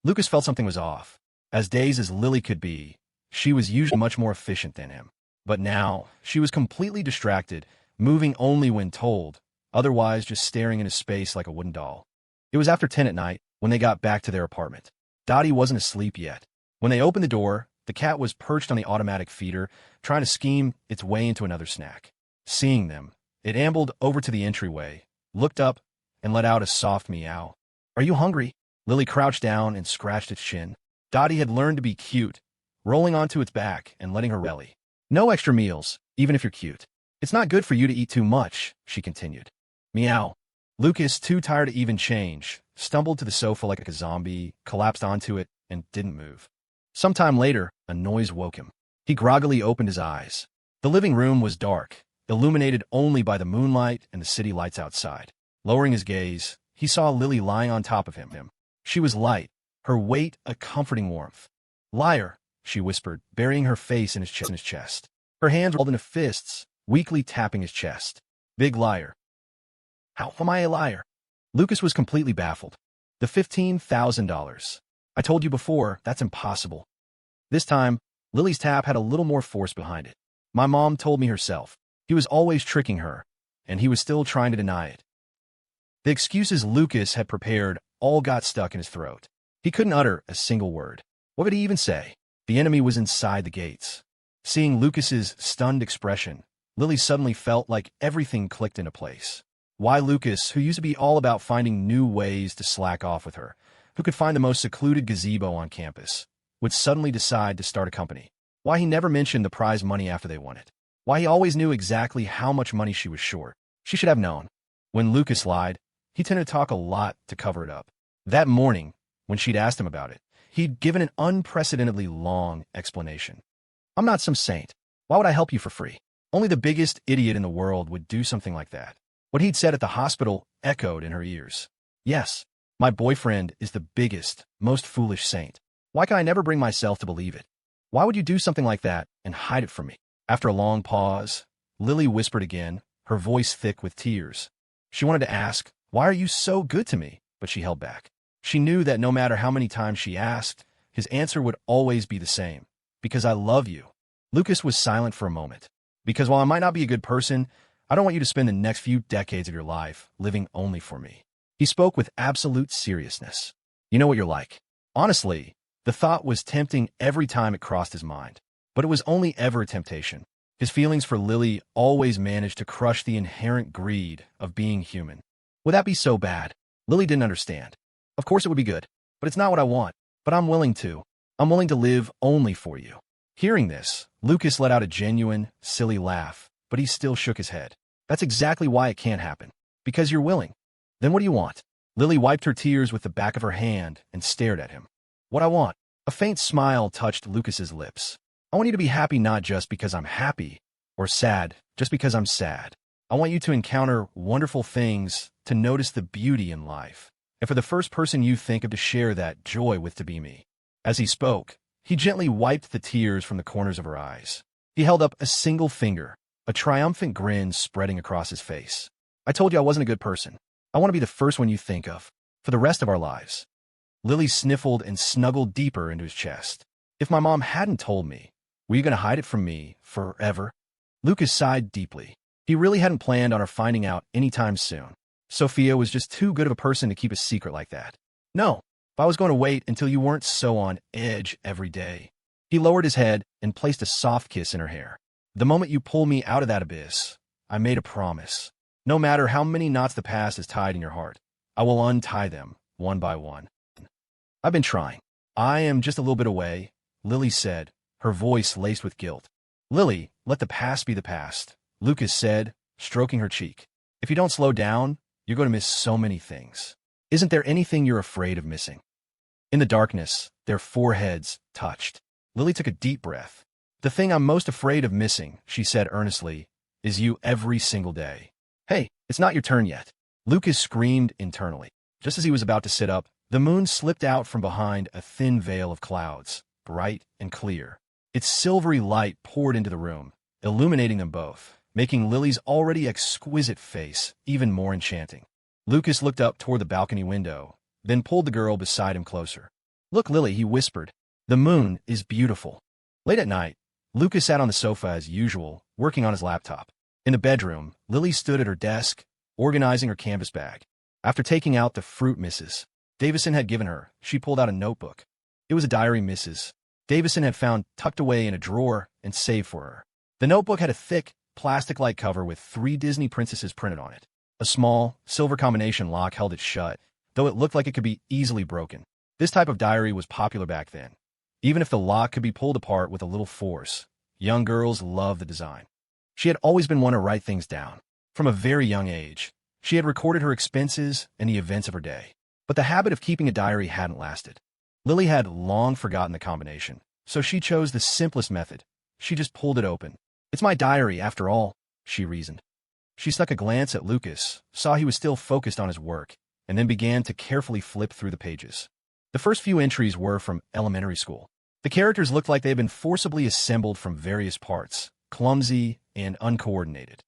Lucas felt something was off. As dazed as Lily could be, she was usually much more efficient than him. But now, she was completely distracted, moving only when told, otherwise just staring into space like a wooden doll. It was after 10 at night when they got back to their apartment. Dottie wasn't asleep yet. When they opened the door, the cat was perched on the automatic feeder, trying to scheme its way into another snack. Seeing them, it ambled over to the entryway, looked up, and let out a soft meow. Are you hungry? Lily crouched down and scratched its chin. Dottie had learned to be cute, rolling onto its back and letting her belly. No extra meals, even if you're cute. It's not good for you to eat too much, she continued. Meow. Lucas, too tired to even change, stumbled to the sofa like a zombie, collapsed onto it, and didn't move. Sometime later, a noise woke him. He groggily opened his eyes. The living room was dark, illuminated only by the moonlight and the city lights outside. Lowering his gaze, he saw Lily lying on top of him. She was light, her weight a comforting warmth. "Liar," she whispered, burying her face in his chest. Her hands rolled into fists, weakly tapping his chest. "Big liar." "How am I a liar?" Lucas was completely baffled. "The $15,000. I told you before, that's impossible." This time, Lily's tap had a little more force behind it. "My mom told me herself. He was always tricking her, and he was still trying to deny it." The excuses Lucas had prepared all got stuck in his throat. He couldn't utter a single word. What could he even say? The enemy was inside the gates. Seeing Lucas's stunned expression, Lily suddenly felt like everything clicked into place. Why Lucas, who used to be all about finding new ways to slack off with her, who could find the most secluded gazebo on campus, would suddenly decide to start a company? Why he never mentioned the prize money after they won it? Why he always knew exactly how much money she was short? She should have known. When Lucas lied, he tended to talk a lot to cover it up. That morning, when she'd asked him about it, he'd given an unprecedentedly long explanation. "I'm not some saint. Why would I help you for free?" Only the biggest idiot in the world would do something like that. What he'd said at the hospital echoed in her ears. "Yes, my boyfriend is the biggest, most foolish saint. Why can I never bring myself to believe it? Why would you do something like that and hide it from me?" After a long pause, Lily whispered again, her voice thick with tears. She wanted to ask, "Why are you so good to me?" But she held back. She knew that no matter how many times she asked, his answer would always be the same. "Because I love you." Lucas was silent for a moment. "Because while I might not be a good person, I don't want you to spend the next few decades of your life living only for me." He spoke with absolute seriousness. "You know what you're like." Honestly, the thought was tempting every time it crossed his mind. But it was only ever a temptation. His feelings for Lily always managed to crush the inherent greed of being human. Would that be so bad? Lily didn't understand. "Of course it would be good, but it's not what I want. But I'm willing to. I'm willing to live only for you." Hearing this, Lucas let out a genuine, silly laugh, but he still shook his head. "That's exactly why it can't happen. Because you're willing." "Then what do you want?" Lily wiped her tears with the back of her hand and stared at him. "What I want?" A faint smile touched Lucas's lips. "I want you to be happy not just because I'm happy, or sad just because I'm sad. I want you to encounter wonderful things, to notice the beauty in life, and for the first person you think of to share that joy with to be me." As he spoke, he gently wiped the tears from the corners of her eyes. He held up a single finger, a triumphant grin spreading across his face. "I told you I wasn't a good person. I want to be the first one you think of, for the rest of our lives." Lily sniffled and snuggled deeper into his chest. "If my mom hadn't told me, were you going to hide it from me forever?" Lucas sighed deeply. He really hadn't planned on her finding out anytime soon. Sophia was just too good of a person to keep a secret like that. "No, if I was going to wait until you weren't so on edge every day." He lowered his head and placed a soft kiss in her hair. "The moment you pull me out of that abyss, I made a promise. No matter how many knots the past has tied in your heart, I will untie them one by one." "I've been trying. I am just a little bit away," Lily said, her voice laced with guilt. "Lily, let the past be the past," Lucas said, stroking her cheek. "If you don't slow down, you're going to miss so many things. Isn't there anything you're afraid of missing?" In the darkness, their foreheads touched. Lily took a deep breath. "The thing I'm most afraid of missing," she said earnestly, "is you every single day." "Hey, it's not your turn yet." Lucas screamed internally. Just as he was about to sit up, the moon slipped out from behind a thin veil of clouds, bright and clear. Its silvery light poured into the room, illuminating them both, making Lily's already exquisite face even more enchanting. Lucas looked up toward the balcony window, then pulled the girl beside him closer. "Look, Lily," he whispered. "The moon is beautiful." Late at night, Lucas sat on the sofa as usual, working on his laptop. In the bedroom, Lily stood at her desk, organizing her canvas bag. After taking out the fruit Mrs. Davison had given her, she pulled out a notebook. It was a diary Mrs. Davison had found tucked away in a drawer and saved for her. The notebook had a thick, plastic-like cover with 3 Disney princesses printed on it. A small, silver combination lock held it shut, though it looked like it could be easily broken. This type of diary was popular back then. Even if the lock could be pulled apart with a little force, young girls loved the design. She had always been one to write things down. From a very young age, she had recorded her expenses and the events of her day. But the habit of keeping a diary hadn't lasted. Lily had long forgotten the combination, so she chose the simplest method. She just pulled it open. "It's my diary, after all," she reasoned. She stuck a glance at Lucas, saw he was still focused on his work, and then began to carefully flip through the pages. The first few entries were from elementary school. The characters looked like they had been forcibly assembled from various parts, clumsy and uncoordinated.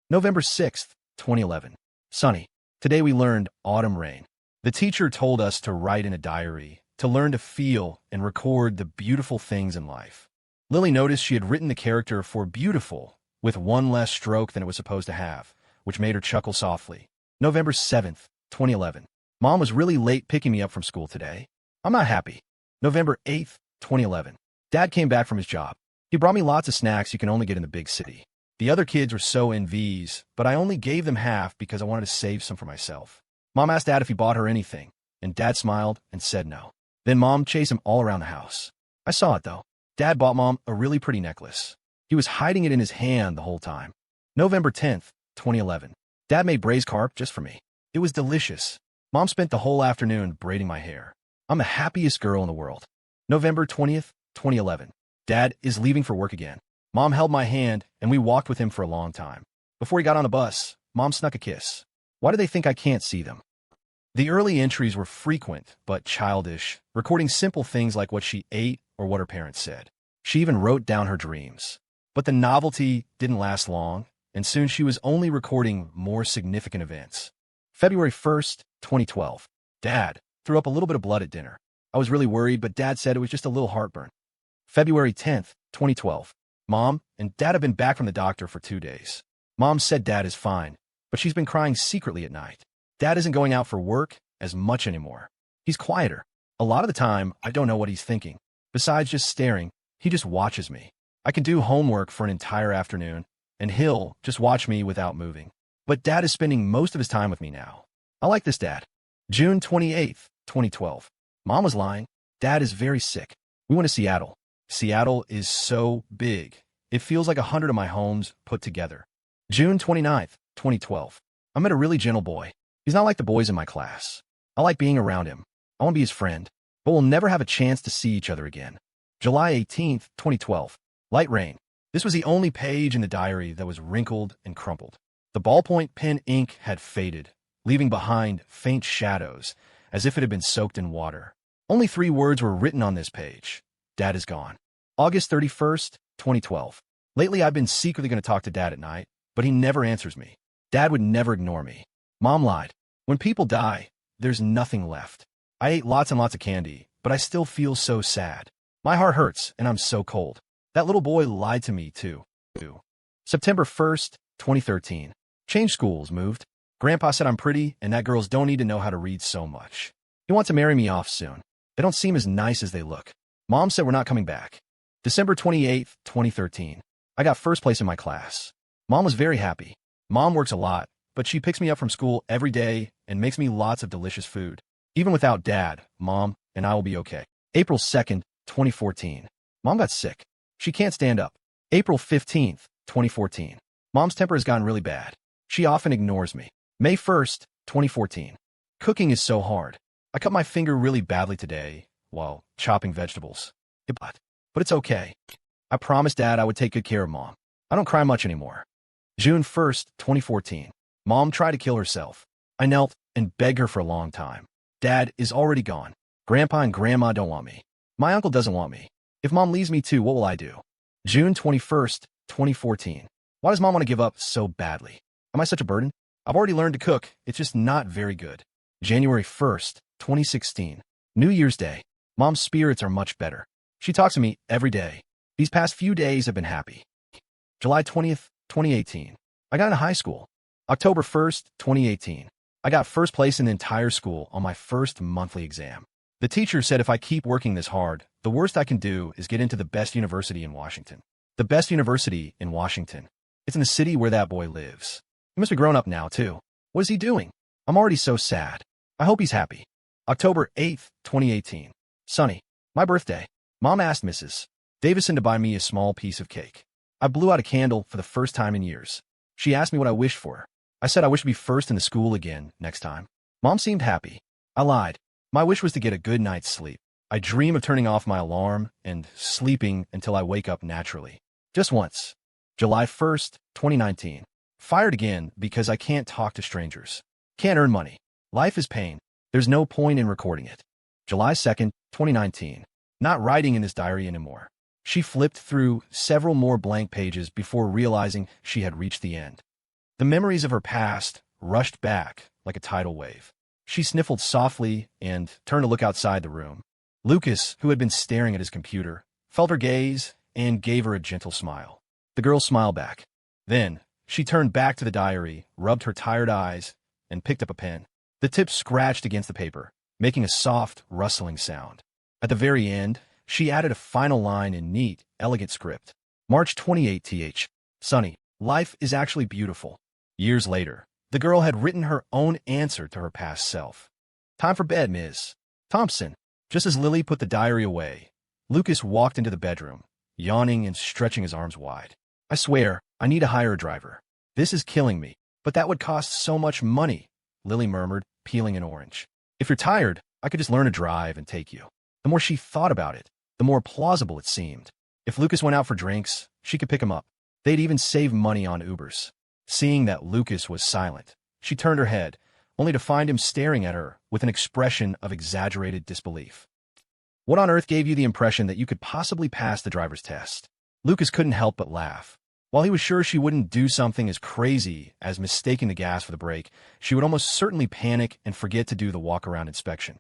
November 6th, 2011. Sunny. Today we learned autumn rain. The teacher told us to write in a diary, to learn to feel and record the beautiful things in life. Lily noticed she had written the character for beautiful with one less stroke than it was supposed to have, which made her chuckle softly. November 7th, 2011. Mom was really late picking me up from school today. I'm not happy. November 8th, 2011. Dad came back from his job. He brought me lots of snacks you can only get in the big city. The other kids were so envious, but I only gave them half because I wanted to save some for myself. Mom asked Dad if he bought her anything, and Dad smiled and said no. Then Mom chased him all around the house. I saw it, though. Dad bought Mom a really pretty necklace. He was hiding it in his hand the whole time. November 10th, 2011. Dad made braised carp just for me. It was delicious. Mom spent the whole afternoon braiding my hair. I'm the happiest girl in the world. November 20th, 2011. Dad is leaving for work again. Mom held my hand, and we walked with him for a long time. Before he got on the bus, Mom snuck a kiss. Why do they think I can't see them? The early entries were frequent, but childish, recording simple things like what she ate or what her parents said. She even wrote down her dreams. But the novelty didn't last long, and soon she was only recording more significant events. February 1st, 2012. Dad threw up a little bit of blood at dinner. I was really worried, but Dad said it was just a little heartburn. February 10th, 2012. Mom and Dad have been back from the doctor for 2 days. Mom said Dad is fine, but she's been crying secretly at night. Dad isn't going out for work as much anymore. He's quieter. A lot of the time, I don't know what he's thinking. Besides just staring, he just watches me. I can do homework for an entire afternoon, and he'll just watch me without moving. But Dad is spending most of his time with me now. I like this Dad. June 28th, 2012. Mom was lying. Dad is very sick. We went to Seattle. Seattle is so big. It feels like 100 of my homes put together. June 29th, 2012. I met a really gentle boy. He's not like the boys in my class. I like being around him. I want to be his friend, but we'll never have a chance to see each other again. July 18th, 2012. Light rain. This was the only page in the diary that was wrinkled and crumpled. The ballpoint pen ink had faded, leaving behind faint shadows, as if it had been soaked in water. Only 3 words were written on this page. Dad is gone. August 31st, 2012. Lately, I've been secretly going to talk to Dad at night, but he never answers me. Dad would never ignore me. Mom lied. When people die, there's nothing left. I ate lots and lots of candy, but I still feel so sad. My heart hurts, and I'm so cold. That little boy lied to me, too. September 1st, 2013. Changed schools, moved. Grandpa said I'm pretty, and that girls don't need to know how to read so much. He wants to marry me off soon. They don't seem as nice as they look. Mom said we're not coming back. December 28th, 2013. I got first place in my class. Mom was very happy. Mom works a lot, but she picks me up from school every day and makes me lots of delicious food. Even without Dad, Mom and I will be okay. April 2nd, 2014. Mom got sick. She can't stand up. April 15th, 2014. Mom's temper has gotten really bad. She often ignores me. May 1st, 2014. Cooking is so hard. I cut my finger really badly today while chopping vegetables. But it's okay. I promised Dad I would take good care of Mom. I don't cry much anymore. June 1st, 2014. Mom tried to kill herself. I knelt and begged her for a long time. Dad is already gone. Grandpa and Grandma don't want me. My uncle doesn't want me. If Mom leaves me too, what will I do? June 21st, 2014. Why does Mom want to give up so badly? Am I such a burden? I've already learned to cook. It's just not very good. January 1st, 2016. New Year's Day. Mom's spirits are much better. She talks to me every day. These past few days have been happy. July 20th, 2018. I got into high school. October 1st, 2018. I got first place in the entire school on my first monthly exam. The teacher said if I keep working this hard, the worst I can do is get into the best university in Washington. The best university in Washington. It's in the city where that boy lives. He must be grown up now, too. What is he doing? I'm already so sad. I hope he's happy. October 8th, 2018. Sunny. My birthday. Mom asked Mrs. Davison to buy me a small piece of cake. I blew out a candle for the first time in years. She asked me what I wished for. I said I wish to be first in the school again next time. Mom seemed happy. I lied. My wish was to get a good night's sleep. I dream of turning off my alarm and sleeping until I wake up naturally. Just once. July 1st, 2019. Fired again because I can't talk to strangers. Can't earn money. Life is pain. There's no point in recording it. July 2nd, 2019. Not writing in this diary anymore. She flipped through several more blank pages before realizing she had reached the end. The memories of her past rushed back like a tidal wave. She sniffled softly and turned to look outside the room. Lucas, who had been staring at his computer, felt her gaze and gave her a gentle smile. The girl smiled back. Then, she turned back to the diary, rubbed her tired eyes, and picked up a pen. The tip scratched against the paper, making a soft, rustling sound. At the very end, she added a final line in neat, elegant script. March 28th. Sunny. Life is actually beautiful. Years later, the girl had written her own answer to her past self. Time for bed, Ms. Thompson. Just as Lily put the diary away, Lucas walked into the bedroom, yawning and stretching his arms wide. I swear, I need to hire a driver. This is killing me. But that would cost so much money, Lily murmured, peeling an orange. If you're tired, I could just learn to drive and take you. The more she thought about it, the more plausible it seemed. If Lucas went out for drinks, she could pick him up. They'd even save money on Ubers. Seeing that Lucas was silent, she turned her head, only to find him staring at her with an expression of exaggerated disbelief. What on earth gave you the impression that you could possibly pass the driver's test? Lucas couldn't help but laugh. While he was sure she wouldn't do something as crazy as mistaking the gas for the brake, she would almost certainly panic and forget to do the walk-around inspection.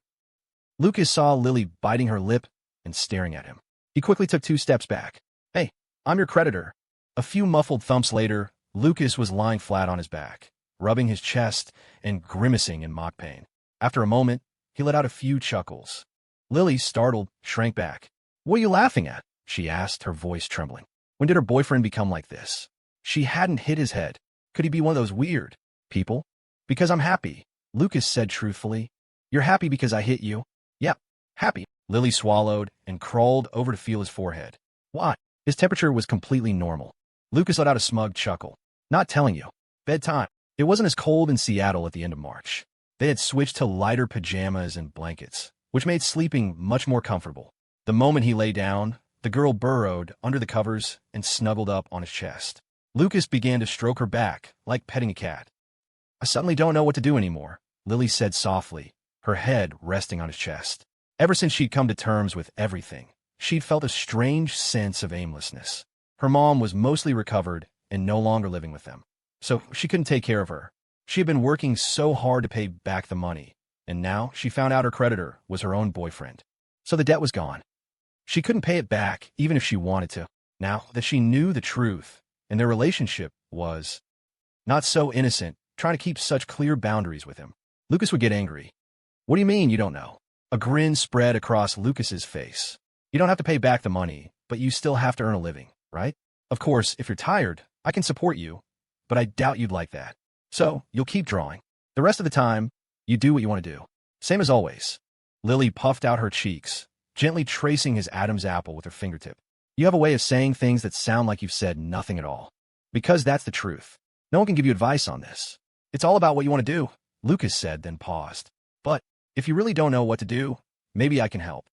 Lucas saw Lily biting her lip and staring at him. He quickly took 2 steps back. Hey, I'm your creditor. A few muffled thumps later, Lucas was lying flat on his back, rubbing his chest and grimacing in mock pain. After a moment, he let out a few chuckles. Lily, startled, shrank back. What are you laughing at? She asked, her voice trembling. When did her boyfriend become like this? She hadn't hit his head. Could he be one of those weird people? Because I'm happy, Lucas said truthfully. You're happy because I hit you? Yep, happy. Lily swallowed and crawled over to feel his forehead. Why? His temperature was completely normal. Lucas let out a smug chuckle. Not telling you. Bedtime. It wasn't as cold in Seattle at the end of March. They had switched to lighter pajamas and blankets, which made sleeping much more comfortable. The moment he lay down, the girl burrowed under the covers and snuggled up on his chest. Lucas began to stroke her back, like petting a cat. I suddenly don't know what to do anymore, Lily said softly, her head resting on his chest. Ever since she'd come to terms with everything, she'd felt a strange sense of aimlessness. Her mom was mostly recovered and no longer living with them, so she couldn't take care of her. She had been working so hard to pay back the money, and now she found out her creditor was her own boyfriend. So the debt was gone. She couldn't pay it back even if she wanted to. Now that she knew the truth, and their relationship was not so innocent, trying to keep such clear boundaries with him, Lucas would get angry. What do you mean you don't know? A grin spread across Lucas's face. You don't have to pay back the money, but you still have to earn a living, right? Of course, if you're tired, I can support you, but I doubt you'd like that. So, you'll keep drawing. The rest of the time, you do what you want to do. Same as always. Lily puffed out her cheeks, gently tracing his Adam's apple with her fingertip. You have a way of saying things that sound like you've said nothing at all. Because that's the truth. No one can give you advice on this. It's all about what you want to do, Lucas said, then paused. But, if you really don't know what to do, maybe I can help.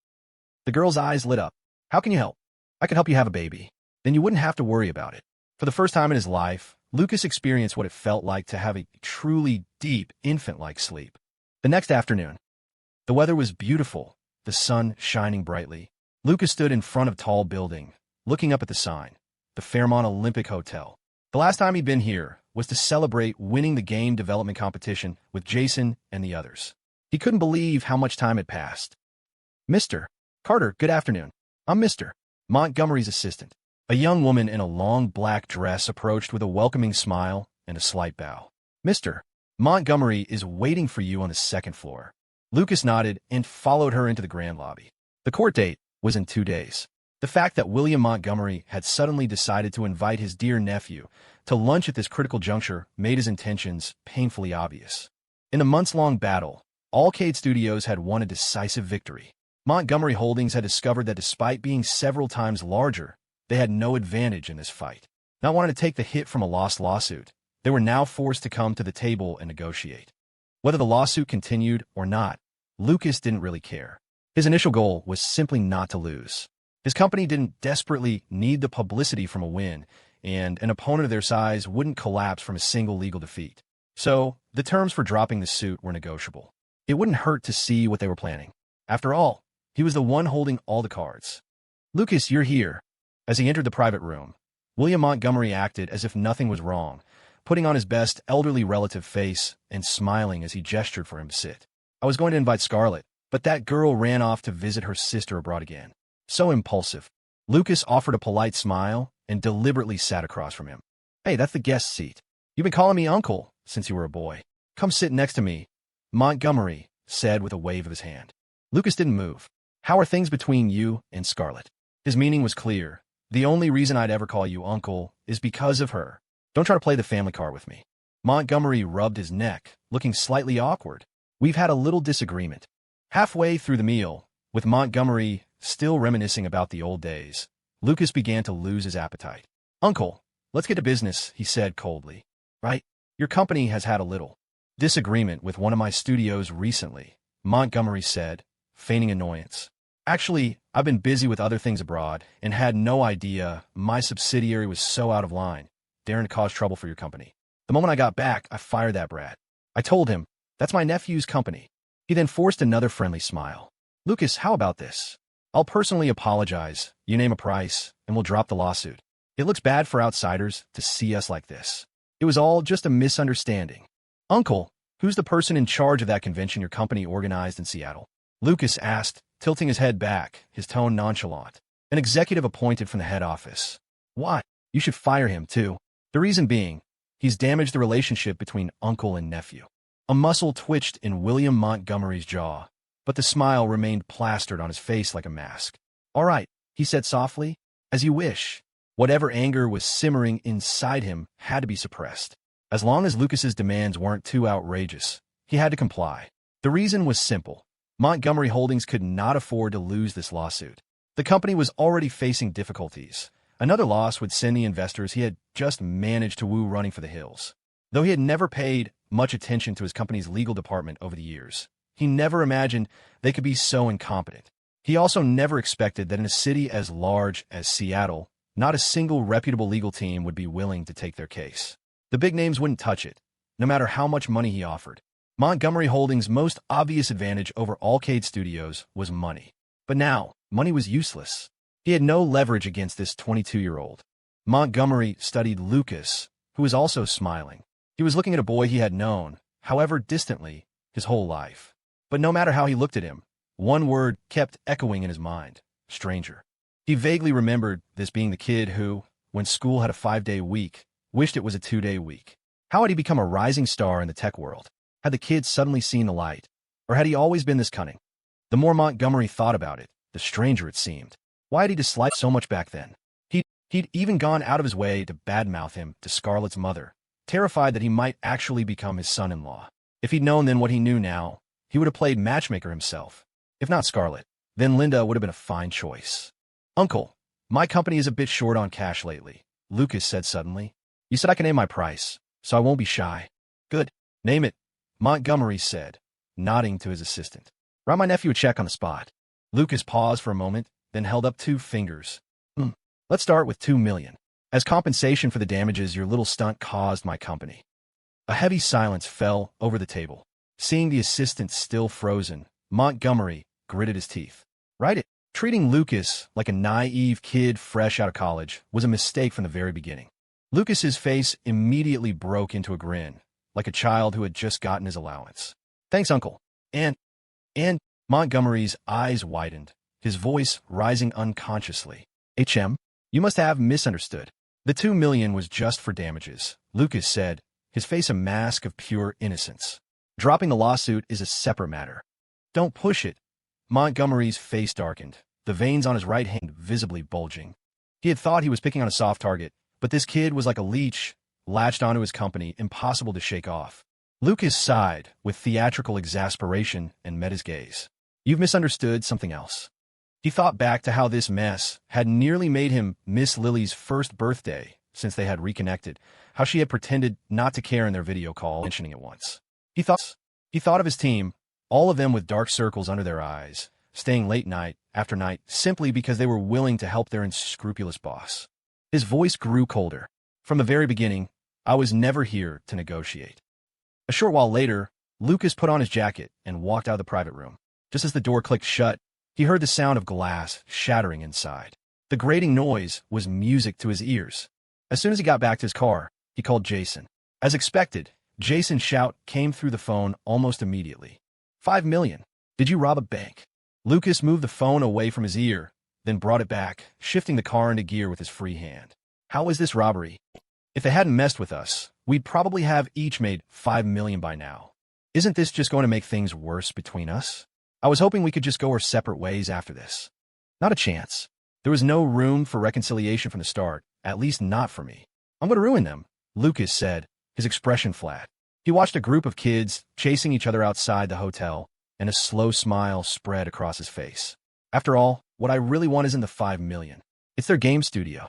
The girl's eyes lit up. How can you help? I can help you have a baby. Then you wouldn't have to worry about it. For the first time in his life, Lucas experienced what it felt like to have a truly deep, infant-like sleep. The next afternoon, the weather was beautiful, the sun shining brightly. Lucas stood in front of a tall building, looking up at the sign, the Fairmont Olympic Hotel. The last time he'd been here was to celebrate winning the game development competition with Jason and the others. He couldn't believe how much time had passed. Mr. Carter, good afternoon. I'm Mr. Montgomery's assistant. A young woman in a long black dress approached with a welcoming smile and a slight bow. Mr. Montgomery is waiting for you on the 2nd floor. Lucas nodded and followed her into the grand lobby. The court date was in 2 days. The fact that William Montgomery had suddenly decided to invite his dear nephew to lunch at this critical juncture made his intentions painfully obvious. In a months-long battle, Allcade Studios had won a decisive victory. Montgomery Holdings had discovered that despite being several times larger, they had no advantage in this fight. Not wanting to take the hit from a lost lawsuit, they were now forced to come to the table and negotiate. Whether the lawsuit continued or not, Lucas didn't really care. His initial goal was simply not to lose. His company didn't desperately need the publicity from a win, and an opponent of their size wouldn't collapse from a single legal defeat. So, the terms for dropping the suit were negotiable. It wouldn't hurt to see what they were planning. After all, he was the one holding all the cards. "Lucas, you're here." As he entered the private room, William Montgomery acted as if nothing was wrong, putting on his best elderly relative face and smiling as he gestured for him to sit. "I was going to invite Scarlett, but that girl ran off to visit her sister abroad again. So impulsive." Lucas offered a polite smile and deliberately sat across from him. "Hey, that's the guest seat. You've been calling me uncle since you were a boy. Come sit next to me," Montgomery said with a wave of his hand. Lucas didn't move. "How are things between you and Scarlett?" His meaning was clear. "The only reason I'd ever call you uncle is because of her. Don't try to play the family card with me." Montgomery rubbed his neck, looking slightly awkward. "We've had a little disagreement." Halfway through the meal, with Montgomery still reminiscing about the old days, Lucas began to lose his appetite. "Uncle, let's get to business," he said coldly. "Right? Your company has had a little disagreement with one of my studios recently," Montgomery said, feigning annoyance. "Actually, I've been busy with other things abroad and had no idea my subsidiary was so out of line, daring to cause trouble for your company. The moment I got back, I fired that brat. I told him, that's my nephew's company." He then forced another friendly smile. "Lucas, how about this? I'll personally apologize, you name a price, and we'll drop the lawsuit. It looks bad for outsiders to see us like this. It was all just a misunderstanding." "Uncle, who's the person in charge of that convention your company organized in Seattle?" Lucas asked, tilting his head back, his tone nonchalant. "An executive appointed from the head office." "Why? You should fire him, too." "The reason being, he's damaged the relationship between uncle and nephew." A muscle twitched in William Montgomery's jaw, but the smile remained plastered on his face like a mask. "All right," he said softly, "as you wish." Whatever anger was simmering inside him had to be suppressed. As long as Lucas's demands weren't too outrageous, he had to comply. The reason was simple. Montgomery Holdings could not afford to lose this lawsuit. The company was already facing difficulties. Another loss would send the investors he had just managed to woo running for the hills. Though he had never paid much attention to his company's legal department over the years, he never imagined they could be so incompetent. He also never expected that in a city as large as Seattle, not a single reputable legal team would be willing to take their case. The big names wouldn't touch it, no matter how much money he offered. Montgomery Holdings' most obvious advantage over Arcade Studios was money. But now, money was useless. He had no leverage against this 22-year-old. Montgomery studied Lucas, who was also smiling. He was looking at a boy he had known, however distantly, his whole life. But no matter how he looked at him, one word kept echoing in his mind: stranger. He vaguely remembered this being the kid who, when school had a 5-day week, wished it was a 2-day week. How had he become a rising star in the tech world? Had the kid suddenly seen the light? Or had he always been this cunning? The more Montgomery thought about it, the stranger it seemed. Why had he disliked so much back then? He'd even gone out of his way to badmouth him to Scarlett's mother, terrified that he might actually become his son-in-law. If he'd known then what he knew now, he would have played matchmaker himself. If not Scarlett, then Linda would have been a fine choice. "Uncle, my company is a bit short on cash lately," Lucas said suddenly. "You said I can name my price, so I won't be shy." "Good. Name it," Montgomery said, nodding to his assistant. "Write my nephew a check on the spot." Lucas paused for a moment, then held up 2 fingers. Let's start with $2 million. As compensation for the damages your little stunt caused my company." A heavy silence fell over the table. Seeing the assistant still frozen, Montgomery gritted his teeth. "Write it." Treating Lucas like a naive kid fresh out of college was a mistake from the very beginning. Lucas's face immediately broke into a grin, like a child who had just gotten his allowance. "Thanks, Uncle." And Montgomery's eyes widened, his voice rising unconsciously. "HM, you must have misunderstood. The $2 million was just for damages," Lucas said, his face a mask of pure innocence. "Dropping the lawsuit is a separate matter." "Don't push it." Montgomery's face darkened, the veins on his right hand visibly bulging. He had thought he was picking on a soft target, but this kid was like a leech, latched onto his company, impossible to shake off. Lucas sighed with theatrical exasperation and met his gaze. "You've misunderstood something else." He thought back to how this mess had nearly made him miss Lily's first birthday since they had reconnected, how she had pretended not to care in their video call, mentioning it once. He thought of his team, all of them with dark circles under their eyes, staying late night after night simply because they were willing to help their unscrupulous boss. His voice grew colder. "From the very beginning, I was never here to negotiate." A short while later, Lucas put on his jacket and walked out of the private room. Just as the door clicked shut, he heard the sound of glass shattering inside. The grating noise was music to his ears. As soon as he got back to his car, he called Jason. As expected, Jason's shout came through the phone almost immediately. "5 million. Did you rob a bank?" Lucas moved the phone away from his ear, then brought it back, shifting the car into gear with his free hand. "How is this robbery? If they hadn't messed with us, we'd probably have each made 5 million by now. Isn't this just going to make things worse between us? I was hoping we could just go our separate ways after this." Not a chance. There was no room for reconciliation from the start, at least not for me. "I'm going to ruin them," Lucas said, his expression flat. He watched a group of kids chasing each other outside the hotel, and a slow smile spread across his face. After all, what I really want isn't the 5 million. It's their game studio.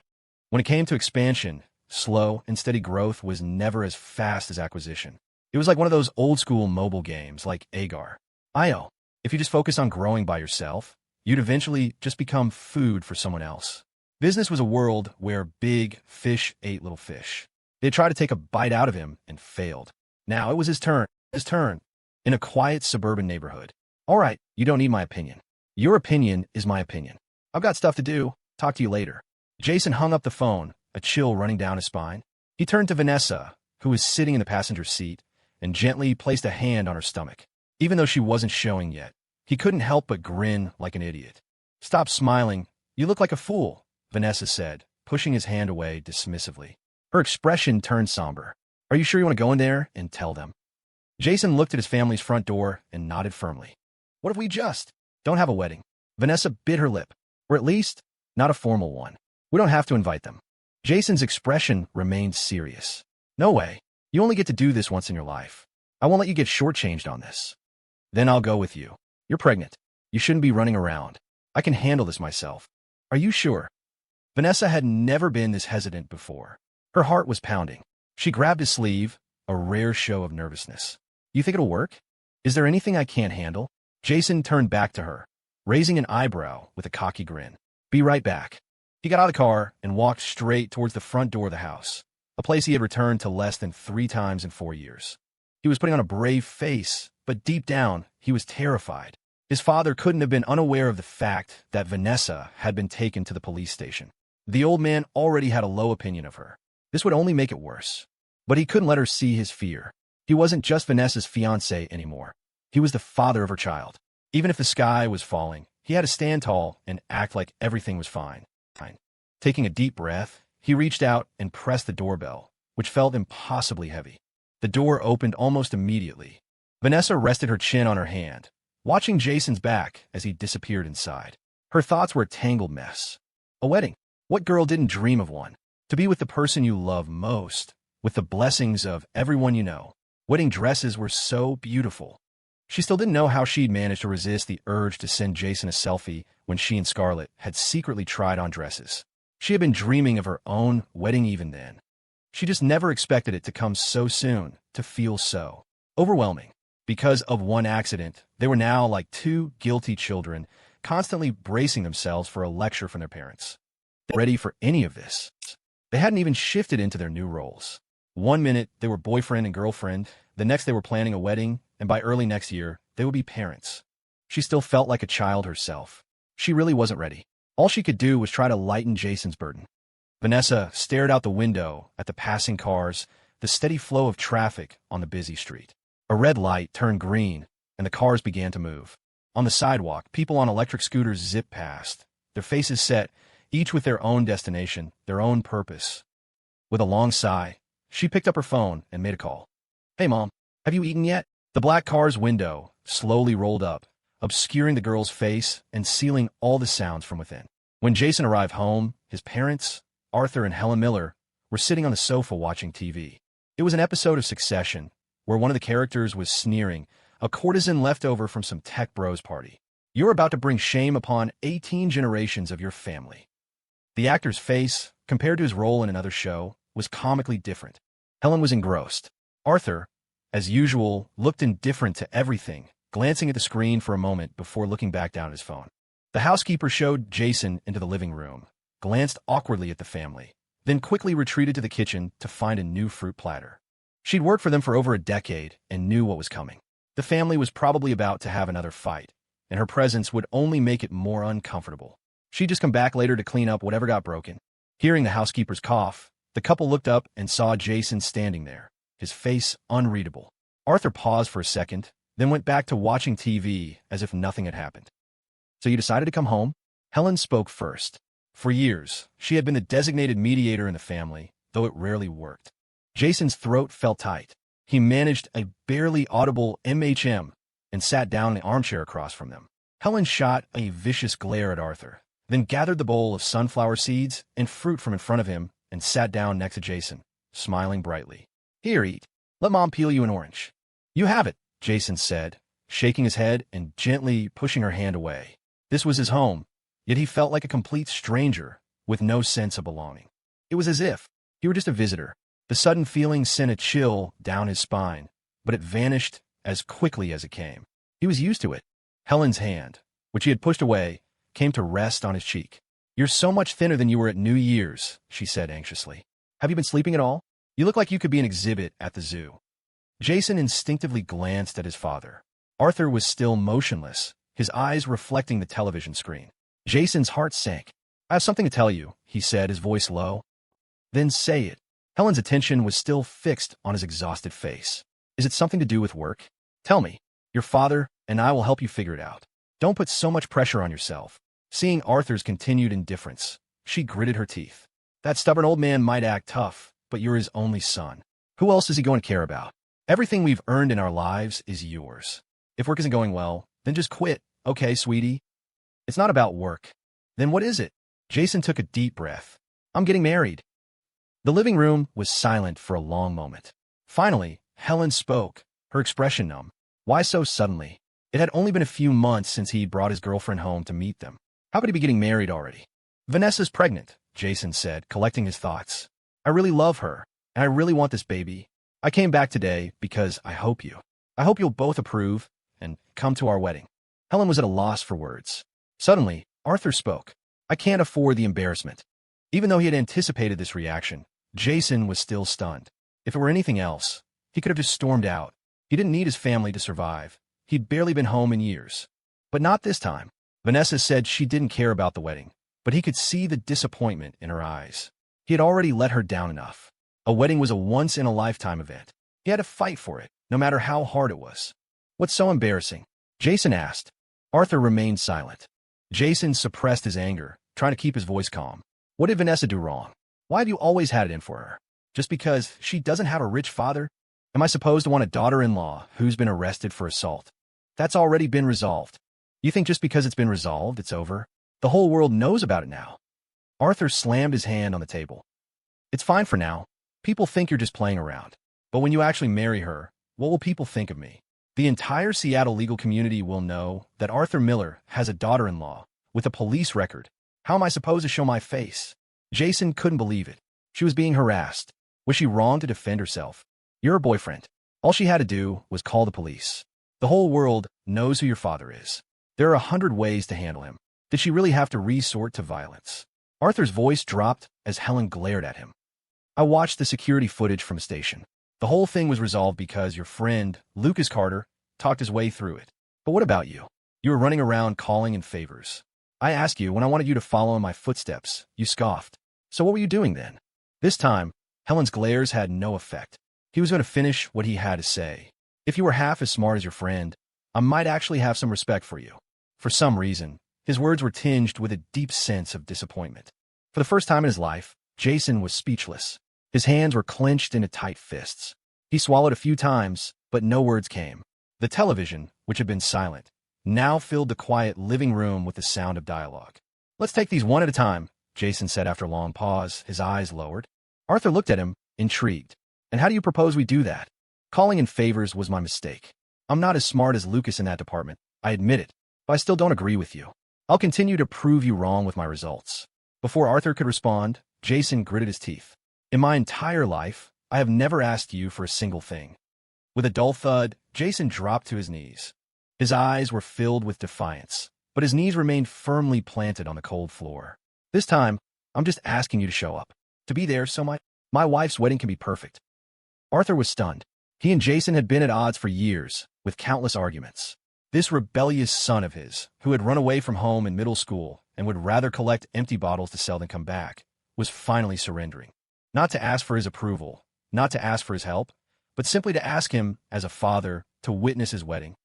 When it came to expansion, slow and steady growth was never as fast as acquisition. It was like one of those old-school mobile games like Agar. IO. If you just focus on growing by yourself, you'd eventually just become food for someone else. Business was a world where big fish ate little fish. They tried to take a bite out of him and failed. Now it was his turn, in a quiet suburban neighborhood. "All right, you don't need my opinion. Your opinion is my opinion. I've got stuff to do. Talk to you later." Jason hung up the phone, a chill running down his spine. He turned to Vanessa, who was sitting in the passenger seat, and gently placed a hand on her stomach. Even though she wasn't showing yet, he couldn't help but grin like an idiot. "Stop smiling. You look like a fool," Vanessa said, pushing his hand away dismissively. Her expression turned somber. "Are you sure you want to go in there and tell them?" Jason looked at his family's front door and nodded firmly. "What if we just don't have a wedding?" Vanessa bit her lip. "Or at least, not a formal one. We don't have to invite them." Jason's expression remained serious. "No way. You only get to do this once in your life. I won't let you get shortchanged on this." "Then I'll go with you. You're pregnant. You shouldn't be running around. I can handle this myself." "Are you sure?" Vanessa had never been this hesitant before. Her heart was pounding. She grabbed his sleeve, a rare show of nervousness. "You think it'll work? Is there anything I can't handle?" Jason turned back to her, raising an eyebrow with a cocky grin. "Be right back." He got out of the car and walked straight towards the front door of the house, a place he had returned to less than 3 times in 4 years. He was putting on a brave face, but deep down, he was terrified. His father couldn't have been unaware of the fact that Vanessa had been taken to the police station. The old man already had a low opinion of her. This would only make it worse. But he couldn't let her see his fear. He wasn't just Vanessa's fiancé anymore. He was the father of her child. Even if the sky was falling, he had to stand tall and act like everything was fine. Taking a deep breath, he reached out and pressed the doorbell, which felt impossibly heavy. The door opened almost immediately. Vanessa rested her chin on her hand, watching Jason's back as he disappeared inside. Her thoughts were a tangled mess. A wedding. What girl didn't dream of one? To be with the person you love most, with the blessings of everyone you know. Wedding dresses were so beautiful. She still didn't know how she'd managed to resist the urge to send Jason a selfie when she and Scarlett had secretly tried on dresses. She had been dreaming of her own wedding even then. She just never expected it to come so soon, to feel so overwhelming. Because of one accident, they were now like 2 guilty children, constantly bracing themselves for a lecture from their parents. They weren't ready for any of this. They hadn't even shifted into their new roles. One minute, they were boyfriend and girlfriend. The next, they were planning a wedding, and by early next year, they would be parents. She still felt like a child herself. She really wasn't ready. All she could do was try to lighten Jason's burden. Vanessa stared out the window at the passing cars, the steady flow of traffic on the busy street. A red light turned green, and the cars began to move. On the sidewalk, people on electric scooters zipped past, their faces set, each with their own destination, their own purpose. With a long sigh, she picked up her phone and made a call. "Hey, Mom, have you eaten yet?" The black car's window slowly rolled up, obscuring the girl's face and sealing all the sounds from within. When Jason arrived home, his parents, Arthur and Helen Miller, were sitting on the sofa watching TV. It was an episode of Succession, where one of the characters was sneering, a courtesan left over from some tech bros party. "You're about to bring shame upon 18 generations of your family." The actor's face, compared to his role in another show, was comically different. Helen was engrossed. Arthur, as usual, looked indifferent to everything, glancing at the screen for a moment before looking back down at his phone. The housekeeper showed Jason into the living room, glanced awkwardly at the family, then quickly retreated to the kitchen to find a new fruit platter. She'd worked for them for over a decade and knew what was coming. The family was probably about to have another fight, and her presence would only make it more uncomfortable. She'd just come back later to clean up whatever got broken. Hearing the housekeeper's cough, the couple looked up and saw Jason standing there, his face unreadable. Arthur paused for a second, then went back to watching TV as if nothing had happened. "So you decided to come home?" Helen spoke first. For years, she had been the designated mediator in the family, though it rarely worked. Jason's throat felt tight. He managed a barely audible MHM and sat down in the armchair across from them. Helen shot a vicious glare at Arthur, then gathered the bowl of sunflower seeds and fruit from in front of him and sat down next to Jason, smiling brightly. "Here, eat. Let Mom peel you an orange." "You have it," Jason said, shaking his head and gently pushing her hand away. This was his home, yet he felt like a complete stranger with no sense of belonging. It was as if he were just a visitor. The sudden feeling sent a chill down his spine, but it vanished as quickly as it came. He was used to it. Helen's hand, which he had pushed away, came to rest on his cheek. "You're so much thinner than you were at New Year's," she said anxiously. "Have you been sleeping at all? You look like you could be an exhibit at the zoo." Jason instinctively glanced at his father. Arthur was still motionless, his eyes reflecting the television screen. Jason's heart sank. "I have something to tell you," he said, his voice low. "Then say it." Helen's attention was still fixed on his exhausted face. "Is it something to do with work? Tell me. Your father and I will help you figure it out. Don't put so much pressure on yourself." Seeing Arthur's continued indifference, she gritted her teeth. "That stubborn old man might act tough, but you're his only son. Who else is he going to care about? Everything we've earned in our lives is yours. If work isn't going well, then just quit, okay, sweetie?" "It's not about work." "Then what is it?" Jason took a deep breath. "I'm getting married." The living room was silent for a long moment. Finally, Helen spoke, her expression numb. Why so suddenly? It had only been a few months since he'd brought his girlfriend home to meet them. How could he be getting married already? "Vanessa's pregnant," Jason said, collecting his thoughts. "I really love her, and I really want this baby. I came back today because I hope you'll both approve and come to our wedding." Helen was at a loss for words. Suddenly, Arthur spoke. "I can't afford the embarrassment." Even though he had anticipated this reaction, Jason was still stunned. If it were anything else, he could have just stormed out. He didn't need his family to survive. He'd barely been home in years. But not this time. Vanessa said she didn't care about the wedding, but he could see the disappointment in her eyes. He had already let her down enough. A wedding was a once-in-a-lifetime event. He had to fight for it, no matter how hard it was. "What's so embarrassing?" Jason asked. Arthur remained silent. Jason suppressed his anger, trying to keep his voice calm. "What did Vanessa do wrong? Why have you always had it in for her? Just because she doesn't have a rich father? Am I supposed to want a daughter-in-law who's been arrested for assault? That's already been resolved. You think just because it's been resolved, it's over? The whole world knows about it now." Arthur slammed his hand on the table. "It's fine for now. People think you're just playing around. But when you actually marry her, what will people think of me? The entire Seattle legal community will know that Arthur Miller has a daughter-in-law with a police record. How am I supposed to show my face?" Jason couldn't believe it. She was being harassed. Was she wrong to defend herself? "You're her boyfriend. All she had to do was call the police. The whole world knows who your father is. There are 100 ways to handle him. Did she really have to resort to violence?" Arthur's voice dropped as Helen glared at him. "I watched the security footage from the station. The whole thing was resolved because your friend, Lucas Carter, talked his way through it. But what about you? You were running around calling in favors. I asked you when I wanted you to follow in my footsteps. You scoffed. So what were you doing then?" This time, Helen's glares had no effect. He was going to finish what he had to say. "If you were half as smart as your friend, I might actually have some respect for you." For some reason, his words were tinged with a deep sense of disappointment. For the first time in his life, Jason was speechless. His hands were clenched into tight fists. He swallowed a few times, but no words came. The television, which had been silent, now filled the quiet living room with the sound of dialogue. "Let's take these one at a time," Jason said after a long pause, his eyes lowered. Arthur looked at him, intrigued. "And how do you propose we do that?" "Calling in favors was my mistake. I'm not as smart as Lucas in that department, I admit it, but I still don't agree with you. I'll continue to prove you wrong with my results." Before Arthur could respond, Jason gritted his teeth. "In my entire life, I have never asked you for a single thing." With a dull thud, Jason dropped to his knees. His eyes were filled with defiance, but his knees remained firmly planted on the cold floor. "This time, I'm just asking you to show up. To be there so my wife's wedding can be perfect." Arthur was stunned. He and Jason had been at odds for years, with countless arguments. This rebellious son of his, who had run away from home in middle school and would rather collect empty bottles to sell than come back, was finally surrendering. Not to ask for his approval, not to ask for his help, but simply to ask him, as a father, to witness his wedding.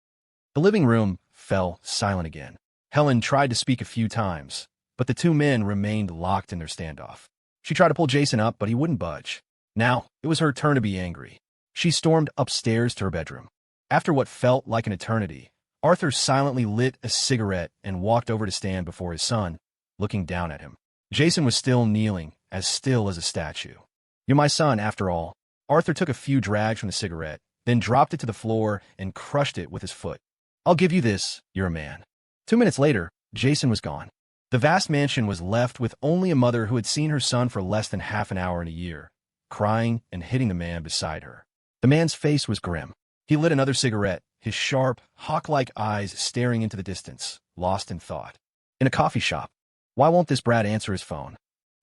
The living room fell silent again. Helen tried to speak a few times, but the two men remained locked in their standoff. She tried to pull Jason up, but he wouldn't budge. Now, it was her turn to be angry. She stormed upstairs to her bedroom. After what felt like an eternity, Arthur silently lit a cigarette and walked over to stand before his son, looking down at him. Jason was still kneeling, as still as a statue. "You're my son, after all." Arthur took a few drags from the cigarette, then dropped it to the floor and crushed it with his foot. "I'll give you this, you're a man." 2 minutes later, Jason was gone. The vast mansion was left with only a mother who had seen her son for less than half an hour in a year, crying and hitting the man beside her. The man's face was grim. He lit another cigarette, his sharp, hawk-like eyes staring into the distance, lost in thought. In a coffee shop. "Why won't this brat answer his phone?"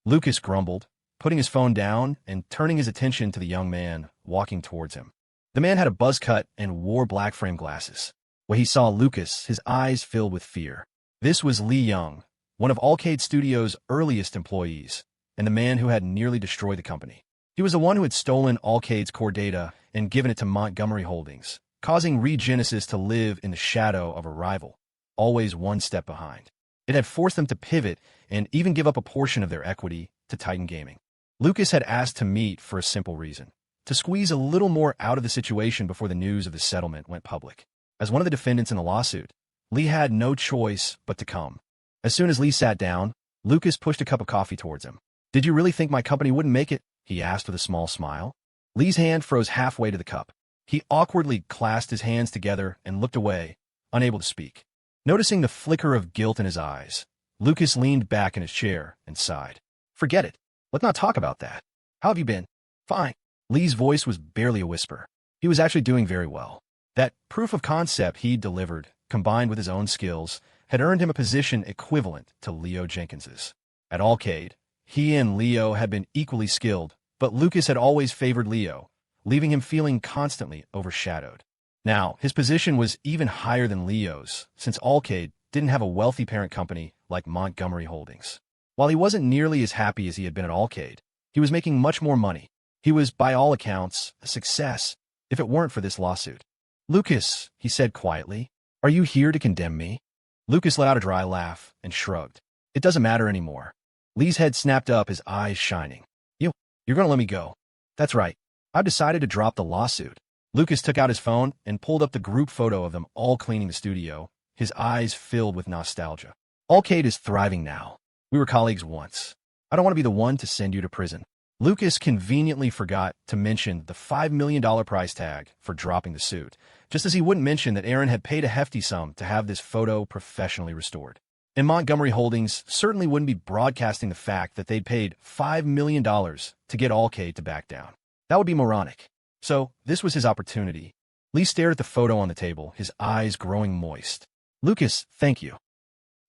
Lucas grumbled, putting his phone down and turning his attention to the young man walking towards him. The man had a buzz cut and wore black frame glasses. When he saw Lucas, his eyes filled with fear. This was Lee Young, one of Allcade Studios' earliest employees, and the man who had nearly destroyed the company. He was the one who had stolen Allcade's core data and given it to Montgomery Holdings, causing Regenesis to live in the shadow of a rival, always one step behind. It had forced them to pivot and even give up a portion of their equity to Titan Gaming. Lucas had asked to meet for a simple reason: to squeeze a little more out of the situation before the news of the settlement went public. As one of the defendants in the lawsuit, Lee had no choice but to come. As soon as Lee sat down, Lucas pushed a cup of coffee towards him. "Did you really think my company wouldn't make it?" he asked with a small smile. Lee's hand froze halfway to the cup. He awkwardly clasped his hands together and looked away, unable to speak. Noticing the flicker of guilt in his eyes, Lucas leaned back in his chair and sighed. "Forget it. Let's not talk about that. How have you been?" "Fine." Lee's voice was barely a whisper. He was actually doing very well. That proof of concept he'd delivered, combined with his own skills, had earned him a position equivalent to Leo Jenkins's. At Allcade, he and Leo had been equally skilled, but Lucas had always favored Leo, leaving him feeling constantly overshadowed. Now, his position was even higher than Leo's, since Allcade didn't have a wealthy parent company like Montgomery Holdings. While he wasn't nearly as happy as he had been at Allcade, he was making much more money. He was, by all accounts, a success, if it weren't for this lawsuit. "Lucas," he said quietly, "are you here to condemn me?" Lucas let out a dry laugh and shrugged. "It doesn't matter anymore." Lee's head snapped up, his eyes shining. You're going to let me go." "That's right. I've decided to drop the lawsuit." Lucas took out his phone and pulled up the group photo of them all cleaning the studio, his eyes filled with nostalgia. "Allcade is thriving now. We were colleagues once. I don't want to be the one to send you to prison." Lucas conveniently forgot to mention the $5 million price tag for dropping the suit, just as he wouldn't mention that Aaron had paid a hefty sum to have this photo professionally restored. And Montgomery Holdings certainly wouldn't be broadcasting the fact that they'd paid $5 million to get Allcade to back down. That would be moronic. So, this was his opportunity. Lee stared at the photo on the table, his eyes growing moist. "Lucas, thank you."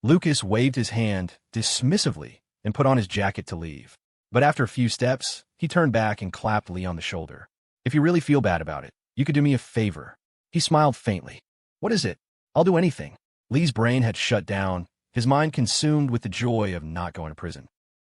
Lucas waved his hand dismissively and put on his jacket to leave. But after a few steps, he turned back and clapped Lee on the shoulder. "If you really feel bad about it, you could do me a favor." He smiled faintly. "What is it?" "I'll do anything." Lee's brain had shut down, his mind consumed with the joy of not going to prison.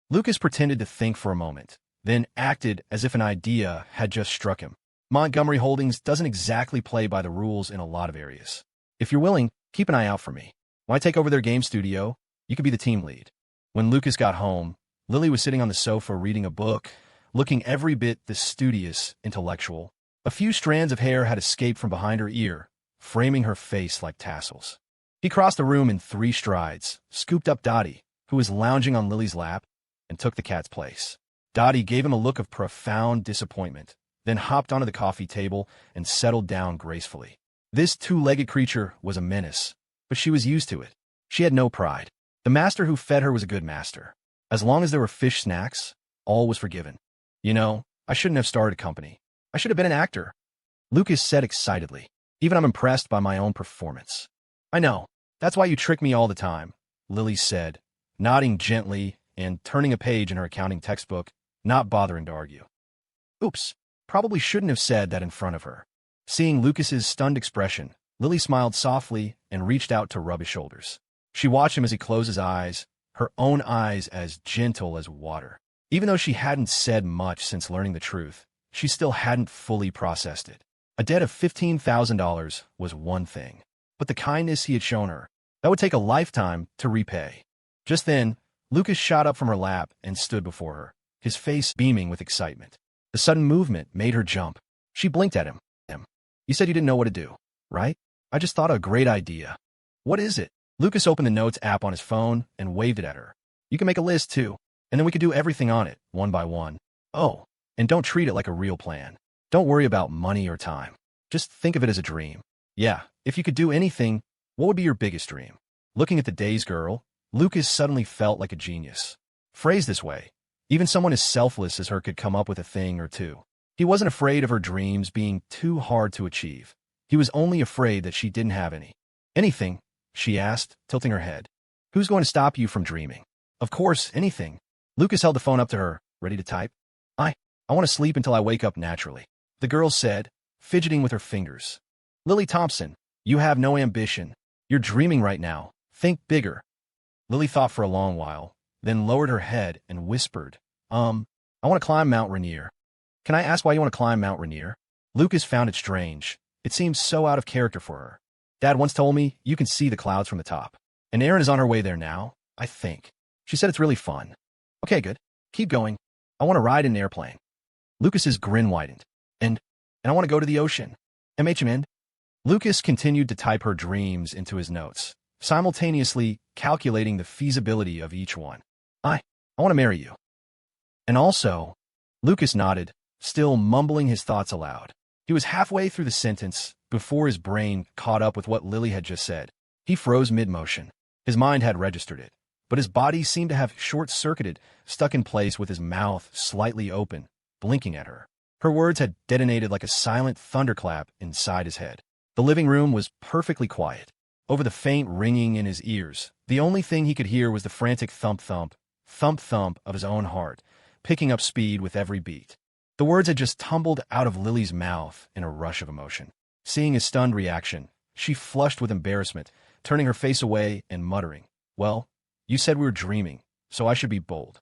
Lucas pretended to think for a moment, then acted as if an idea had just struck him. Montgomery Holdings doesn't exactly play by the rules in a lot of areas. "If you're willing, keep an eye out for me. When I take over their game studio, you could be the team lead." When Lucas got home, Lily was sitting on the sofa reading a book, looking every bit the studious intellectual. A few strands of hair had escaped from behind her ear, framing her face like tassels. He crossed the room in 3 strides, scooped up Dottie, who was lounging on Lily's lap, and took the cat's place. Dottie gave him a look of profound disappointment, then hopped onto the coffee table and settled down gracefully. This 2-legged creature was a menace, but she was used to it. She had no pride. The master who fed her was a good master. As long as there were fish snacks, all was forgiven. "You know, I shouldn't have started a company. I should have been an actor," Lucas said excitedly. "Even I'm impressed by my own performance." "I know. That's why you trick me all the time," Lily said, nodding gently and turning a page in her accounting textbook, not bothering to argue. "Oops. probably shouldn't have said that in front of her. Seeing Lucas's stunned expression, Lily smiled softly and reached out to rub his shoulders. She watched him as he closed his eyes, her own eyes as gentle as water. Even though she hadn't said much since learning the truth, she still hadn't fully processed it. A debt of $15,000 was one thing, but the kindness he had shown her, that would take a lifetime to repay. Just then, Lucas shot up from her lap and stood before her, his face beaming with excitement. The sudden movement made her jump. She blinked at him. You said you didn't know what to do, right? I just thought of a great idea. What is it? Lucas opened the Notes app on his phone and waved it at her. You can make a list, too, and then we could do everything on it, one by one. Oh, and don't treat it like a real plan. Don't worry about money or time. Just think of it as a dream. Yeah, if you could do anything, what would be your biggest dream? Looking at the dazed girl, Lucas suddenly felt like a genius. Phrased this way, even someone as selfless as her could come up with a thing or two. He wasn't afraid of her dreams being too hard to achieve. He was only afraid that she didn't have any. Anything? She asked, tilting her head. Who's going to stop you from dreaming? Of course, anything. Lucas held the phone up to her, ready to type. I want to sleep until I wake up naturally, the girl said, fidgeting with her fingers. Lily Thompson, you have no ambition. You're dreaming right now. Think bigger. Lily thought for a long while, then lowered her head and whispered, I want to climb Mount Rainier. Can I ask why you want to climb Mount Rainier? Lucas found it strange. It seemed so out of character for her. Dad once told me you can see the clouds from the top. And Erin is on her way there now, I think. She said it's really fun. Okay, good. Keep going. I want to ride in an airplane. Lucas's grin widened. And I want to go to the ocean. MHMN. Lucas continued to type her dreams into his notes, simultaneously calculating the feasibility of each one. I want to marry you. And also, Lucas nodded, still mumbling his thoughts aloud. He was halfway through the sentence before his brain caught up with what Lily had just said. He froze mid-motion. His mind had registered it, but his body seemed to have short-circuited, stuck in place with his mouth slightly open, blinking at her. Her words had detonated like a silent thunderclap inside his head. The living room was perfectly quiet. Over the faint ringing in his ears, the only thing he could hear was the frantic thump-thump, thump-thump of his own heart, picking up speed with every beat. The words had just tumbled out of Lily's mouth in a rush of emotion. Seeing his stunned reaction, she flushed with embarrassment, turning her face away and muttering, Well, you said we were dreaming, so I should be bold.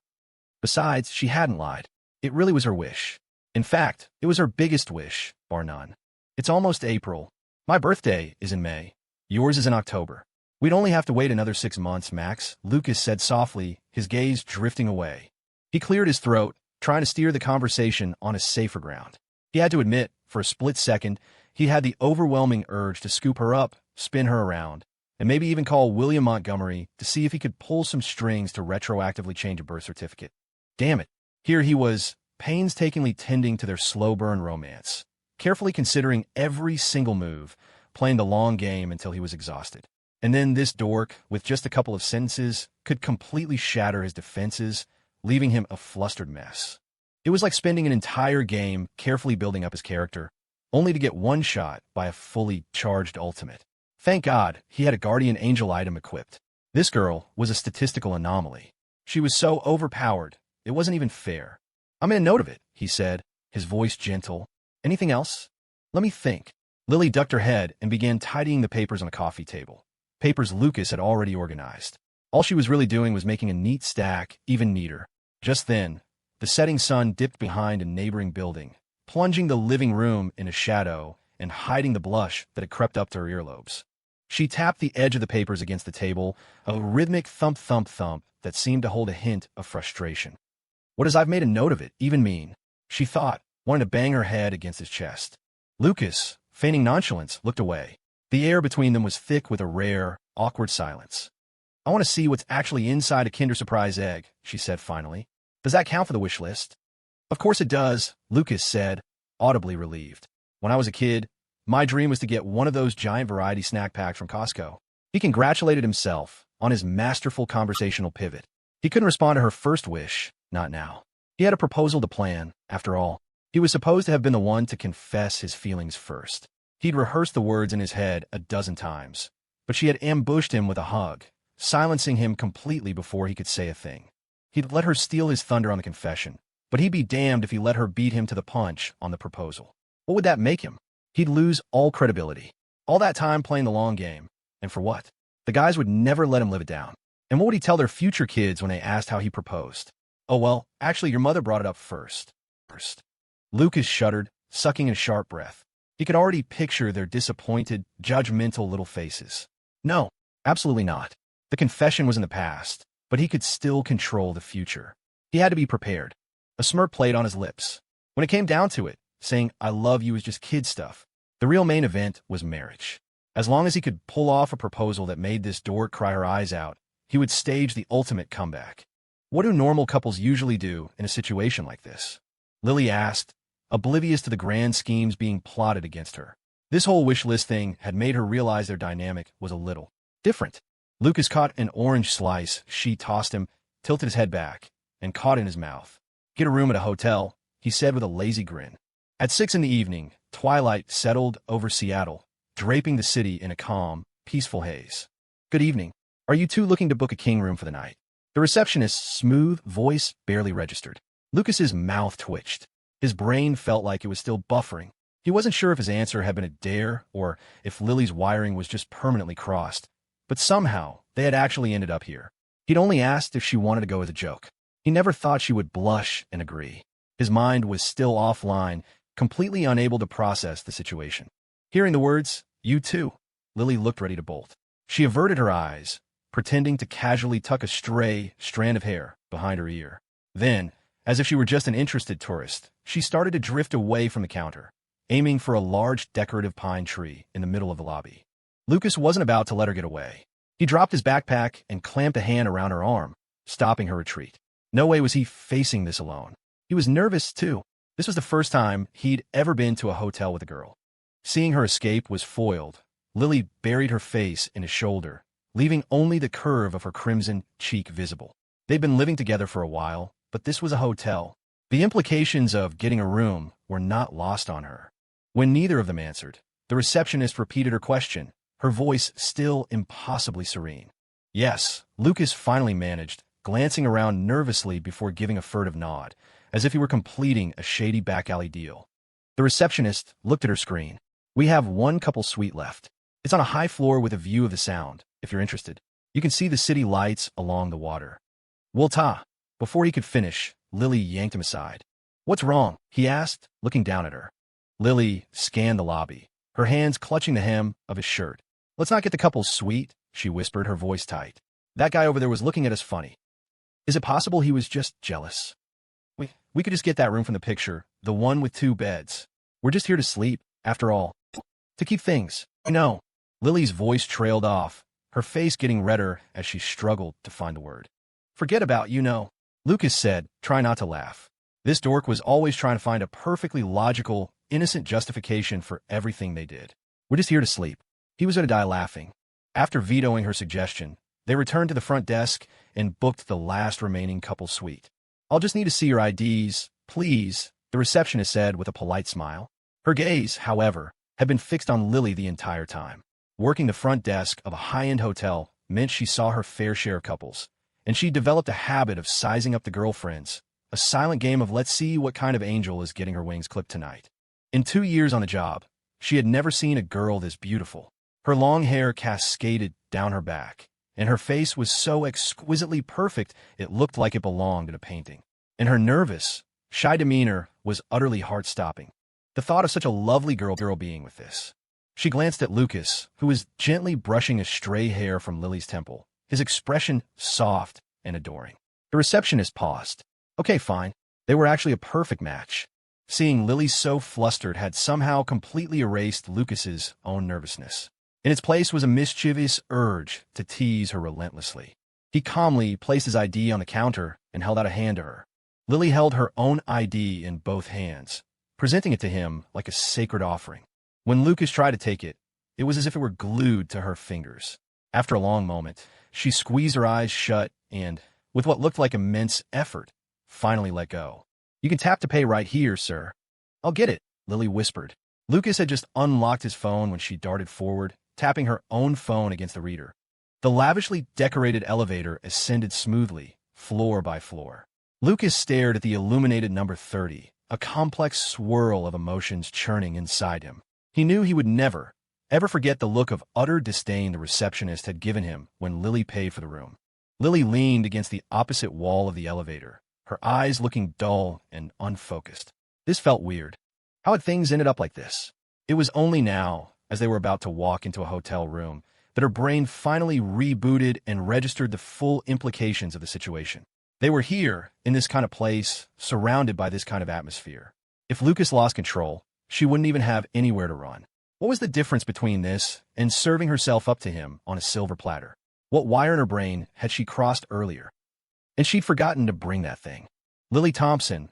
Besides, she hadn't lied. It really was her wish. In fact, it was her biggest wish, bar none. It's almost April. My birthday is in May. Yours is in October. We'd only have to wait another 6 months, Max, Lucas said softly, his gaze drifting away. He cleared his throat, trying to steer the conversation on a safer ground. He had to admit, for a split second, he had the overwhelming urge to scoop her up, spin her around, and maybe even call William Montgomery to see if he could pull some strings to retroactively change a birth certificate. Damn it. Here he was, painstakingly tending to their slow-burn romance, carefully considering every single move, playing the long game until he was exhausted. And then this dork, with just a couple of sentences, could completely shatter his defenses, leaving him a flustered mess. It was like spending an entire game carefully building up his character, only to get one shot by a fully charged ultimate. Thank God he had a guardian angel item equipped. This girl was a statistical anomaly. She was so overpowered, it wasn't even fair. I made a note of it, he said, his voice gentle. Anything else? Let me think. Lily ducked her head and began tidying the papers on a coffee table. Papers Lucas had already organized. All she was really doing was making a neat stack even neater. Just then, the setting sun dipped behind a neighboring building, plunging the living room in a shadow and hiding the blush that had crept up to her earlobes. She tapped the edge of the papers against the table, a rhythmic thump-thump-thump that seemed to hold a hint of frustration. What does I've made a note of it even mean? She thought, wanting to bang her head against his chest. Lucas, feigning nonchalance, looked away. The air between them was thick with a rare, awkward silence. I want to see what's actually inside a Kinder Surprise egg, she said finally. Does that count for the wish list? Of course it does, Lucas said, audibly relieved. When I was a kid, my dream was to get one of those giant variety snack packs from Costco. He congratulated himself on his masterful conversational pivot. He couldn't respond to her first wish, not now. He had a proposal to plan, after all. He was supposed to have been the one to confess his feelings first. He'd rehearsed the words in his head a dozen times, but she had ambushed him with a hug, silencing him completely before he could say a thing. He'd let her steal his thunder on the confession, but he'd be damned if he let her beat him to the punch on the proposal. What would that make him? He'd lose all credibility. All that time playing the long game. And for what? The guys would never let him live it down. And what would he tell their future kids when they asked how he proposed? Oh well, actually your mother brought it up first. Lucas shuddered, sucking in a sharp breath. He could already picture their disappointed, judgmental little faces. No, absolutely not. The confession was in the past, but he could still control the future. He had to be prepared. A smirk played on his lips. When it came down to it, saying, "I love you" was just kid stuff. The real main event was marriage. As long as he could pull off a proposal that made this dork cry her eyes out, he would stage the ultimate comeback. What do normal couples usually do in a situation like this? Lily asked, oblivious to the grand schemes being plotted against her. This whole wish list thing had made her realize their dynamic was a little different. Lucas caught an orange slice she tossed him, tilted his head back, and caught in his mouth. "Get a room at a hotel," he said with a lazy grin. At 6 in the evening, twilight settled over Seattle, draping the city in a calm, peaceful haze. "Good evening. Are you two looking to book a king room for the night?" The receptionist's smooth voice barely registered. Lucas's mouth twitched. His brain felt like it was still buffering. He wasn't sure if his answer had been a dare or if Lily's wiring was just permanently crossed, but somehow they had actually ended up here. He'd only asked if she wanted to go as a joke. He never thought she would blush and agree. His mind was still offline, completely unable to process the situation. Hearing the words, "You too," Lily looked ready to bolt. She averted her eyes, pretending to casually tuck a stray strand of hair behind her ear. Then, as if she were just an interested tourist, she started to drift away from the counter, aiming for a large decorative pine tree in the middle of the lobby. Lucas wasn't about to let her get away. He dropped his backpack and clamped a hand around her arm, stopping her retreat. No way was he facing this alone. He was nervous, too. This was the first time he'd ever been to a hotel with a girl. Seeing her escape was foiled, Lily buried her face in his shoulder, leaving only the curve of her crimson cheek visible. They'd been living together for a while, but this was a hotel. The implications of getting a room were not lost on her. When neither of them answered, the receptionist repeated her question, her voice still impossibly serene. "Yes," Lucas finally managed, glancing around nervously before giving a furtive nod, as if he were completing a shady back-alley deal. The receptionist looked at her screen. "We have one couple suite left. It's on a high floor with a view of the Sound, if you're interested. You can see the city lights along the water." "Well, ta." Before he could finish, Lily yanked him aside. "What's wrong?" he asked, looking down at her. Lily scanned the lobby, her hands clutching the hem of his shirt. "Let's not get the couple's suite," she whispered, her voice tight. "That guy over there was looking at us funny. Is it possible he was just jealous? We could just get that room from the picture, the one with 2 beds. We're just here to sleep, after all. To keep things, no." Lily's voice trailed off, her face getting redder as she struggled to find the word. "Forget about Lucas said, try not to laugh. This dork was always trying to find a perfectly logical, innocent justification for everything they did. "We're just here to sleep." He was going to die laughing. After vetoing her suggestion, they returned to the front desk and booked the last remaining couple suite. "I'll just need to see your IDs, please," the receptionist said with a polite smile. Her gaze, however, had been fixed on Lily the entire time. Working the front desk of a high-end hotel meant she saw her fair share of couples, and she developed a habit of sizing up the girlfriends, a silent game of let's see what kind of angel is getting her wings clipped tonight. In 2 years on the job, she had never seen a girl this beautiful. Her long hair cascaded down her back, and her face was so exquisitely perfect it looked like it belonged in a painting. And her nervous, shy demeanor was utterly heart-stopping. The thought of such a lovely girl being with this. She glanced at Lucas, who was gently brushing a stray hair from Lily's temple, his expression soft and adoring. The receptionist paused. Okay, fine. They were actually a perfect match. Seeing Lily so flustered had somehow completely erased Lucas's own nervousness. In its place was a mischievous urge to tease her relentlessly. He calmly placed his ID on the counter and held out a hand to her. Lily held her own ID in both hands, presenting it to him like a sacred offering. When Lucas tried to take it, it was as if it were glued to her fingers. After a long moment, she squeezed her eyes shut and, with what looked like immense effort, finally let go. "You can tap to pay right here, sir." "I'll get it," Lily whispered. Lucas had just unlocked his phone when she darted forward, tapping her own phone against the reader. The lavishly decorated elevator ascended smoothly, floor by floor. Lucas stared at the illuminated number 30, a complex swirl of emotions churning inside him. He knew he would never, ever forget the look of utter disdain the receptionist had given him when Lily paid for the room. Lily leaned against the opposite wall of the elevator, her eyes looking dull and unfocused. This felt weird. How had things ended up like this? It was only now, as they were about to walk into a hotel room, that her brain finally rebooted and registered the full implications of the situation. They were here, in this kind of place, surrounded by this kind of atmosphere. If Lucas lost control, she wouldn't even have anywhere to run. What was the difference between this and serving herself up to him on a silver platter? What wire in her brain had she crossed earlier? And she'd forgotten to bring that thing. Lily Thompson,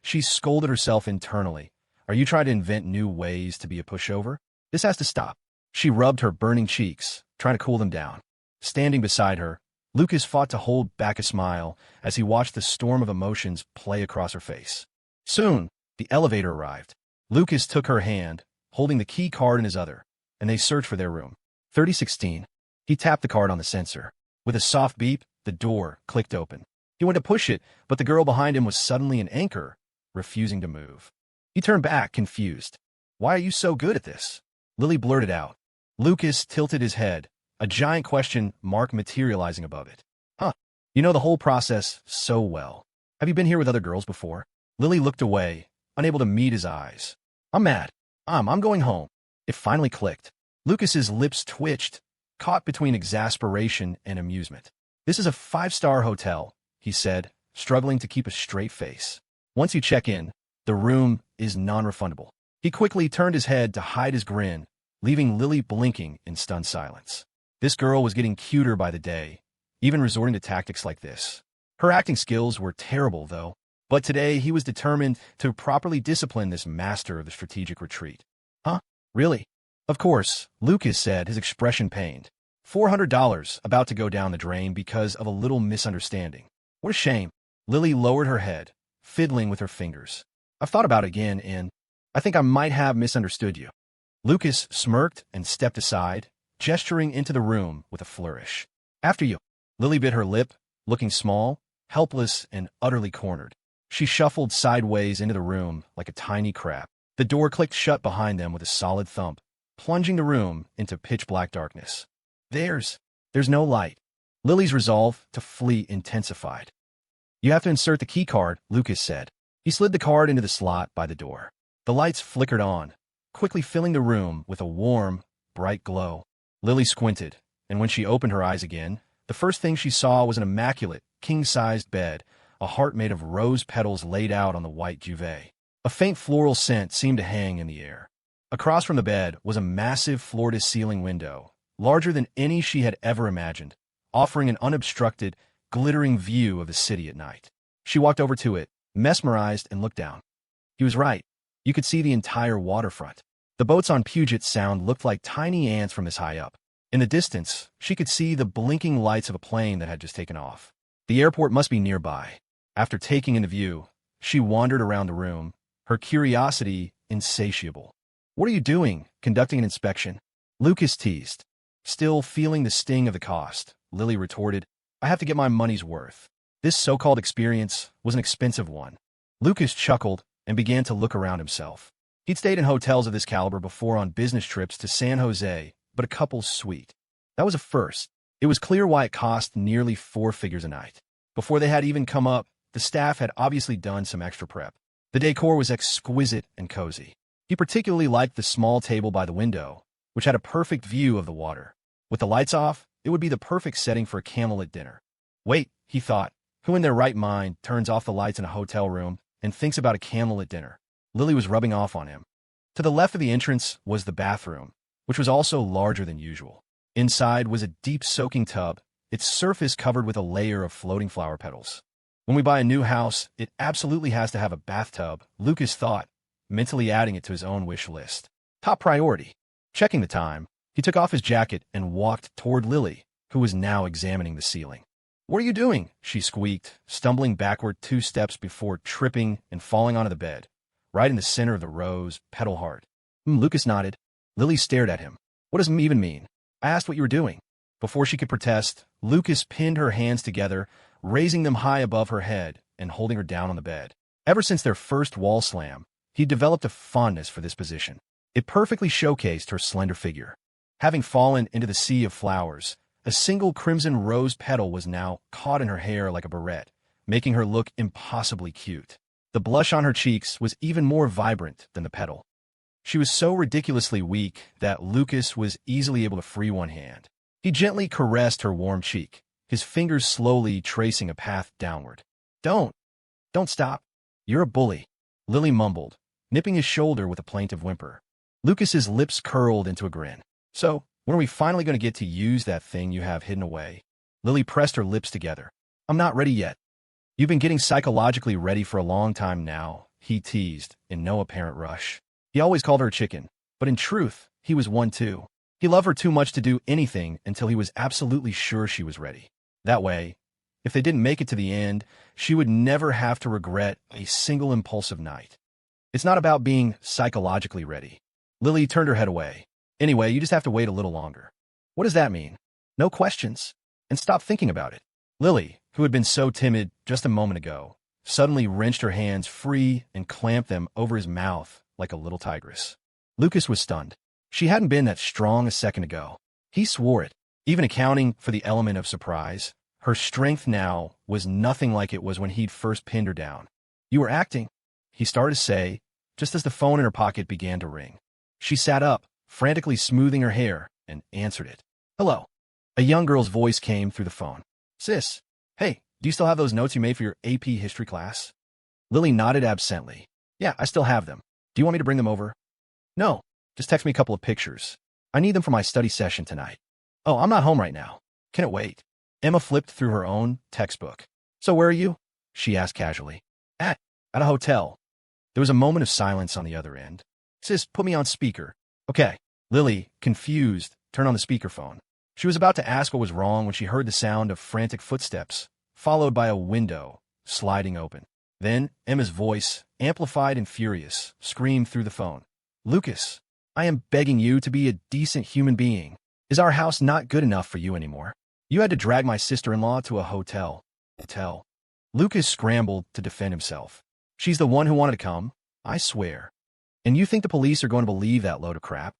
she scolded herself internally. Are you trying to invent new ways to be a pushover? This has to stop. She rubbed her burning cheeks, trying to cool them down. Standing beside her, Lucas fought to hold back a smile as he watched the storm of emotions play across her face. Soon, the elevator arrived. Lucas took her hand, holding the key card in his other, and they searched for their room. 3016. He tapped the card on the sensor. With a soft beep, the door clicked open. He went to push it, but the girl behind him was suddenly an anchor, refusing to move. He turned back, confused. Why are you so good at this? Lily blurted out. Lucas tilted his head, a giant question mark materializing above it. Huh. You know the whole process so well. Have you been here with other girls before? Lily looked away, unable to meet his eyes. I'm mad. I'm going home. It finally clicked. Lucas's lips twitched, caught between exasperation and amusement. This is a 5-star hotel, he said, struggling to keep a straight face. Once you check in, the room is non-refundable. He quickly turned his head to hide his grin, leaving Lily blinking in stunned silence. This girl was getting cuter by the day, even resorting to tactics like this. Her acting skills were terrible, though, but today he was determined to properly discipline this master of the strategic retreat. Huh? Really? Of course, Lucas said, his expression pained. $400 about to go down the drain because of a little misunderstanding. What a shame. Lily lowered her head, fiddling with her fingers. I've thought about it again, and I think I might have misunderstood you. Lucas smirked and stepped aside, gesturing into the room with a flourish. After you. Lily bit her lip, looking small, helpless, and utterly cornered. She shuffled sideways into the room like a tiny crab. The door clicked shut behind them with a solid thump, plunging the room into pitch-black darkness. There's no light. Lily's resolve to flee intensified. You have to insert the key card, Lucas said. He slid the card into the slot by the door. The lights flickered on, quickly filling the room with a warm, bright glow. Lily squinted, and when she opened her eyes again, the first thing she saw was an immaculate, king-sized bed, a heart made of rose petals laid out on the white duvet. A faint floral scent seemed to hang in the air. Across from the bed was a massive floor-to-ceiling window, larger than any she had ever imagined, offering an unobstructed, glittering view of the city at night. She walked over to it, mesmerized, and looked down. He was right. You could see the entire waterfront. The boats on Puget Sound looked like tiny ants from this high up. In the distance, she could see the blinking lights of a plane that had just taken off. The airport must be nearby. After taking in the view, she wandered around the room, her curiosity insatiable. What are you doing, conducting an inspection? Lucas teased. Still feeling the sting of the cost, Lily retorted, I have to get my money's worth. This so-called experience was an expensive one. Lucas chuckled and began to look around himself. He'd stayed in hotels of this caliber before on business trips to San Jose, but a couple's suite. That was a first. It was clear why it cost nearly 4 figures a night. Before they had even come up, the staff had obviously done some extra prep. The decor was exquisite and cozy. He particularly liked the small table by the window, which had a perfect view of the water. With the lights off, it would be the perfect setting for a candlelit dinner. Wait, he thought, who in their right mind turns off the lights in a hotel room and thinks about a candlelit dinner? Lily was rubbing off on him. To the left of the entrance was the bathroom, which was also larger than usual. Inside was a deep soaking tub, its surface covered with a layer of floating flower petals. When we buy a new house, it absolutely has to have a bathtub, Lucas thought, mentally adding it to his own wish list. Top priority. Checking the time, he took off his jacket and walked toward Lily, who was now examining the ceiling. What are you doing? She squeaked, stumbling backward 2 steps before tripping and falling onto the bed, right in the center of the rose petal heart. Lucas nodded. Lily stared at him. What does even mean? I asked what you were doing. Before she could protest, Lucas pinned her hands together, raising them high above her head and holding her down on the bed. Ever since their first wall slam, he developed a fondness for this position. It perfectly showcased her slender figure. Having fallen into the sea of flowers, a single crimson rose petal was now caught in her hair like a barrette, making her look impossibly cute. The blush on her cheeks was even more vibrant than the petal. She was so ridiculously weak that Lucas was easily able to free one hand. He gently caressed her warm cheek, his fingers slowly tracing a path downward. Don't stop. You're a bully, Lily mumbled, nipping his shoulder with a plaintive whimper. Lucas's lips curled into a grin. So, when are we finally going to get to use that thing you have hidden away? Lily pressed her lips together. I'm not ready yet. You've been getting psychologically ready for a long time now, he teased, in no apparent rush. He always called her a chicken, but in truth, he was one too. He loved her too much to do anything until he was absolutely sure she was ready. That way, if they didn't make it to the end, she would never have to regret a single impulsive night. It's not about being psychologically ready. Lily turned her head away. Anyway, you just have to wait a little longer. What does that mean? No questions. And stop thinking about it. Lily, who had been so timid just a moment ago, suddenly wrenched her hands free and clamped them over his mouth like a little tigress. Lucas was stunned. She hadn't been that strong a second ago. He swore it. Even accounting for the element of surprise, her strength now was nothing like it was when he'd first pinned her down. You were acting, he started to say, just as the phone in her pocket began to ring. She sat up, frantically smoothing her hair, and answered it. Hello. A young girl's voice came through the phone. Sis, hey, do you still have those notes you made for your AP history class? Lily nodded absently. Yeah, I still have them. Do you want me to bring them over? No, just text me a couple of pictures. I need them for my study session tonight. Oh, I'm not home right now. Can it wait? Emma flipped through her own textbook. So where are you? She asked casually. At a hotel. There was a moment of silence on the other end. Sis, put me on speaker. Okay. Lily, confused, turned on the speakerphone. She was about to ask what was wrong when she heard the sound of frantic footsteps, followed by a window sliding open. Then Emma's voice, amplified and furious, screamed through the phone. Lucas, I am begging you to be a decent human being. Is our house not good enough for you anymore? You had to drag my sister-in-law to a hotel. Lucas scrambled to defend himself. She's the one who wanted to come, I swear. And you think the police are going to believe that load of crap?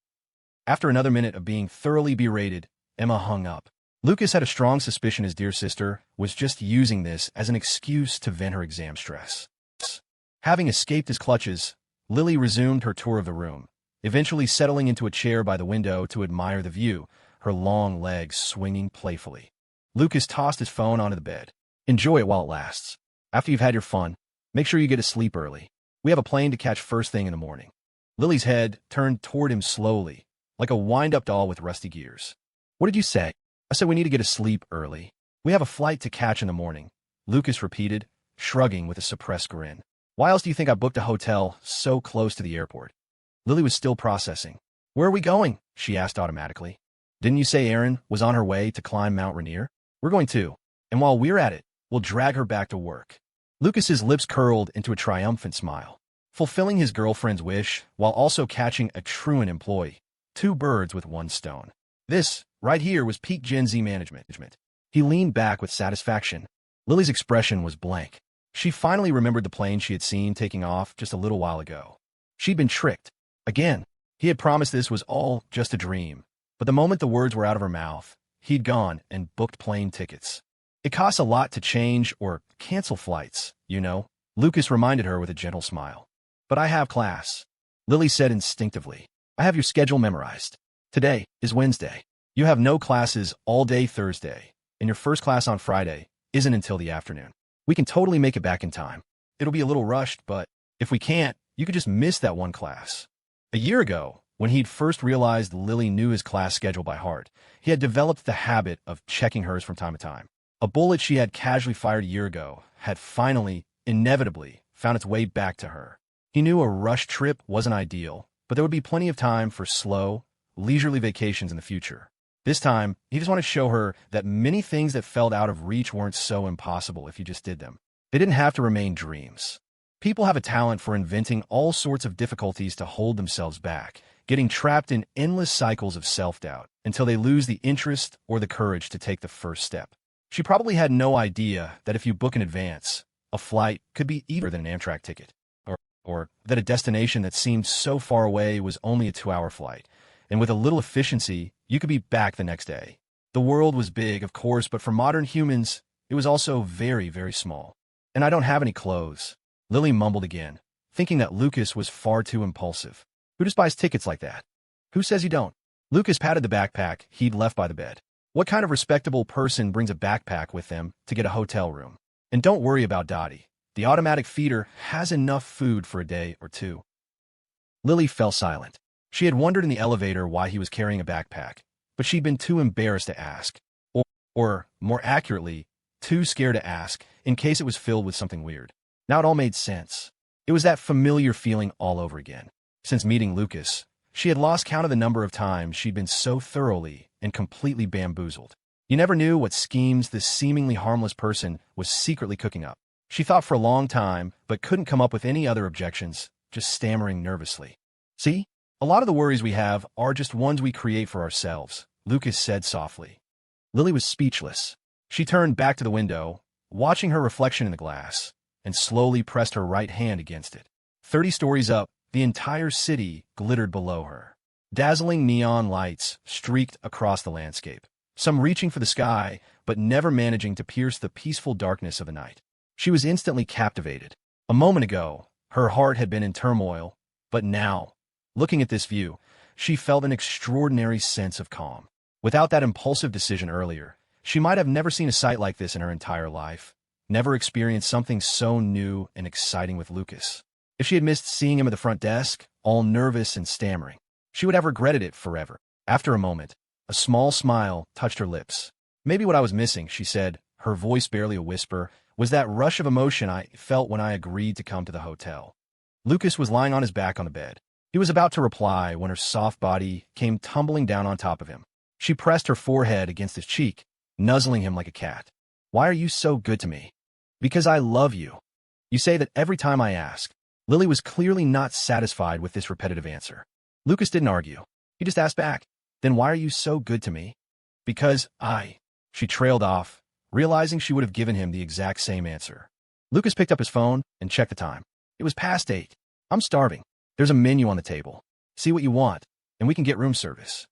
After another minute of being thoroughly berated, Emma hung up. Lucas had a strong suspicion his dear sister was just using this as an excuse to vent her exam stress. Having escaped his clutches, Lily resumed her tour of the room, eventually settling into a chair by the window to admire the view, her long legs swinging playfully. Lucas tossed his phone onto the bed. Enjoy it while it lasts. After you've had your fun, make sure you get to sleep early. We have a plane to catch first thing in the morning. Lily's head turned toward him slowly, like a wind-up doll with rusty gears. What did you say? I said we need to get to sleep early. We have a flight to catch in the morning, Lucas repeated, shrugging with a suppressed grin. Why else do you think I booked a hotel so close to the airport? Lily was still processing. Where are we going? She asked automatically. Didn't you say Erin was on her way to climb Mount Rainier? We're going too. And while we're at it, we'll drag her back to work. Lucas's lips curled into a triumphant smile, fulfilling his girlfriend's wish while also catching a truant employee. Two birds with one stone. This, right here, was peak Gen Z management. He leaned back with satisfaction. Lily's expression was blank. She finally remembered the plane she had seen taking off just a little while ago. She'd been tricked. Again, he had promised this was all just a dream. But the moment the words were out of her mouth, he'd gone and booked plane tickets. It costs a lot to change or cancel flights, you know, Lucas reminded her with a gentle smile. But I have class, Lily said instinctively. I have your schedule memorized. Today is Wednesday. You have no classes all day Thursday, and your first class on Friday isn't until the afternoon. We can totally make it back in time. It'll be a little rushed, but if we can't, you could just miss that one class. A year ago, when he'd first realized Lily knew his class schedule by heart, he had developed the habit of checking hers from time to time. A bullet she had casually fired a year ago had finally, inevitably, found its way back to her. He knew a rush trip wasn't ideal, but there would be plenty of time for slow, leisurely vacations in the future. This time, he just wanted to show her that many things that felt out of reach weren't so impossible if you just did them. They didn't have to remain dreams. People have a talent for inventing all sorts of difficulties to hold themselves back, getting trapped in endless cycles of self-doubt until they lose the interest or the courage to take the first step. She probably had no idea that if you book in advance, a flight could be easier than an Amtrak ticket, or that a destination that seemed so far away was only a 2-hour flight, and with a little efficiency, you could be back the next day. The world was big, of course, but for modern humans, it was also very, very small. And I don't have any clothes, Lily mumbled again, thinking that Lucas was far too impulsive. Who just buys tickets like that? Who says you don't? Lucas patted the backpack he'd left by the bed. What kind of respectable person brings a backpack with them to get a hotel room? And don't worry about Dottie. The automatic feeder has enough food for a day or two. Lily fell silent. She had wondered in the elevator why he was carrying a backpack, but she'd been too embarrassed to ask. Or more accurately, too scared to ask in case it was filled with something weird. Now it all made sense. It was that familiar feeling all over again. Since meeting Lucas, she had lost count of the number of times she'd been so thoroughly and completely bamboozled. You never knew what schemes this seemingly harmless person was secretly cooking up. She thought for a long time, but couldn't come up with any other objections, just stammering nervously. See? A lot of the worries we have are just ones we create for ourselves, Lucas said softly. Lily was speechless. She turned back to the window, watching her reflection in the glass, and slowly pressed her right hand against it. 30 stories up, the entire city glittered below her. Dazzling neon lights streaked across the landscape, some reaching for the sky, but never managing to pierce the peaceful darkness of the night. She was instantly captivated. A moment ago, her heart had been in turmoil, but now, looking at this view, she felt an extraordinary sense of calm. Without that impulsive decision earlier, she might have never seen a sight like this in her entire life, never experienced something so new and exciting with Lucas. If she had missed seeing him at the front desk, all nervous and stammering, she would have regretted it forever. After a moment, a small smile touched her lips. Maybe what I was missing, she said, her voice barely a whisper, was that rush of emotion I felt when I agreed to come to the hotel. Lucas was lying on his back on the bed. He was about to reply when her soft body came tumbling down on top of him. She pressed her forehead against his cheek, nuzzling him like a cat. Why are you so good to me? Because I love you. You say that every time I ask. Lily was clearly not satisfied with this repetitive answer. Lucas didn't argue. He just asked back, then why are you so good to me? Because She trailed off, realizing she would have given him the exact same answer. Lucas picked up his phone and checked the time. It was past 8. I'm starving. There's a menu on the table. See what you want, and we can get room service.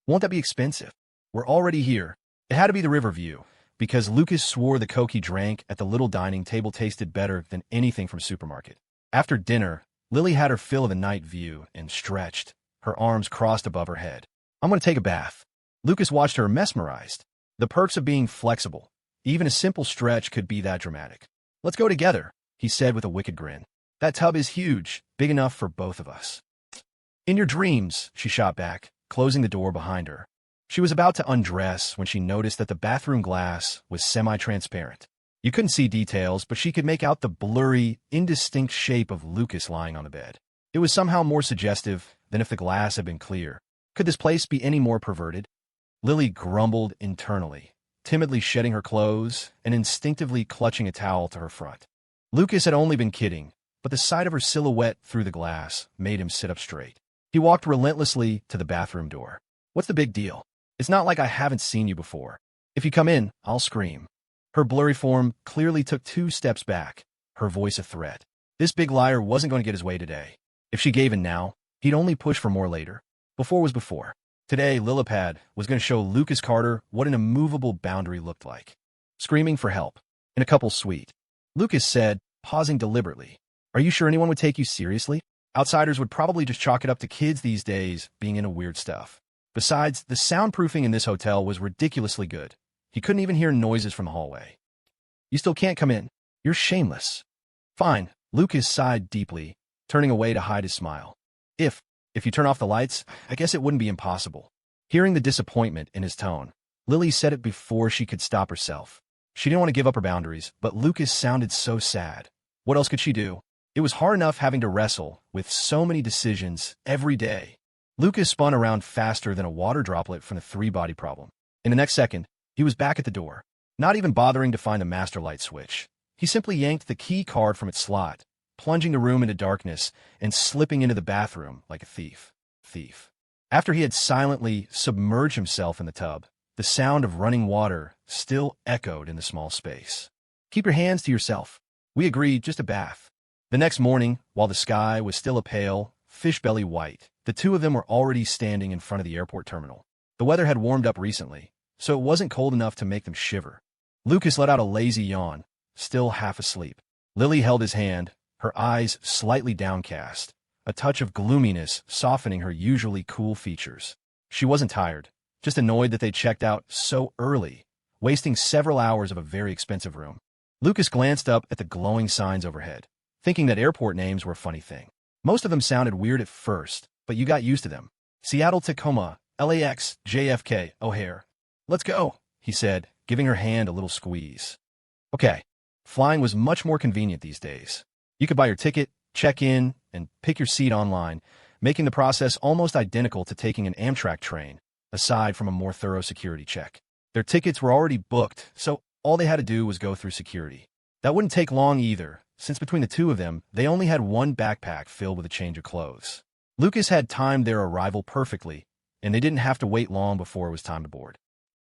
Won't that be expensive? We're already here. It had to be the Riverview, because Lucas swore the Coke he drank at the little dining table tasted better than anything from supermarket. After dinner, Lily had her fill of the night view and stretched, her arms crossed above her head. I'm going to take a bath. Lucas watched her mesmerized. The perks of being flexible. Even a simple stretch could be that dramatic. Let's go together, he said with a wicked grin. That tub is huge, big enough for both of us. In your dreams, she shot back, closing the door behind her. She was about to undress when she noticed that the bathroom glass was semi-transparent. You couldn't see details, but she could make out the blurry, indistinct shape of Lucas lying on the bed. It was somehow more suggestive than if the glass had been clear. Could this place be any more perverted? Lily grumbled internally, timidly shedding her clothes and instinctively clutching a towel to her front. Lucas had only been kidding, but the sight of her silhouette through the glass made him sit up straight. He walked relentlessly to the bathroom door. What's the big deal? It's not like I haven't seen you before. If you come in, I'll scream. Her blurry form clearly took 2 steps back, her voice a threat. This big liar wasn't going to get his way today. If she gave in now, he'd only push for more later. Before was before. Today, Lillipad was going to show Lucas Carter what an immovable boundary looked like. Screaming for help. In a couple suite. Lucas said, pausing deliberately. Are you sure anyone would take you seriously? Outsiders would probably just chalk it up to kids these days being into weird stuff. Besides, the soundproofing in this hotel was ridiculously good. He couldn't even hear noises from the hallway. You still can't come in. You're shameless. Fine, Lucas sighed deeply, turning away to hide his smile. If you turn off the lights, I guess it wouldn't be impossible. Hearing the disappointment in his tone, Lily said it before she could stop herself. She didn't want to give up her boundaries, but Lucas sounded so sad. What else could she do? It was hard enough having to wrestle with so many decisions every day. Lucas spun around faster than a water droplet from the 3-body problem. In the next second, he was back at the door, not even bothering to find the master light switch. He simply yanked the key card from its slot, plunging the room into darkness and slipping into the bathroom like a thief. After he had silently submerged himself in the tub, The sound of running water still echoed in the small space. "Keep your hands to yourself." We agreed, just a bath. The next morning, while the sky was still a pale, fish-belly white, the two of them were already standing in front of the airport terminal. The weather had warmed up recently, so it wasn't cold enough to make them shiver. Lucas let out a lazy yawn, still half asleep. Lily held his hand, her eyes slightly downcast, a touch of gloominess softening her usually cool features. She wasn't tired, just annoyed that they checked out so early, wasting several hours of a very expensive room. Lucas glanced up at the glowing signs overhead, thinking that airport names were a funny thing. Most of them sounded weird at first, but you got used to them. Seattle, Tacoma, LAX, JFK, O'Hare. "Let's go," he said, giving her hand a little squeeze. Okay. Flying was much more convenient these days. You could buy your ticket, check in, and pick your seat online, making the process almost identical to taking an Amtrak train, aside from a more thorough security check. Their tickets were already booked, so all they had to do was go through security. That wouldn't take long either, since between the two of them, they only had one backpack filled with a change of clothes. Lucas had timed their arrival perfectly, and they didn't have to wait long before it was time to board.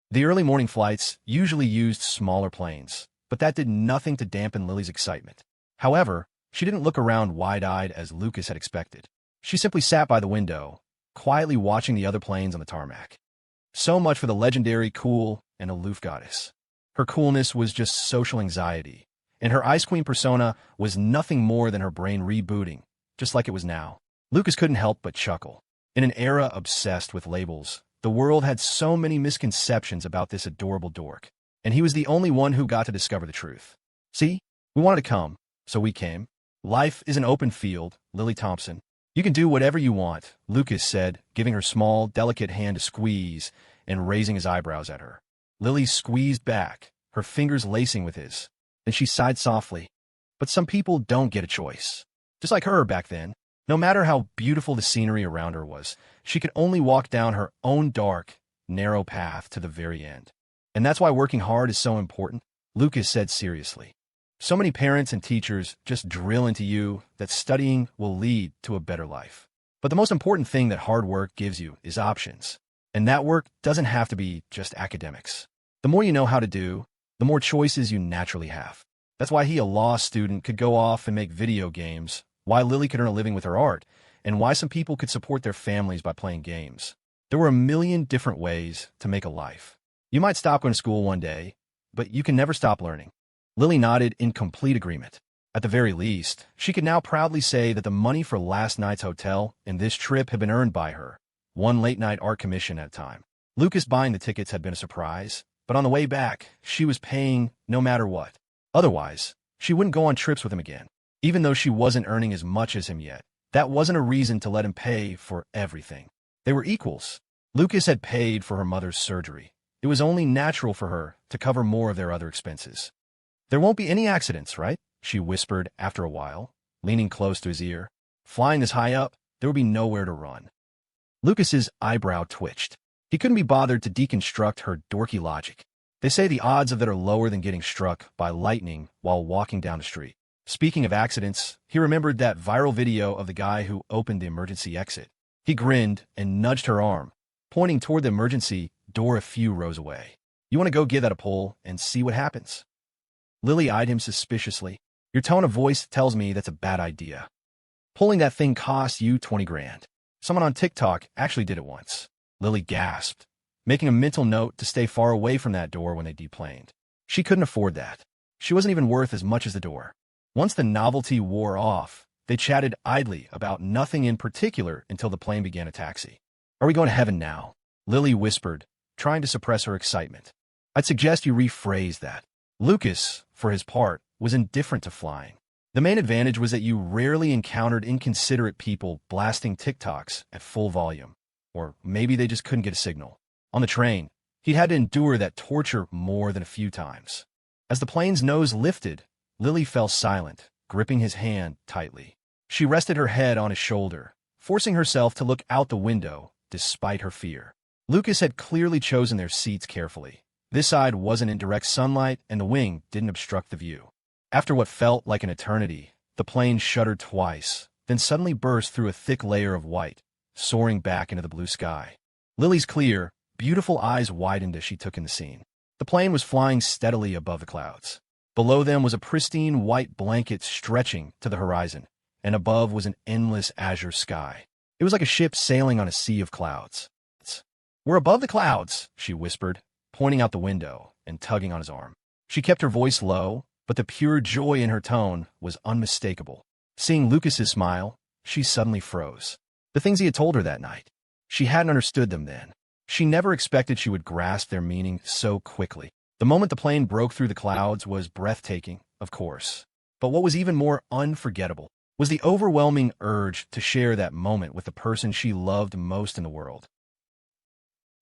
The early morning flights usually used smaller planes, but that did nothing to dampen Lily's excitement. However, she didn't look around wide-eyed as Lucas had expected. She simply sat by the window, quietly watching the other planes on the tarmac. So much for the legendary cool and aloof goddess. Her coolness was just social anxiety, and her Ice Queen persona was nothing more than her brain rebooting, just like it was now. Lucas couldn't help but chuckle. In an era obsessed with labels, the world had so many misconceptions about this adorable dork, and he was the only one who got to discover the truth. "See, we wanted to come, so we came. Life is an open field, Lily Thompson. You can do whatever you want," Lucas said, giving her small, delicate hand a squeeze and raising his eyebrows at her. Lily squeezed back, her fingers lacing with his. Then she sighed softly. But some people don't get a choice. Just like her back then. No matter how beautiful the scenery around her was, she could only walk down her own dark, narrow path to the very end. And that's why working hard is so important, Lucas said seriously. So many parents and teachers just drill into you that studying will lead to a better life. But the most important thing that hard work gives you is options. And that work doesn't have to be just academics. The more you know how to do, the more choices you naturally have. That's why he, a law student, could go off and make video games, why Lily could earn a living with her art, and why some people could support their families by playing games. There were a million different ways to make a life. You might stop going to school one day, but you can never stop learning. Lily nodded in complete agreement. At the very least, she could now proudly say that the money for last night's hotel and this trip had been earned by her, one late-night art commission at a time. Lucas buying the tickets had been a surprise, but on the way back, she was paying no matter what. Otherwise, she wouldn't go on trips with him again. Even though she wasn't earning as much as him yet, that wasn't a reason to let him pay for everything. They were equals. Lucas had paid for her mother's surgery. It was only natural for her to cover more of their other expenses. "There won't be any accidents, right?" she whispered after a while, leaning close to his ear. Flying this high up, there would be nowhere to run. Lucas's eyebrow twitched. He couldn't be bothered to deconstruct her dorky logic. They say the odds of that are lower than getting struck by lightning while walking down the street. Speaking of accidents, he remembered that viral video of the guy who opened the emergency exit. He grinned and nudged her arm, pointing toward the emergency door a few rows away. "You want to go give that a pull and see what happens?" Lily eyed him suspiciously. "Your tone of voice tells me that's a bad idea. Pulling that thing cost you 20 grand. Someone on TikTok actually did it once." Lily gasped, making a mental note to stay far away from that door when they deplaned. She couldn't afford that. She wasn't even worth as much as the door. Once the novelty wore off, they chatted idly about nothing in particular until the plane began a taxi. "Are we going to heaven now?" Lily whispered, trying to suppress her excitement. "I'd suggest you rephrase that." Lucas, for his part, was indifferent to flying. The main advantage was that you rarely encountered inconsiderate people blasting TikToks at full volume. Or maybe they just couldn't get a signal. On the train, he had to endure that torture more than a few times. As the plane's nose lifted, Lily fell silent, gripping his hand tightly. She rested her head on his shoulder, forcing herself to look out the window despite her fear. Lucas had clearly chosen their seats carefully. This side wasn't in direct sunlight, and the wing didn't obstruct the view. After what felt like an eternity, the plane shuddered twice, then suddenly burst through a thick layer of white, soaring back into the blue sky. Lily's clear, beautiful eyes widened as she took in the scene. The plane was flying steadily above the clouds. Below them was a pristine white blanket stretching to the horizon, and above was an endless azure sky. It was like a ship sailing on a sea of clouds. "We're above the clouds," she whispered, pointing out the window and tugging on his arm. She kept her voice low, but the pure joy in her tone was unmistakable. Seeing Lucas's smile, she suddenly froze. The things he had told her that night, she hadn't understood them then. She never expected she would grasp their meaning so quickly. The moment the plane broke through the clouds was breathtaking, of course. But what was even more unforgettable was the overwhelming urge to share that moment with the person she loved most in the world.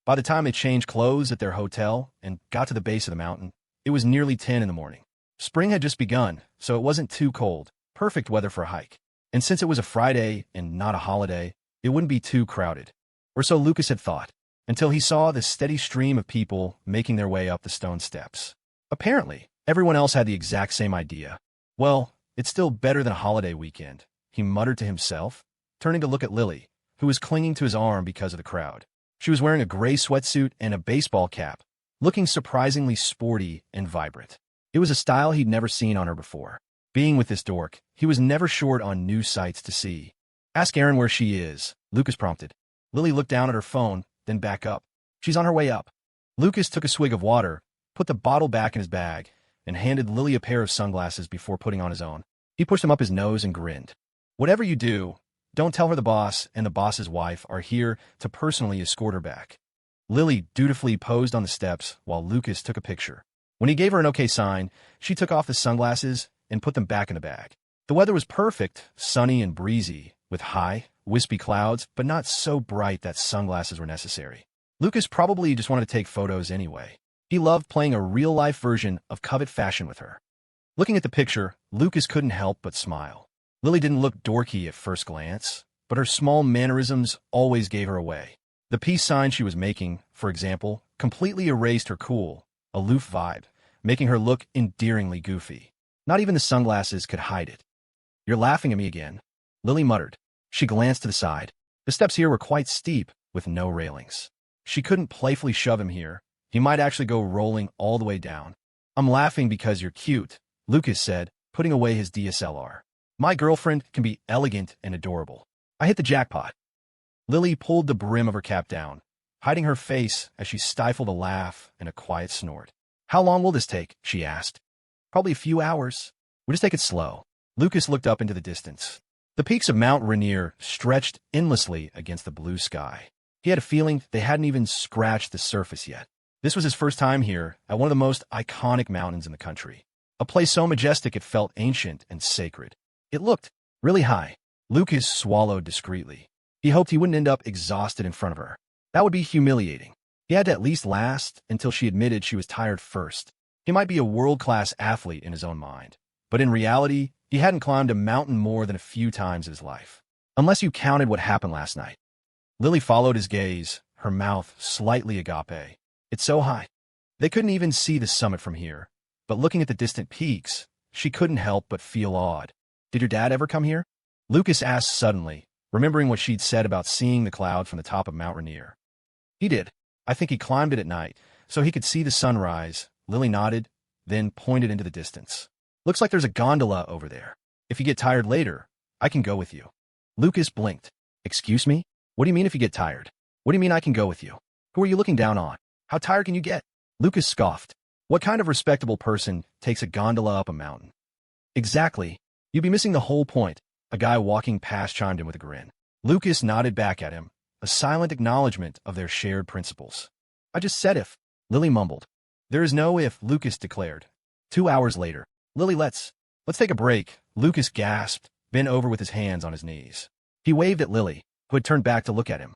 By the time they changed clothes at their hotel and got to the base of the mountain, it was nearly 10 in the morning. Spring had just begun, so it wasn't too cold, perfect weather for a hike. And since it was a Friday and not a holiday, it wouldn't be too crowded. Or so Lucas had thought, until he saw the steady stream of people making their way up the stone steps. Apparently, everyone else had the exact same idea. Well, it's still better than a holiday weekend, he muttered to himself, turning to look at Lily, who was clinging to his arm because of the crowd. She was wearing a gray sweatsuit and a baseball cap, looking surprisingly sporty and vibrant. It was a style he'd never seen on her before. Being with this dork, he was never short on new sights to see. "Ask Erin where she is," Lucas prompted. Lily looked down at her phone, then back up. "She's on her way up." Lucas took a swig of water, put the bottle back in his bag, and handed Lily a pair of sunglasses before putting on his own. He pushed them up his nose and grinned. "Whatever you do, don't tell her the boss and the boss's wife are here to personally escort her back." Lily dutifully posed on the steps while Lucas took a picture. When he gave her an okay sign, she took off the sunglasses and put them back in the bag. The weather was perfect, sunny and breezy, with high, wispy clouds, but not so bright that sunglasses were necessary. Lucas probably just wanted to take photos anyway. He loved playing a real-life version of Covet Fashion with her. Looking at the picture, Lucas couldn't help but smile. Lily didn't look dorky at first glance, but her small mannerisms always gave her away. The peace sign she was making, for example, completely erased her cool, aloof vibe, making her look endearingly goofy. Not even the sunglasses could hide it. "You're laughing at me again," Lily muttered. She glanced to the side. The steps here were quite steep, with no railings. She couldn't playfully shove him here. He might actually go rolling all the way down. "I'm laughing because you're cute," Lucas said, putting away his DSLR. "My girlfriend can be elegant and adorable. I hit the jackpot." Lily pulled the brim of her cap down, hiding her face as she stifled a laugh and a quiet snort. "How long will this take?" she asked. "Probably a few hours. We'll just take it slow." Lucas looked up into the distance. The peaks of Mount Rainier stretched endlessly against the blue sky. He had a feeling they hadn't even scratched the surface yet. This was his first time here at one of the most iconic mountains in the country. A place so majestic it felt ancient and sacred. It looked really high. Lucas swallowed discreetly. He hoped he wouldn't end up exhausted in front of her. That would be humiliating. He had to at least last until she admitted she was tired first. He might be a world-class athlete in his own mind, but in reality, he hadn't climbed a mountain more than a few times in his life. Unless you counted what happened last night. Lily followed his gaze, her mouth slightly agape. "It's so high." They couldn't even see the summit from here, but looking at the distant peaks, she couldn't help but feel awed. "Did your dad ever come here?" Lucas asked suddenly, remembering what she'd said about seeing the cloud from the top of Mount Rainier. "He did. I think he climbed it at night, so he could see the sunrise." Lily nodded, then pointed into the distance. "Looks like there's a gondola over there. If you get tired later, I can go with you." Lucas blinked. "Excuse me? What do you mean if you get tired? What do you mean I can go with you? Who are you looking down on? How tired can you get?" Lucas scoffed. What kind of respectable person takes a gondola up a mountain? "Exactly. You'd be missing the whole point," a guy walking past chimed in with a grin. Lucas nodded back at him, a silent acknowledgement of their shared principles. "I just said if," Lily mumbled. "There is no if," Lucas declared. 2 hours later. "Lily, let's take a break," Lucas gasped, bent over with his hands on his knees. He waved at Lily, who had turned back to look at him.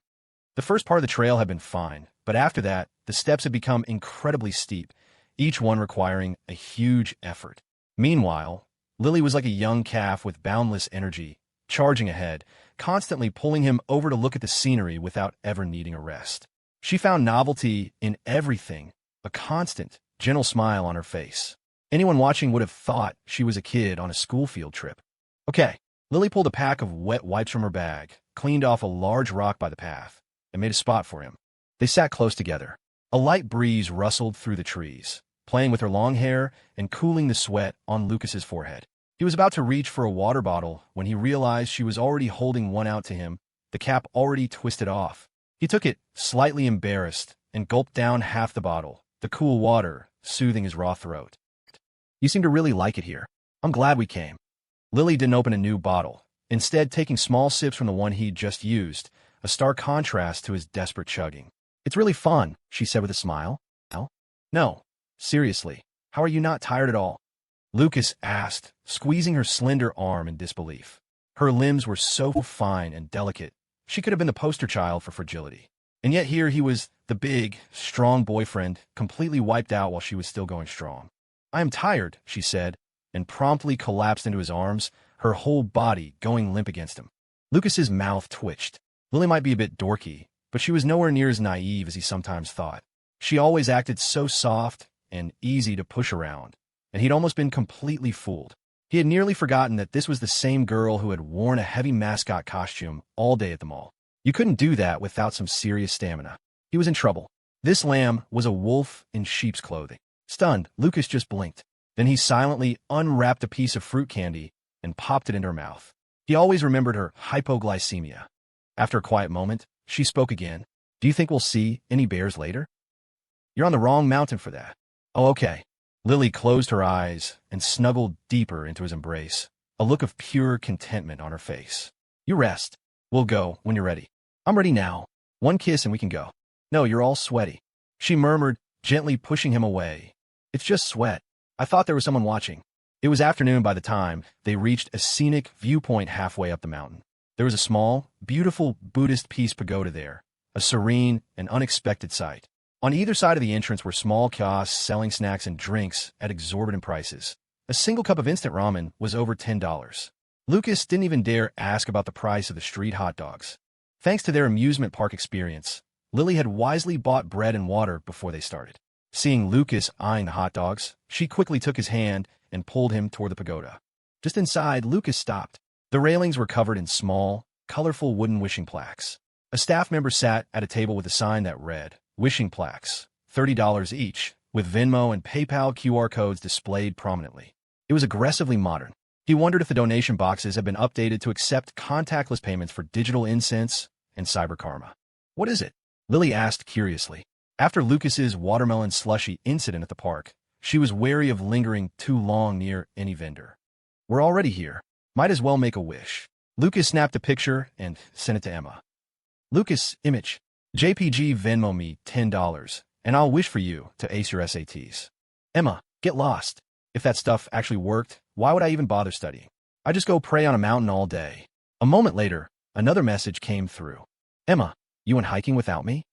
The first part of the trail had been fine, but after that, the steps had become incredibly steep, each one requiring a huge effort. Meanwhile, Lily was like a young calf with boundless energy, charging ahead, constantly pulling him over to look at the scenery without ever needing a rest. She found novelty in everything, a constant, gentle smile on her face. Anyone watching would have thought she was a kid on a school field trip. "Okay." Lily pulled a pack of wet wipes from her bag, cleaned off a large rock by the path, and made a spot for him. They sat close together. A light breeze rustled through the trees, playing with her long hair and cooling the sweat on Lucas's forehead. He was about to reach for a water bottle when he realized she was already holding one out to him, the cap already twisted off. He took it, slightly embarrassed, and gulped down half the bottle, the cool water soothing his raw throat. You seem to really like it here. I'm glad we came. Lily didn't open a new bottle, instead taking small sips from the one he'd just used, a stark contrast to his desperate chugging. It's really fun, she said with a smile. No, seriously, how are you not tired at all? Lucas asked, squeezing her slender arm in disbelief. Her limbs were so fine and delicate, she could have been the poster child for fragility. And yet here he was, the big, strong boyfriend, completely wiped out while she was still going strong. I am tired, she said, and promptly collapsed into his arms, her whole body going limp against him. Lucas's mouth twitched. Lily might be a bit dorky, but she was nowhere near as naive as he sometimes thought. She always acted so soft and easy to push around, and he'd almost been completely fooled. He had nearly forgotten that this was the same girl who had worn a heavy mascot costume all day at the mall. You couldn't do that without some serious stamina. He was in trouble. This lamb was a wolf in sheep's clothing. Stunned, Lucas just blinked. Then he silently unwrapped a piece of fruit candy and popped it into her mouth. He always remembered her hypoglycemia. After a quiet moment, she spoke again. Do you think we'll see any bears later? You're on the wrong mountain for that. Oh, okay. Lily closed her eyes and snuggled deeper into his embrace, a look of pure contentment on her face. You rest. We'll go when you're ready. I'm ready now. One kiss and we can go. No, you're all sweaty. She murmured, gently pushing him away. It's just sweat. I thought there was someone watching. It was afternoon by the time they reached a scenic viewpoint halfway up the mountain. There was a small, beautiful Buddhist peace pagoda there, a serene and unexpected sight. On either side of the entrance were small kiosks selling snacks and drinks at exorbitant prices. A single cup of instant ramen was over $10. Lucas didn't even dare ask about the price of the street hot dogs. Thanks to their amusement park experience, Lily had wisely bought bread and water before they started. Seeing Lucas eyeing the hot dogs, she quickly took his hand and pulled him toward the pagoda. Just inside, Lucas stopped. The railings were covered in small, colorful wooden wishing plaques. A staff member sat at a table with a sign that read, Wishing plaques, $30 each, with Venmo and PayPal QR codes displayed prominently. It was aggressively modern. He wondered if the donation boxes had been updated to accept contactless payments for digital incense and cyber karma. What is it? Lily asked curiously. After Lucas's watermelon slushy incident at the park, she was wary of lingering too long near any vendor. We're already here. Might as well make a wish. Lucas snapped a picture and sent it to Emma. Lucas, image. JPG Venmo me $10, and I'll wish for you to ace your SATs. Emma, get lost. If that stuff actually worked, why would I even bother studying? I just go pray on a mountain all day. A moment later, another message came through. Emma, you went hiking without me?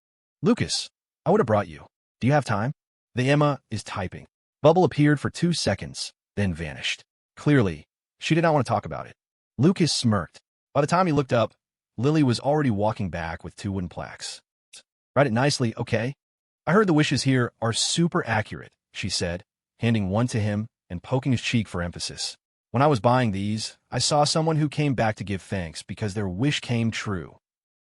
Lucas, I would have brought you. Do you have time? The Emma is typing. Bubble appeared for 2 seconds, then vanished. Clearly, she did not want to talk about it. Lucas smirked. By the time he looked up, Lily was already walking back with 2 wooden plaques. Write it nicely, okay? I heard the wishes here are super accurate, she said, handing one to him and poking his cheek for emphasis. When I was buying these, I saw someone who came back to give thanks because their wish came true.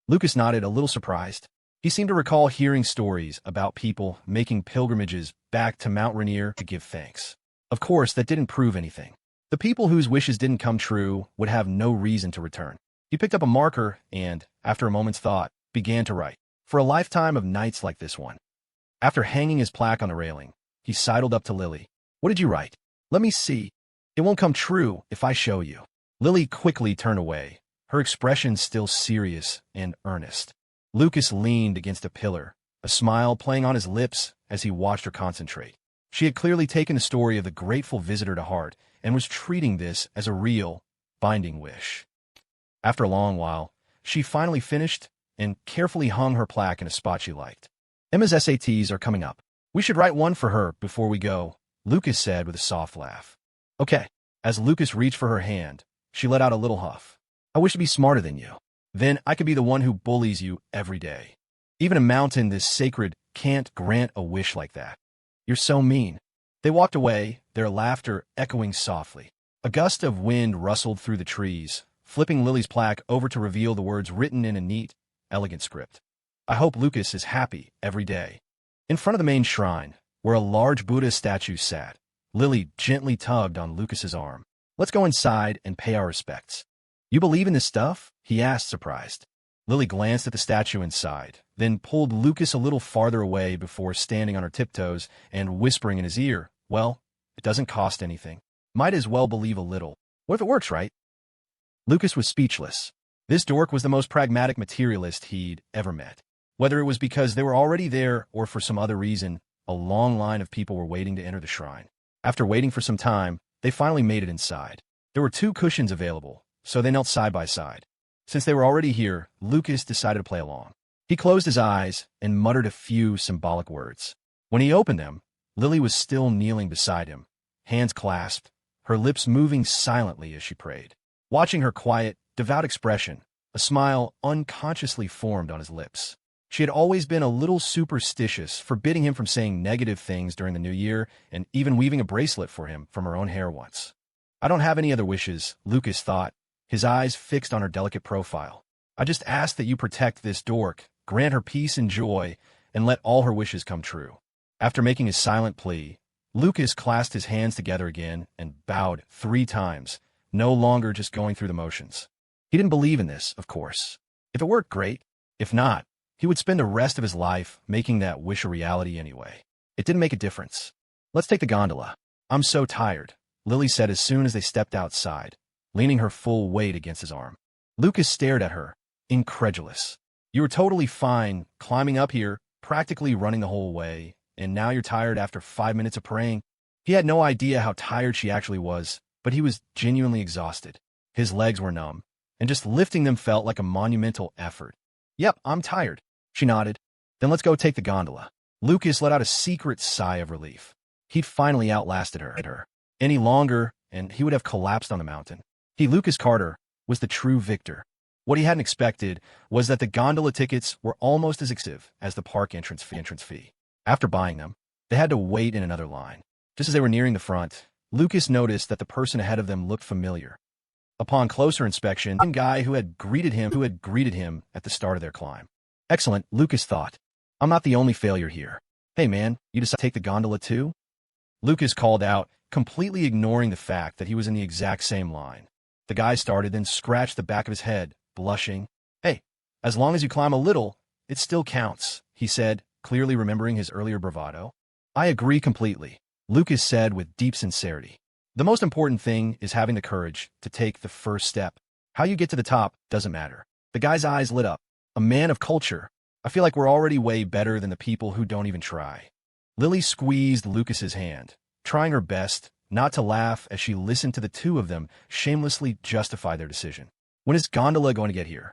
Lucas nodded, a little surprised. He seemed to recall hearing stories about people making pilgrimages back to Mount Rainier to give thanks. Of course, that didn't prove anything. The people whose wishes didn't come true would have no reason to return. He picked up a marker and, after a moment's thought, began to write. For a lifetime of nights like this one. After hanging his plaque on the railing, he sidled up to Lily. What did you write? Let me see. It won't come true if I show you. Lily quickly turned away, her expression still serious and earnest. Lucas leaned against a pillar, a smile playing on his lips as he watched her concentrate. She had clearly taken the story of the grateful visitor to heart and was treating this as a real, binding wish. After a long while, she finally finished and carefully hung her plaque in a spot she liked. Emma's SATs are coming up. We should write one for her before we go, Lucas said with a soft laugh. Okay. As Lucas reached for her hand, she let out a little huff. I wish to be smarter than you. Then I could be the one who bullies you every day. Even a mountain this sacred can't grant a wish like that. You're so mean. They walked away, their laughter echoing softly. A gust of wind rustled through the trees, flipping Lily's plaque over to reveal the words written in a neat, elegant script. I hope Lucas is happy every day. In front of the main shrine, where a large Buddha statue sat, Lily gently tugged on Lucas's arm. Let's go inside and pay our respects. You believe in this stuff? He asked, surprised. Lily glanced at the statue inside, then pulled Lucas a little farther away before standing on her tiptoes and whispering in his ear, well, it doesn't cost anything. Might as well believe a little. What if it works, right? Lucas was speechless. This dork was the most pragmatic materialist he'd ever met. Whether it was because they were already there or for some other reason, a long line of people were waiting to enter the shrine. After waiting for some time, they finally made it inside. There were 2 cushions available, so they knelt side by side. Since they were already here, Lucas decided to play along. He closed his eyes and muttered a few symbolic words. When he opened them, Lily was still kneeling beside him, hands clasped, her lips moving silently as she prayed. Watching her quiet, devout expression, a smile unconsciously formed on his lips. She had always been a little superstitious, forbidding him from saying negative things during the new year and even weaving a bracelet for him from her own hair once. I don't have any other wishes, Lucas thought, his eyes fixed on her delicate profile. I just ask that you protect this dork, grant her peace and joy, and let all her wishes come true. After making his silent plea, Lucas clasped his hands together again and bowed 3 times, no longer just going through the motions. He didn't believe in this, of course. If it worked, great. If not, he would spend the rest of his life making that wish a reality anyway. It didn't make a difference. Let's take the gondola. I'm so tired, Lily said as soon as they stepped outside, leaning her full weight against his arm. Lucas stared at her, incredulous. You were totally fine climbing up here, practically running the whole way, and now you're tired after 5 minutes of praying? He had no idea how tired she actually was, but he was genuinely exhausted. His legs were numb, and just lifting them felt like a monumental effort. Yep, I'm tired, she nodded. Then let's go take the gondola. Lucas let out a secret sigh of relief. He'd finally outlasted her. Any longer, and he would have collapsed on the mountain. Lucas Carter, was the true victor. What he hadn't expected was that the gondola tickets were almost as expensive as the park entrance fee. After buying them, they had to wait in another line. Just as they were nearing the front, Lucas noticed that the person ahead of them looked familiar. Upon closer inspection, the guy who had greeted him at the start of their climb. Excellent, Lucas thought. I'm not the only failure here. Hey man, you decided to take the gondola too? Lucas called out, completely ignoring the fact that he was in the exact same line. The guy started, then scratched the back of his head, blushing. Hey, as long as you climb a little, it still counts, he said, clearly remembering his earlier bravado. I agree completely, Lucas said with deep sincerity. The most important thing is having the courage to take the first step. How you get to the top doesn't matter. The guy's eyes lit up. A man of culture. I feel like we're already way better than the people who don't even try. Lily squeezed Lucas's hand, trying her best not to laugh as she listened to the 2 of them shamelessly justify their decision. When is gondola going to get here?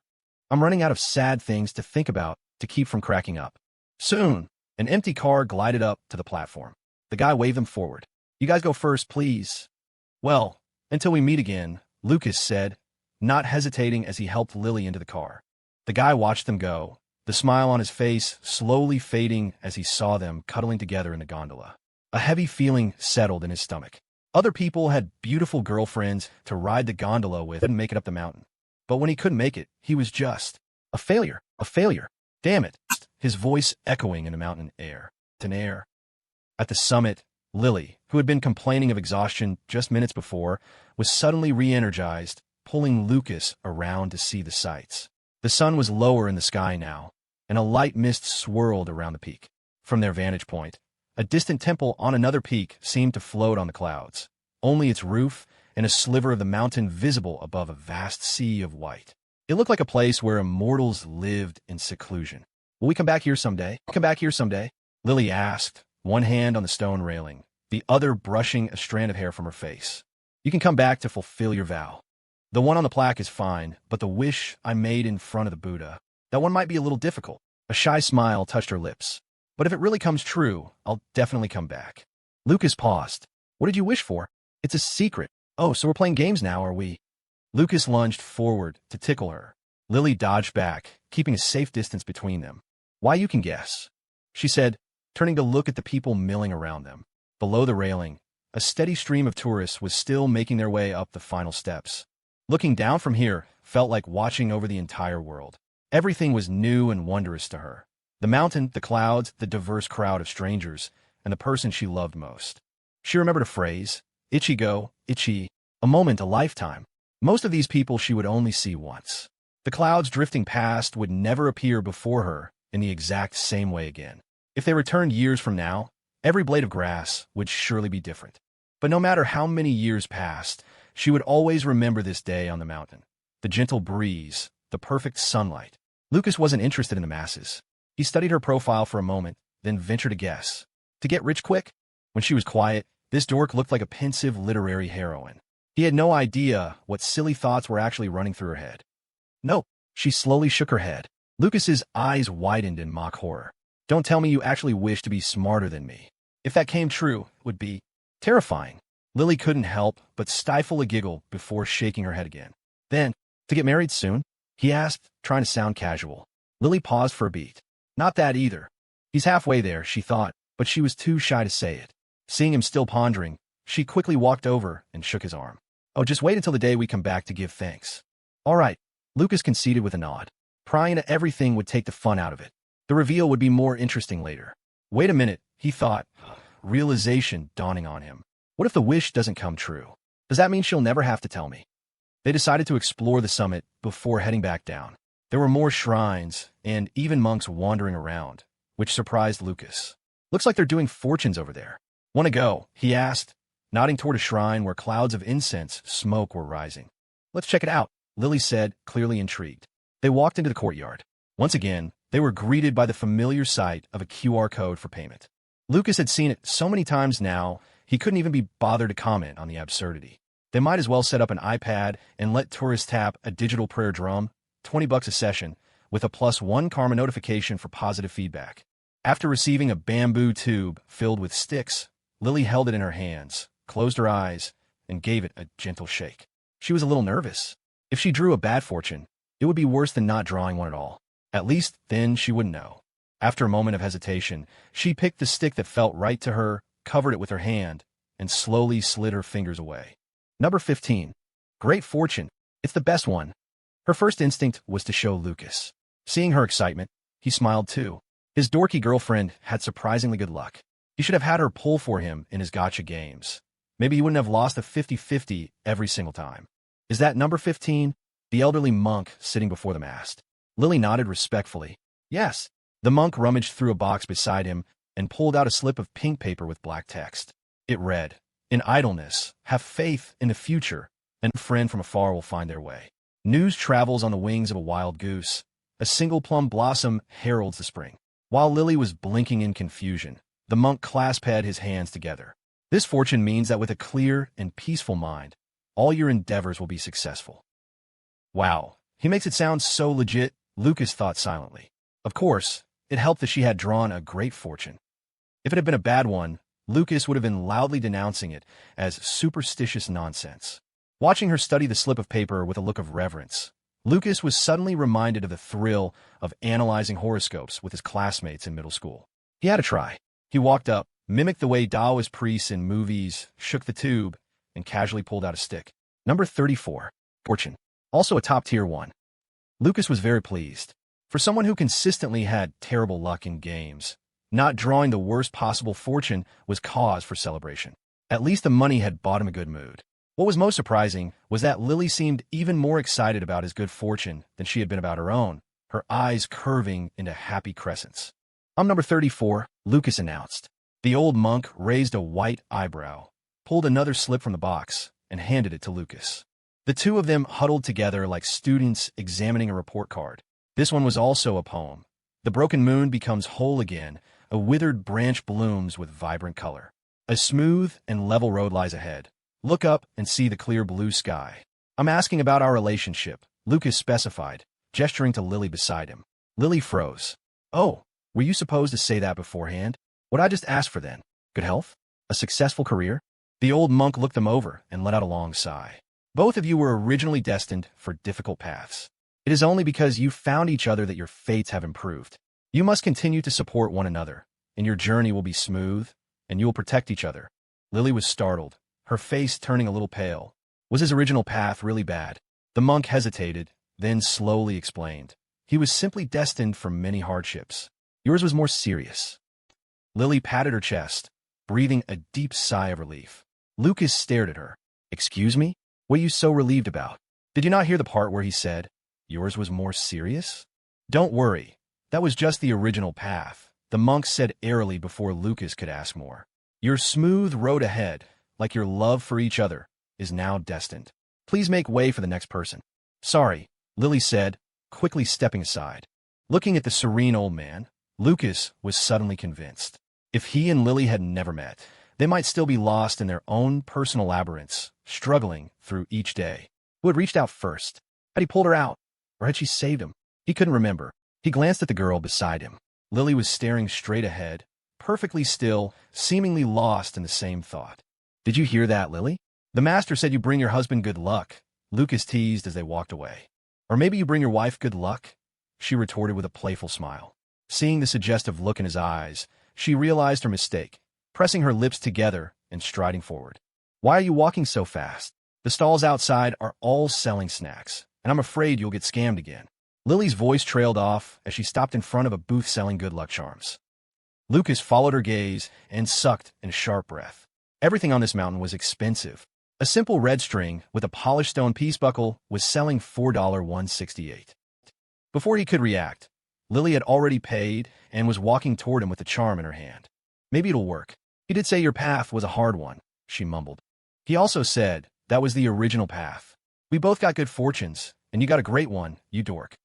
I'm running out of sad things to think about to keep from cracking up. Soon, an empty car glided up to the platform. The guy waved them forward. You guys go first, please. Well, until we meet again, Lucas said, not hesitating as he helped Lily into the car. The guy watched them go, the smile on his face slowly fading as he saw them cuddling together in the gondola. A heavy feeling settled in his stomach. Other people had beautiful girlfriends to ride the gondola with and make it up the mountain. But when he couldn't make it, he was just a failure. Damn it, his voice echoing in the mountain air. At the summit, Lily, who had been complaining of exhaustion just minutes before, was suddenly re-energized, pulling Lucas around to see the sights. The sun was lower in the sky now, and a light mist swirled around the peak. From their vantage point, a distant temple on another peak seemed to float on the clouds, only its roof and a sliver of the mountain visible above a vast sea of white. It looked like a place where immortals lived in seclusion. Will we come back here someday? Lily asked, one hand on the stone railing, the other brushing a strand of hair from her face. You can come back to fulfill your vow. The one on the plaque is fine, but the wish I made in front of the Buddha, that one might be a little difficult. A shy smile touched her lips. But if it really comes true, I'll definitely come back. Lucas paused. What did you wish for? It's a secret. Oh, so we're playing games now, are we? Lucas lunged forward to tickle her. Lily dodged back, keeping a safe distance between them. Why, you can guess, she said, turning to look at the people milling around them. Below the railing, a steady stream of tourists was still making their way up the final steps. Looking down from here felt like watching over the entire world. Everything was new and wondrous to her. The mountain, the clouds, the diverse crowd of strangers, and the person she loved most. She remembered a phrase, Ichigo, Ichi, a moment, a lifetime. Most of these people she would only see once. The clouds drifting past would never appear before her in the exact same way again. If they returned years from now, every blade of grass would surely be different. But no matter how many years passed, she would always remember this day on the mountain. The gentle breeze, the perfect sunlight. Lucas wasn't interested in the masses. He studied her profile for a moment, then ventured a guess. To get rich quick? When she was quiet, this dork looked like a pensive literary heroine. He had no idea what silly thoughts were actually running through her head. No, she slowly shook her head. Lucas's eyes widened in mock horror. Don't tell me you actually wish to be smarter than me. If that came true, it would be terrifying. Lily couldn't help but stifle a giggle before shaking her head again. Then, to get married soon? He asked, trying to sound casual. Lily paused for a beat. Not that either. He's halfway there, she thought, but she was too shy to say it. Seeing him still pondering, she quickly walked over and shook his arm. Oh, just wait until the day we come back to give thanks. All right, Lucas conceded with a nod. Prying into everything would take the fun out of it. The reveal would be more interesting later. Wait a minute, he thought, realization dawning on him. What if the wish doesn't come true? Does that mean she'll never have to tell me? They decided to explore the summit before heading back down. There were more shrines and even monks wandering around, which surprised Lucas. Looks like they're doing fortunes over there. Want to go? He asked, nodding toward a shrine where clouds of incense smoke were rising. Let's check it out, Lily said, clearly intrigued. They walked into the courtyard. Once again, they were greeted by the familiar sight of a QR code for payment. Lucas had seen it so many times now, he couldn't even be bothered to comment on the absurdity. They might as well set up an iPad and let tourists tap a digital prayer drum, $20 a session, with a +1 karma notification for positive feedback. After receiving a bamboo tube filled with sticks, Lily held it in her hands, closed her eyes, and gave it a gentle shake. She was a little nervous. If she drew a bad fortune, it would be worse than not drawing one at all. At least then she would know. After a moment of hesitation, she picked the stick that felt right to her, covered it with her hand, and slowly slid her fingers away. Number 15. Great fortune. It's the best one. Her first instinct was to show Lucas. Seeing her excitement, he smiled too. His dorky girlfriend had surprisingly good luck. He should have had her pull for him in his gotcha games. Maybe he wouldn't have lost a 50-50 every single time. Is that number 15? The elderly monk sitting before them asked. Lily nodded respectfully. Yes. The monk rummaged through a box beside him and pulled out a slip of pink paper with black text. It read, In idleness, have faith in the future, and a friend from afar will find their way. News travels on the wings of a wild goose. A single plum blossom heralds the spring. While Lily was blinking in confusion, the monk clasped his hands together. This fortune means that with a clear and peaceful mind, all your endeavors will be successful. Wow, he makes it sound so legit, Lucas thought silently. Of course, it helped that she had drawn a great fortune. If it had been a bad one, Lucas would have been loudly denouncing it as superstitious nonsense. Watching her study the slip of paper with a look of reverence, Lucas was suddenly reminded of the thrill of analyzing horoscopes with his classmates in middle school. He had to try. He walked up, mimicked the way Taoist priests in movies, shook the tube, and casually pulled out a stick. Number 34. Fortune. Also a top-tier one. Lucas was very pleased. For someone who consistently had terrible luck in games, not drawing the worst possible fortune was cause for celebration. At least the money had bought him a good mood. What was most surprising was that Lily seemed even more excited about his good fortune than she had been about her own, her eyes curving into happy crescents. I'm number 34, Lucas announced. The old monk raised a white eyebrow, pulled another slip from the box, and handed it to Lucas. The two of them huddled together like students examining a report card. This one was also a poem. The broken moon becomes whole again, a withered branch blooms with vibrant color. A smooth and level road lies ahead. Look up and see the clear blue sky. I'm asking about our relationship, Lucas specified, gesturing to Lily beside him. Lily froze. Oh, were you supposed to say that beforehand? What I just asked for then? Good health? A successful career? The old monk looked them over and let out a long sigh. Both of you were originally destined for difficult paths. It is only because you found each other that your fates have improved. You must continue to support one another, and your journey will be smooth, and you will protect each other. Lily was startled, her face turning a little pale. Was his original path really bad? The monk hesitated, then slowly explained. He was simply destined for many hardships. Yours was more serious. Lily patted her chest, breathing a deep sigh of relief. Lucas stared at her. Excuse me? What are you so relieved about? Did you not hear the part where he said, yours was more serious? Don't worry. That was just the original path, the monk said airily before Lucas could ask more. Your smooth road ahead, like your love for each other, is now destined. Please make way for the next person. Sorry, Lily said, quickly stepping aside. Looking at the serene old man, Lucas was suddenly convinced. If he and Lily had never met, they might still be lost in their own personal labyrinths, struggling through each day. Who had reached out first? Had he pulled her out? Or had she saved him? He couldn't remember. He glanced at the girl beside him. Lily was staring straight ahead, perfectly still, seemingly lost in the same thought. Did you hear that, Lily? The master said you bring your husband good luck, Lucas teased as they walked away. Or maybe you bring your wife good luck? She retorted with a playful smile. Seeing the suggestive look in his eyes, she realized her mistake, pressing her lips together and striding forward. Why are you walking so fast? The stalls outside are all selling snacks, and I'm afraid you'll get scammed again. Lily's voice trailed off as she stopped in front of a booth selling good luck charms. Lucas followed her gaze and sucked in a sharp breath. Everything on this mountain was expensive. A simple red string with a polished stone piece buckle was selling $4.168. Before he could react, Lily had already paid and was walking toward him with the charm in her hand. Maybe it'll work. He did say your path was a hard one, she mumbled. He also said that was the original path. We both got good fortunes, and you got a great one, you dork.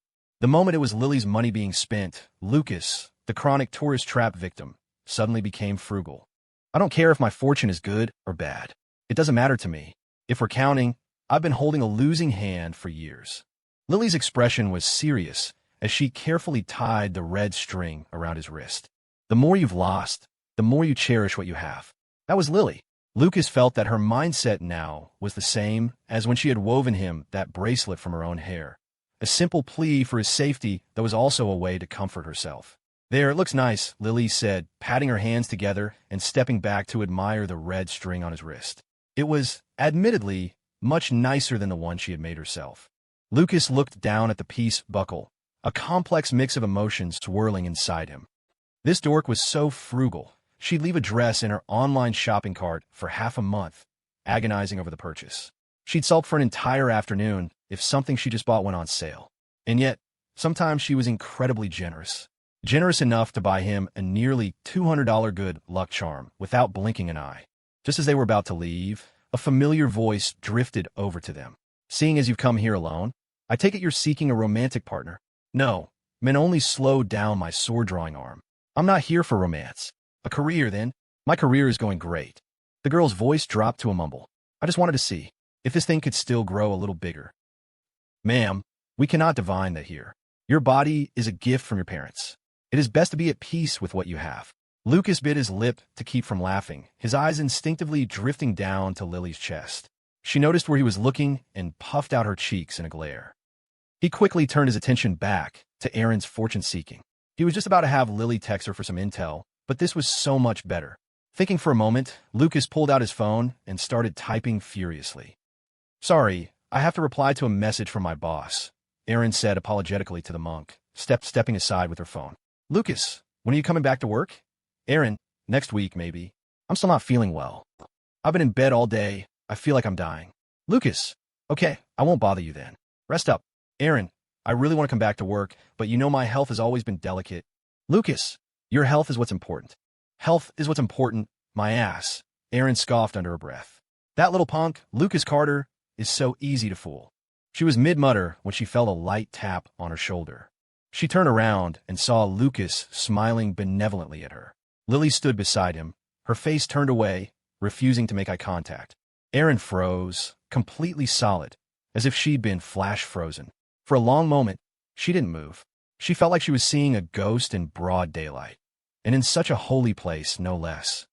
The moment it was Lily's money being spent, Lucas, the chronic tourist trap victim, suddenly became frugal. I don't care if my fortune is good or bad. It doesn't matter to me. If we're counting, I've been holding a losing hand for years. Lily's expression was serious as she carefully tied the red string around his wrist. The more you've lost, the more you cherish what you have. That was Lily. Lucas felt that her mindset now was the same as when she had woven him that bracelet from her own hair. A simple plea for his safety that was also a way to comfort herself. There, it looks nice, Lily said, patting her hands together and stepping back to admire the red string on his wrist. It was, admittedly, much nicer than the one she had made herself. Lucas looked down at the piece buckle, a complex mix of emotions swirling inside him. This dork was so frugal, she'd leave a dress in her online shopping cart for half a month, agonizing over the purchase. She'd sulk for an entire afternoon if something she just bought went on sale. And yet, sometimes she was incredibly generous. Generous enough to buy him a nearly $200 good luck charm without blinking an eye. Just as they were about to leave, a familiar voice drifted over to them. Seeing as you've come here alone, I take it you're seeking a romantic partner. No, men only slowed down my sword-drawing arm. I'm not here for romance. A career, then. My career is going great. The girl's voice dropped to a mumble. I just wanted to see if this thing could still grow a little bigger. Ma'am, we cannot divine that here. Your body is a gift from your parents. It is best to be at peace with what you have. Lucas bit his lip to keep from laughing, his eyes instinctively drifting down to Lily's chest. She noticed where he was looking and puffed out her cheeks in a glare. He quickly turned his attention back to Aaron's fortune-seeking. He was just about to have Lily text her for some intel, but this was so much better. Thinking for a moment, Lucas pulled out his phone and started typing furiously. Sorry, I have to reply to a message from my boss, Aaron said apologetically to the monk, stepping aside with her phone. Lucas, when are you coming back to work? Aaron, next week, maybe. I'm still not feeling well. I've been in bed all day. I feel like I'm dying. Lucas, okay, I won't bother you then. Rest up. Aaron, I really want to come back to work, but you know my health has always been delicate. Lucas, your health is what's important. Health is what's important, my ass. Aaron scoffed under her breath. That little punk, Lucas Carter, is so easy to fool. She was mid-mutter when she felt a light tap on her shoulder. She turned around and saw Lucas smiling benevolently at her. Lily stood beside him, her face turned away, refusing to make eye contact. Aaron froze, completely solid, as if she'd been flash-frozen. For a long moment, she didn't move. She felt like she was seeing a ghost in broad daylight, and in such a holy place, no less.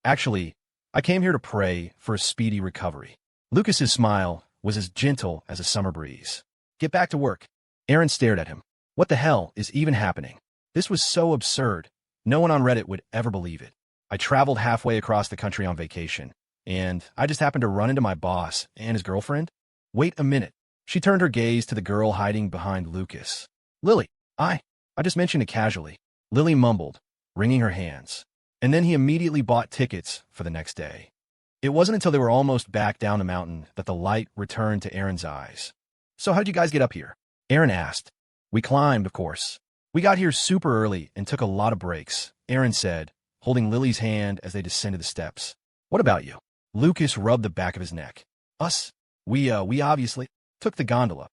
Actually, I came here to pray for a speedy recovery. Lucas's smile was as gentle as a summer breeze. Get back to work. Aaron stared at him. What the hell is even happening? This was so absurd. No one on Reddit would ever believe it. I traveled halfway across the country on vacation, and I just happened to run into my boss and his girlfriend. Wait a minute. She turned her gaze to the girl hiding behind Lucas. Lily, I just mentioned it casually. Lily mumbled, wringing her hands. And then he immediately bought tickets for the next day. It wasn't until they were almost back down the mountain that the light returned to Aaron's eyes. So how'd you guys get up here? Aaron asked. We climbed, of course. We got here super early and took a lot of breaks, Aaron said, holding Lily's hand as they descended the steps. What about you? Lucas rubbed the back of his neck. Us? We obviously took the gondola.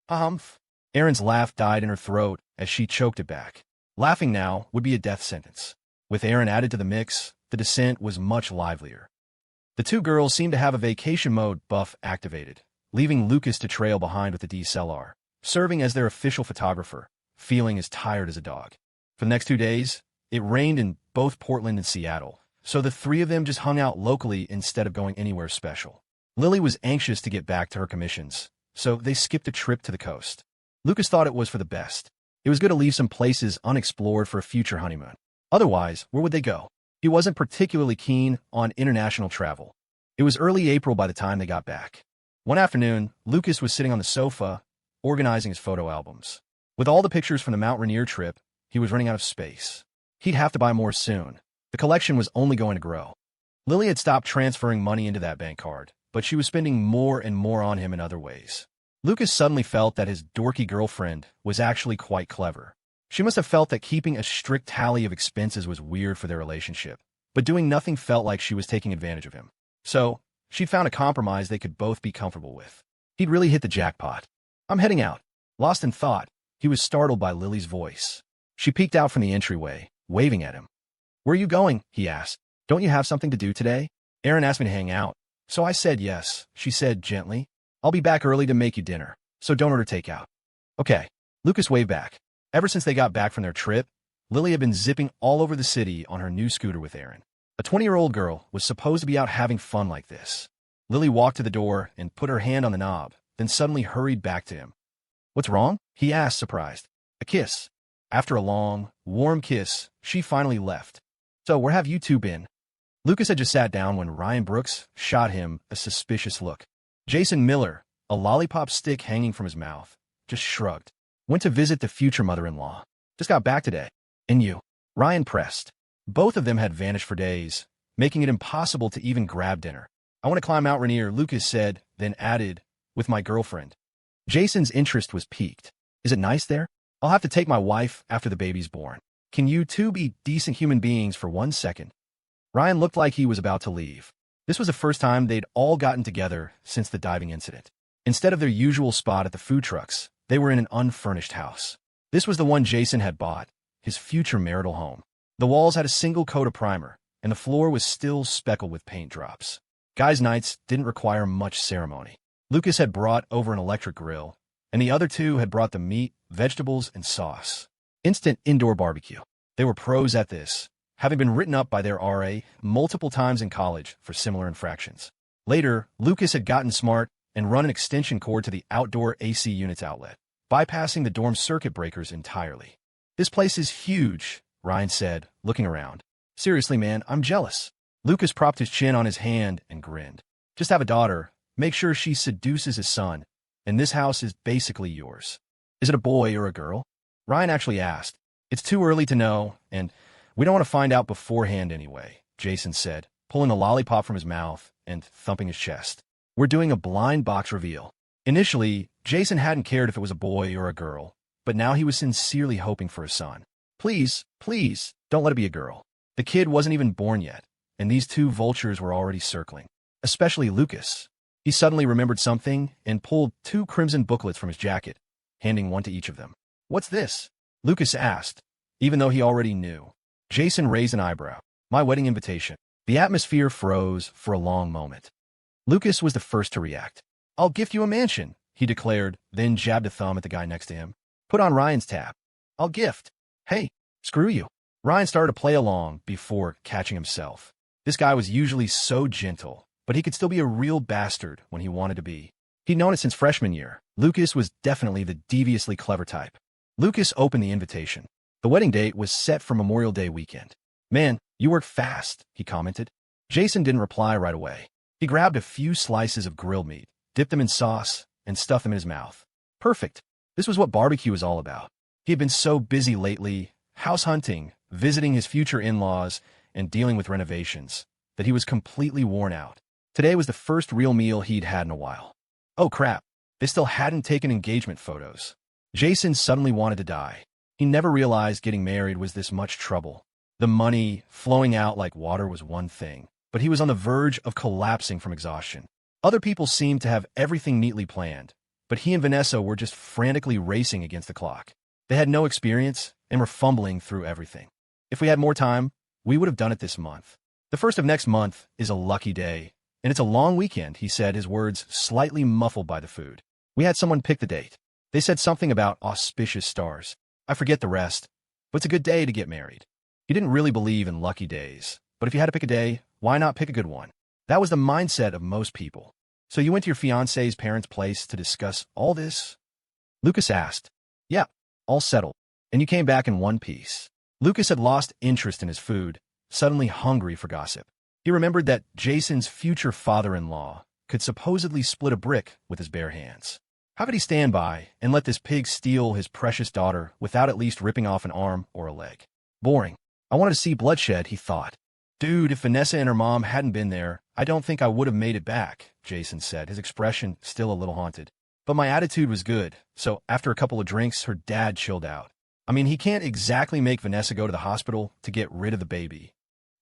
Humph. Aaron's laugh died in her throat as she choked it back. Laughing now would be a death sentence. With Aaron added to the mix, the descent was much livelier. The two girls seemed to have a vacation mode buff activated, leaving Lucas to trail behind with the DSLR, serving as their official photographer, feeling as tired as a dog. For the next 2 days, it rained in both Portland and Seattle, so the three of them just hung out locally instead of going anywhere special. Lily was anxious to get back to her commissions, so they skipped a trip to the coast. Lucas thought it was for the best. It was good to leave some places unexplored for a future honeymoon. Otherwise, where would they go? He wasn't particularly keen on international travel. It was early April by the time they got back. One afternoon, Lucas was sitting on the sofa, organizing his photo albums. With all the pictures from the Mount Rainier trip, he was running out of space. He'd have to buy more soon. The collection was only going to grow. Lily had stopped transferring money into that bank card, but she was spending more and more on him in other ways. Lucas suddenly felt that his dorky girlfriend was actually quite clever. She must have felt that keeping a strict tally of expenses was weird for their relationship, but doing nothing felt like she was taking advantage of him. So, she'd found a compromise they could both be comfortable with. He'd really hit the jackpot. I'm heading out. Lost in thought, he was startled by Lily's voice. She peeked out from the entryway, waving at him. Where are you going? He asked. Don't you have something to do today? Aaron asked me to hang out, so I said yes, she said gently. I'll be back early to make you dinner, so don't order takeout. Okay. Lucas waved back. Ever since they got back from their trip, Lily had been zipping all over the city on her new scooter with Aaron. A 20-year-old girl was supposed to be out having fun like this. Lily walked to the door and put her hand on the knob, then suddenly hurried back to him. What's wrong? He asked, surprised. A kiss. After a long, warm kiss, she finally left. So where have you two been? Lucas had just sat down when Ryan Brooks shot him a suspicious look. Jason Miller, a lollipop stick hanging from his mouth, just shrugged. Went to visit the future mother-in-law. Just got back today. And you? Ryan pressed. Both of them had vanished for days, making it impossible to even grab dinner. I want to climb Mount Rainier, Lucas said, then added, with my girlfriend. Jason's interest was piqued. Is it nice there? I'll have to take my wife after the baby's born. Can you two be decent human beings for 1 second? Ryan looked like he was about to leave. This was the first time they'd all gotten together since the diving incident. Instead of their usual spot at the food trucks, they were in an unfurnished house. This was the one Jason had bought, his future marital home. The walls had a single coat of primer, and the floor was still speckled with paint drops. Guys' nights didn't require much ceremony. Lucas had brought over an electric grill, and the other two had brought the meat, vegetables, and sauce. Instant indoor barbecue. They were pros at this, having been written up by their RA multiple times in college for similar infractions. Later, Lucas had gotten smart and run an extension cord to the outdoor AC unit's outlet, bypassing the dorm circuit breakers entirely. This place is huge, Ryan said, looking around. Seriously, man, I'm jealous. Lucas propped his chin on his hand and grinned. Just have a daughter, make sure she seduces his son, and this house is basically yours. Is it a boy or a girl? Ryan actually asked. It's too early to know, and we don't want to find out beforehand anyway, Jason said, pulling a lollipop from his mouth and thumping his chest. We're doing a blind box reveal. Initially, Jason hadn't cared if it was a boy or a girl, but now he was sincerely hoping for a son. Please, please, don't let it be a girl. The kid wasn't even born yet, and these two vultures were already circling. Especially Lucas. He suddenly remembered something and pulled 2 crimson booklets from his jacket, handing one to each of them. What's this? Lucas asked, even though he already knew. Jason raised an eyebrow. My wedding invitation. The atmosphere froze for a long moment. Lucas was the first to react. I'll gift you a mansion, he declared, then jabbed a thumb at the guy next to him. Put on Ryan's tab. I'll gift. Hey, screw you. Ryan started to play along before catching himself. This guy was usually so gentle, but he could still be a real bastard when he wanted to be. He'd known it since freshman year. Lucas was definitely the deviously clever type. Lucas opened the invitation. The wedding date was set for Memorial Day weekend. Man, you work fast, he commented. Jason didn't reply right away. He grabbed a few slices of grilled meat, dipped them in sauce, and stuffed them in his mouth. Perfect. This was what barbecue was all about. He had been so busy lately, house hunting, visiting his future in-laws, and dealing with renovations, that he was completely worn out. Today was the first real meal he'd had in a while. Oh crap, they still hadn't taken engagement photos. Jason suddenly wanted to die. He never realized getting married was this much trouble. The money flowing out like water was one thing, but he was on the verge of collapsing from exhaustion. Other people seemed to have everything neatly planned, but he and Vanessa were just frantically racing against the clock. They had no experience and were fumbling through everything. If we had more time, we would have done it this month. The first of next month is a lucky day, and it's a long weekend, he said, his words slightly muffled by the food. We had someone pick the date. They said something about auspicious stars. I forget the rest, but it's a good day to get married. He didn't really believe in lucky days, but if you had to pick a day, why not pick a good one? That was the mindset of most people. So you went to your fiancé's parents' place to discuss all this? Lucas asked. Yeah, all settled. And you came back in one piece. Lucas had lost interest in his food, suddenly hungry for gossip. He remembered that Jason's future father-in-law could supposedly split a brick with his bare hands. How could he stand by and let this pig steal his precious daughter without at least ripping off an arm or a leg? Boring. I wanted to see bloodshed, he thought. Dude, if Vanessa and her mom hadn't been there, I don't think I would have made it back, Jason said, his expression still a little haunted. But my attitude was good, so after a couple of drinks, her dad chilled out. I mean, he can't exactly make Vanessa go to the hospital to get rid of the baby.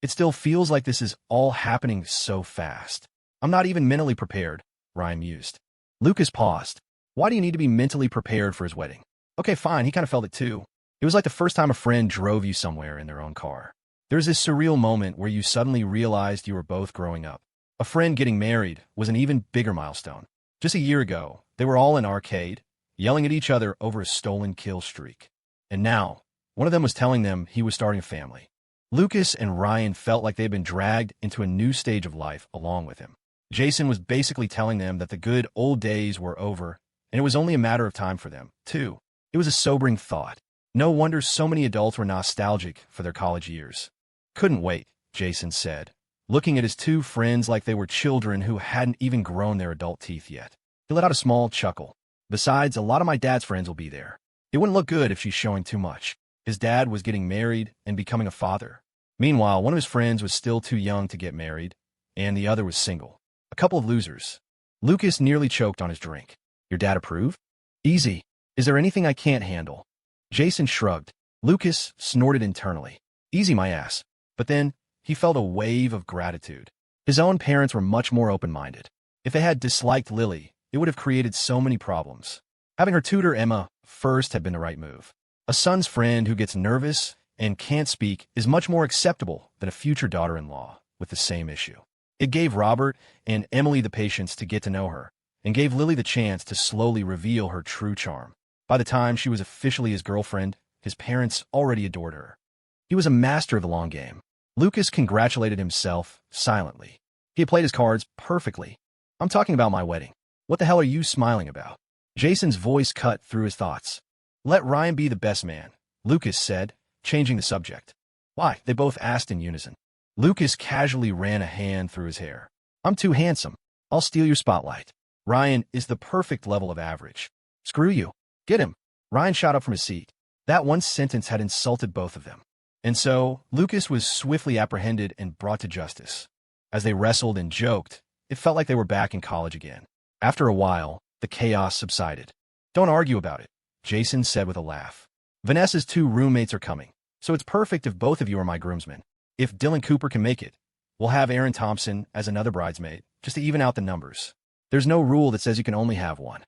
It still feels like this is all happening so fast. I'm not even mentally prepared, Ryan mused. Lucas paused. Why do you need to be mentally prepared for his wedding? Okay, fine, he kind of felt it too. It was like the first time a friend drove you somewhere in their own car. There's this surreal moment where you suddenly realized you were both growing up. A friend getting married was an even bigger milestone. Just a year ago, they were all in an arcade, yelling at each other over a stolen kill streak. And now, one of them was telling them he was starting a family. Lucas and Ryan felt like they'd been dragged into a new stage of life along with him. Jason was basically telling them that the good old days were over, and it was only a matter of time for them, too. It was a sobering thought. No wonder so many adults were nostalgic for their college years. Couldn't wait, Jason said, looking at his two friends like they were children who hadn't even grown their adult teeth yet. He let out a small chuckle. Besides, a lot of my dad's friends will be there. It wouldn't look good if she's showing too much. His dad was getting married and becoming a father. Meanwhile, one of his friends was still too young to get married, and the other was single. A couple of losers. Lucas nearly choked on his drink. Your dad approved? Easy. Is there anything I can't handle? Jason shrugged. Lucas snorted internally. Easy, my ass. But then, he felt a wave of gratitude. His own parents were much more open-minded. If they had disliked Lily, it would have created so many problems. Having her tutor Emma first had been the right move. A son's friend who gets nervous and can't speak is much more acceptable than a future daughter-in-law with the same issue. It gave Robert and Emily the patience to get to know her, and gave Lily the chance to slowly reveal her true charm. By the time she was officially his girlfriend, his parents already adored her. He was a master of the long game. Lucas congratulated himself silently. He had played his cards perfectly. I'm talking about my wedding. What the hell are you smiling about? Jason's voice cut through his thoughts. Let Ryan be the best man, Lucas said, changing the subject. Why? They both asked in unison. Lucas casually ran a hand through his hair. I'm too handsome. I'll steal your spotlight. Ryan is the perfect level of average. Screw you. Get him. Ryan shot up from his seat. That one sentence had insulted both of them. And so, Lucas was swiftly apprehended and brought to justice. As they wrestled and joked, it felt like they were back in college again. After a while, the chaos subsided. Don't argue about it, Jason said with a laugh. Vanessa's two roommates are coming, so it's perfect if both of you are my groomsmen. If Dylan Cooper can make it, we'll have Aaron Thompson as another bridesmaid, just to even out the numbers. There's no rule that says you can only have one.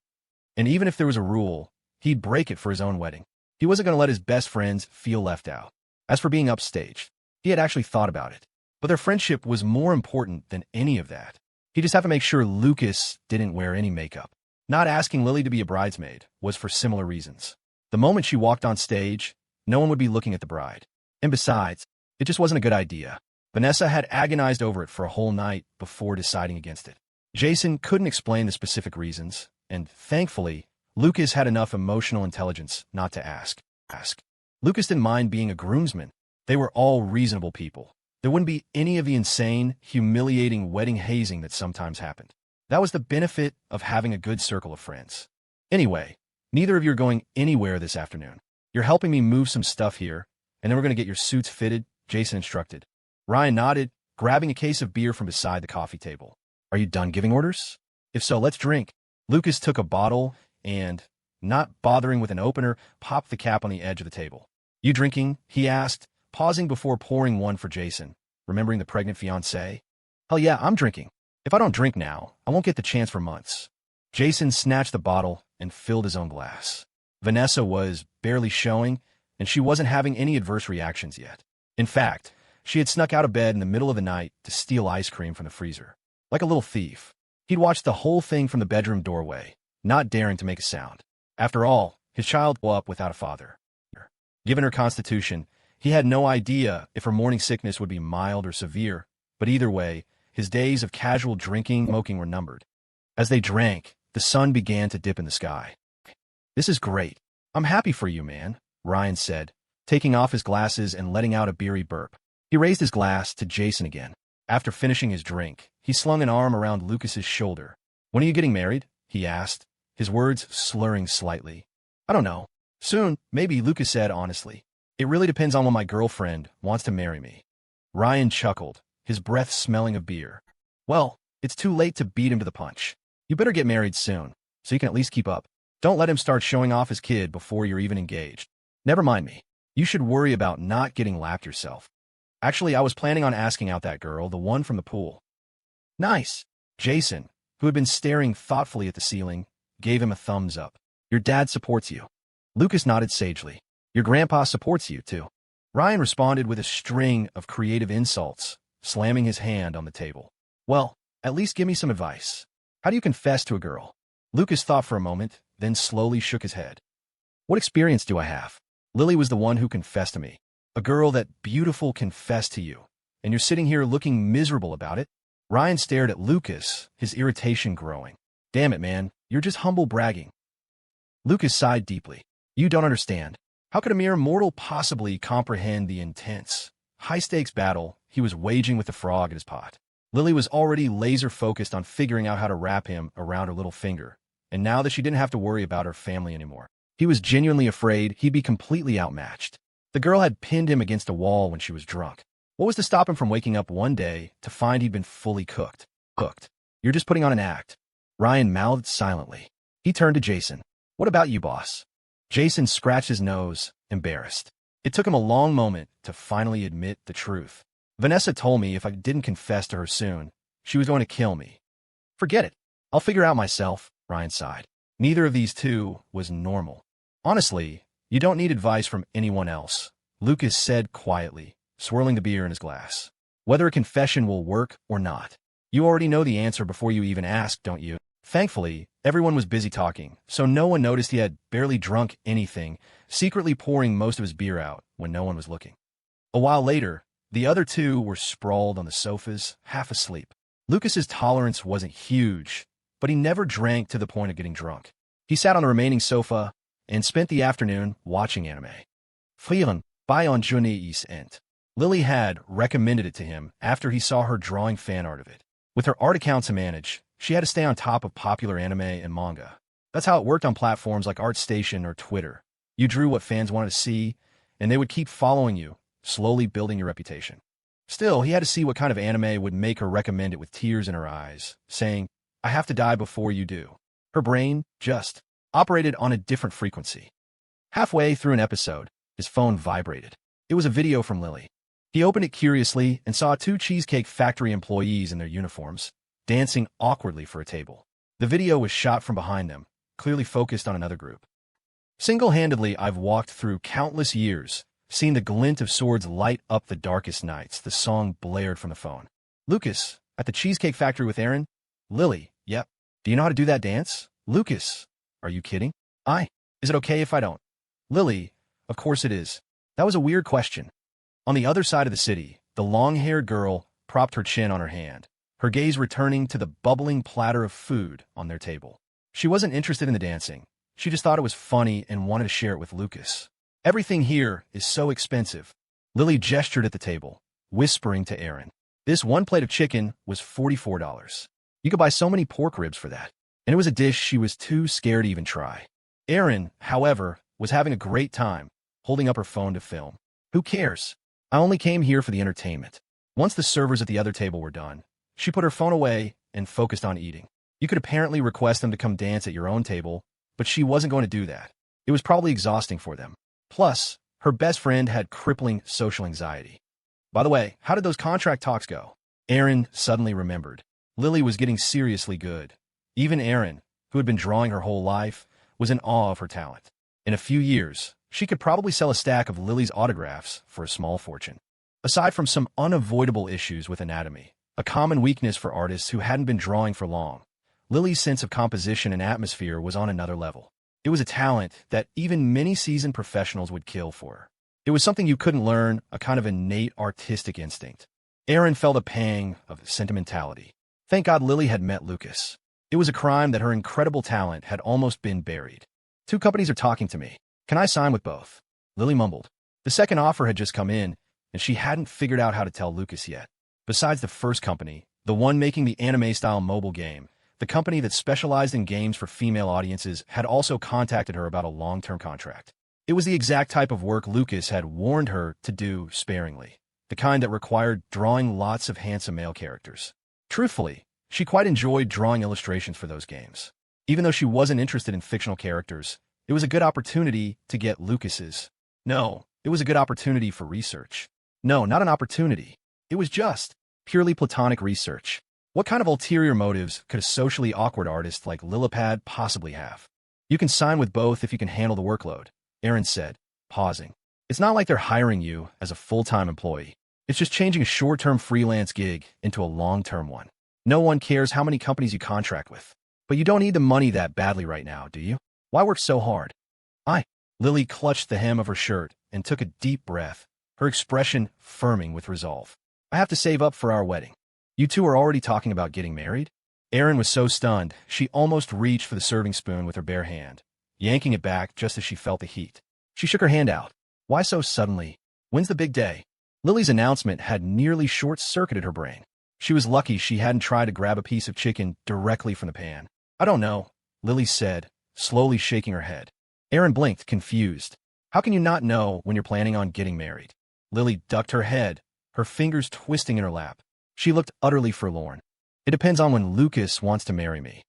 And even if there was a rule, he'd break it for his own wedding. He wasn't going to let his best friends feel left out. As for being upstaged, he had actually thought about it. But their friendship was more important than any of that. He just had to make sure Lucas didn't wear any makeup. Not asking Lily to be a bridesmaid was for similar reasons. The moment she walked on stage, no one would be looking at the bride. And besides, it just wasn't a good idea. Vanessa had agonized over it for a whole night before deciding against it. Jason couldn't explain the specific reasons, and thankfully, Lucas had enough emotional intelligence not to ask. Lucas didn't mind being a groomsman. They were all reasonable people. There wouldn't be any of the insane, humiliating wedding hazing that sometimes happened. That was the benefit of having a good circle of friends. Anyway, neither of you are going anywhere this afternoon. You're helping me move some stuff here, and then we're going to get your suits fitted, Jason instructed. Ryan nodded, grabbing a case of beer from beside the coffee table. Are you done giving orders? If so, let's drink. Lucas took a bottle and, not bothering with an opener, popped the cap on the edge of the table. You drinking? He asked, pausing before pouring one for Jason, remembering the pregnant fiancée. Hell yeah, I'm drinking. If I don't drink now, I won't get the chance for months. Jason snatched the bottle and filled his own glass. Vanessa was barely showing, and she wasn't having any adverse reactions yet. In fact, she had snuck out of bed in the middle of the night to steal ice cream from the freezer. Like a little thief. He'd watched the whole thing from the bedroom doorway, not daring to make a sound. After all, his child grew up without a father. Given her constitution, he had no idea if her morning sickness would be mild or severe, but either way, his days of casual drinking and smoking were numbered. As they drank, the sun began to dip in the sky. This is great. I'm happy for you, man, Ryan said, taking off his glasses and letting out a beery burp. He raised his glass to Jason again. After finishing his drink, he slung an arm around Lucas's shoulder. When are you getting married? He asked, his words slurring slightly. I don't know. Soon, maybe, Lucas said honestly. It really depends on when my girlfriend wants to marry me. Ryan chuckled, his breath smelling of beer. Well, it's too late to beat him to the punch. You better get married soon, so you can at least keep up. Don't let him start showing off his kid before you're even engaged. Never mind me. You should worry about not getting lapped yourself. Actually, I was planning on asking out that girl, the one from the pool. Nice. Jason, who had been staring thoughtfully at the ceiling, gave him a thumbs up. Your dad supports you. Lucas nodded sagely. Your grandpa supports you, too. Ryan responded with a string of creative insults, slamming his hand on the table. Well, at least give me some advice. How do you confess to a girl? Lucas thought for a moment, then slowly shook his head. What experience do I have? Lily was the one who confessed to me. A girl that beautiful confessed to you, and you're sitting here looking miserable about it? Ryan stared at Lucas, his irritation growing. Damn it, man, you're just humble bragging. Lucas sighed deeply. You don't understand. How could a mere mortal possibly comprehend the intense, high-stakes battle he was waging with the frog in his pot? Lily was already laser-focused on figuring out how to wrap him around her little finger, and now that she didn't have to worry about her family anymore, he was genuinely afraid he'd be completely outmatched. The girl had pinned him against a wall when she was drunk. What was to stop him from waking up one day to find he'd been fully cooked? Cooked. You're just putting on an act. Ryan mouthed silently. He turned to Jason. What about you, boss? Jason scratched his nose, embarrassed. It took him a long moment to finally admit the truth. Vanessa told me if I didn't confess to her soon, she was going to kill me. Forget it. I'll figure out myself, Ryan sighed. Neither of these two was normal. Honestly, you don't need advice from anyone else, Lucas said quietly, swirling the beer in his glass. Whether a confession will work or not. You already know the answer before you even ask, don't you? Thankfully, everyone was busy talking, so no one noticed he had barely drunk anything, secretly pouring most of his beer out when no one was looking. A while later, the other two were sprawled on the sofas, half asleep. Lucas's tolerance wasn't huge, but he never drank to the point of getting drunk. He sat on the remaining sofa and spent the afternoon watching anime. P11.I on Journey's End. Lily had recommended it to him after he saw her drawing fan art of it. With her art account to manage, she had to stay on top of popular anime and manga. That's how it worked on platforms like ArtStation or Twitter. You drew what fans wanted to see, and they would keep following you, slowly building your reputation. Still, he had to see what kind of anime would make her recommend it with tears in her eyes, saying, I have to die before you do. Her brain just operated on a different frequency. Halfway through an episode, his phone vibrated. It was a video from Lily. He opened it curiously and saw two Cheesecake Factory employees in their uniforms, dancing awkwardly for a table. The video was shot from behind them, clearly focused on another group. Single-handedly, I've walked through countless years, seen the glint of swords light up the darkest nights, the song blared from the phone. Lucas, at the Cheesecake Factory with Aaron? Lily, yep. Do you know how to do that dance? Lucas, are you kidding? Is it okay if I don't? Lily, of course it is. That was a weird question. On the other side of the city, the long-haired girl propped her chin on her hand, her gaze returning to the bubbling platter of food on their table. She wasn't interested in the dancing. She just thought it was funny and wanted to share it with Lucas. Everything here is so expensive. Lily gestured at the table, whispering to Aaron. This one plate of chicken was $44. You could buy so many pork ribs for that. And it was a dish she was too scared to even try. Aaron, however, was having a great time, holding up her phone to film. Who cares? I only came here for the entertainment. Once the servers at the other table were done, she put her phone away and focused on eating. You could apparently request them to come dance at your own table, but she wasn't going to do that. It was probably exhausting for them. Plus, her best friend had crippling social anxiety. By the way, how did those contract talks go? Erin suddenly remembered. Lily was getting seriously good. Even Erin, who had been drawing her whole life, was in awe of her talent. In a few years, she could probably sell a stack of Lily's autographs for a small fortune. Aside from some unavoidable issues with anatomy, a common weakness for artists who hadn't been drawing for long, Lily's sense of composition and atmosphere was on another level. It was a talent that even many seasoned professionals would kill for. It was something you couldn't learn, a kind of innate artistic instinct. Erin felt a pang of sentimentality. Thank God Lily had met Lucas. It was a crime that her incredible talent had almost been buried. 2 companies are talking to me. Can I sign with both? Lily mumbled. The second offer had just come in, and she hadn't figured out how to tell Lucas yet. Besides the first company, the one making the anime-style mobile game, the company that specialized in games for female audiences had also contacted her about a long-term contract. It was the exact type of work Lucas had warned her to do sparingly, the kind that required drawing lots of handsome male characters. Truthfully, she quite enjoyed drawing illustrations for those games. Even though she wasn't interested in fictional characters, it was a good opportunity to get Lucas's. No, it was a good opportunity for research. No, not an opportunity. It was just purely platonic research. What kind of ulterior motives could a socially awkward artist like Lillipad possibly have? You can sign with both if you can handle the workload, Erin said, pausing. It's not like they're hiring you as a full-time employee. It's just changing a short-term freelance gig into a long-term one. No one cares how many companies you contract with. But you don't need the money that badly right now, do you? Why work so hard? Lily clutched the hem of her shirt and took a deep breath, her expression firming with resolve. I have to save up for our wedding. You two are already talking about getting married? Erin was so stunned, she almost reached for the serving spoon with her bare hand, yanking it back just as she felt the heat. She shook her hand out. Why so suddenly? When's the big day? Lily's announcement had nearly short-circuited her brain. She was lucky she hadn't tried to grab a piece of chicken directly from the pan. I don't know, Lily said, slowly shaking her head. Erin blinked, confused. How can you not know when you're planning on getting married? Lily ducked her head, her fingers twisting in her lap. She looked utterly forlorn. It depends on when Lucas wants to marry me.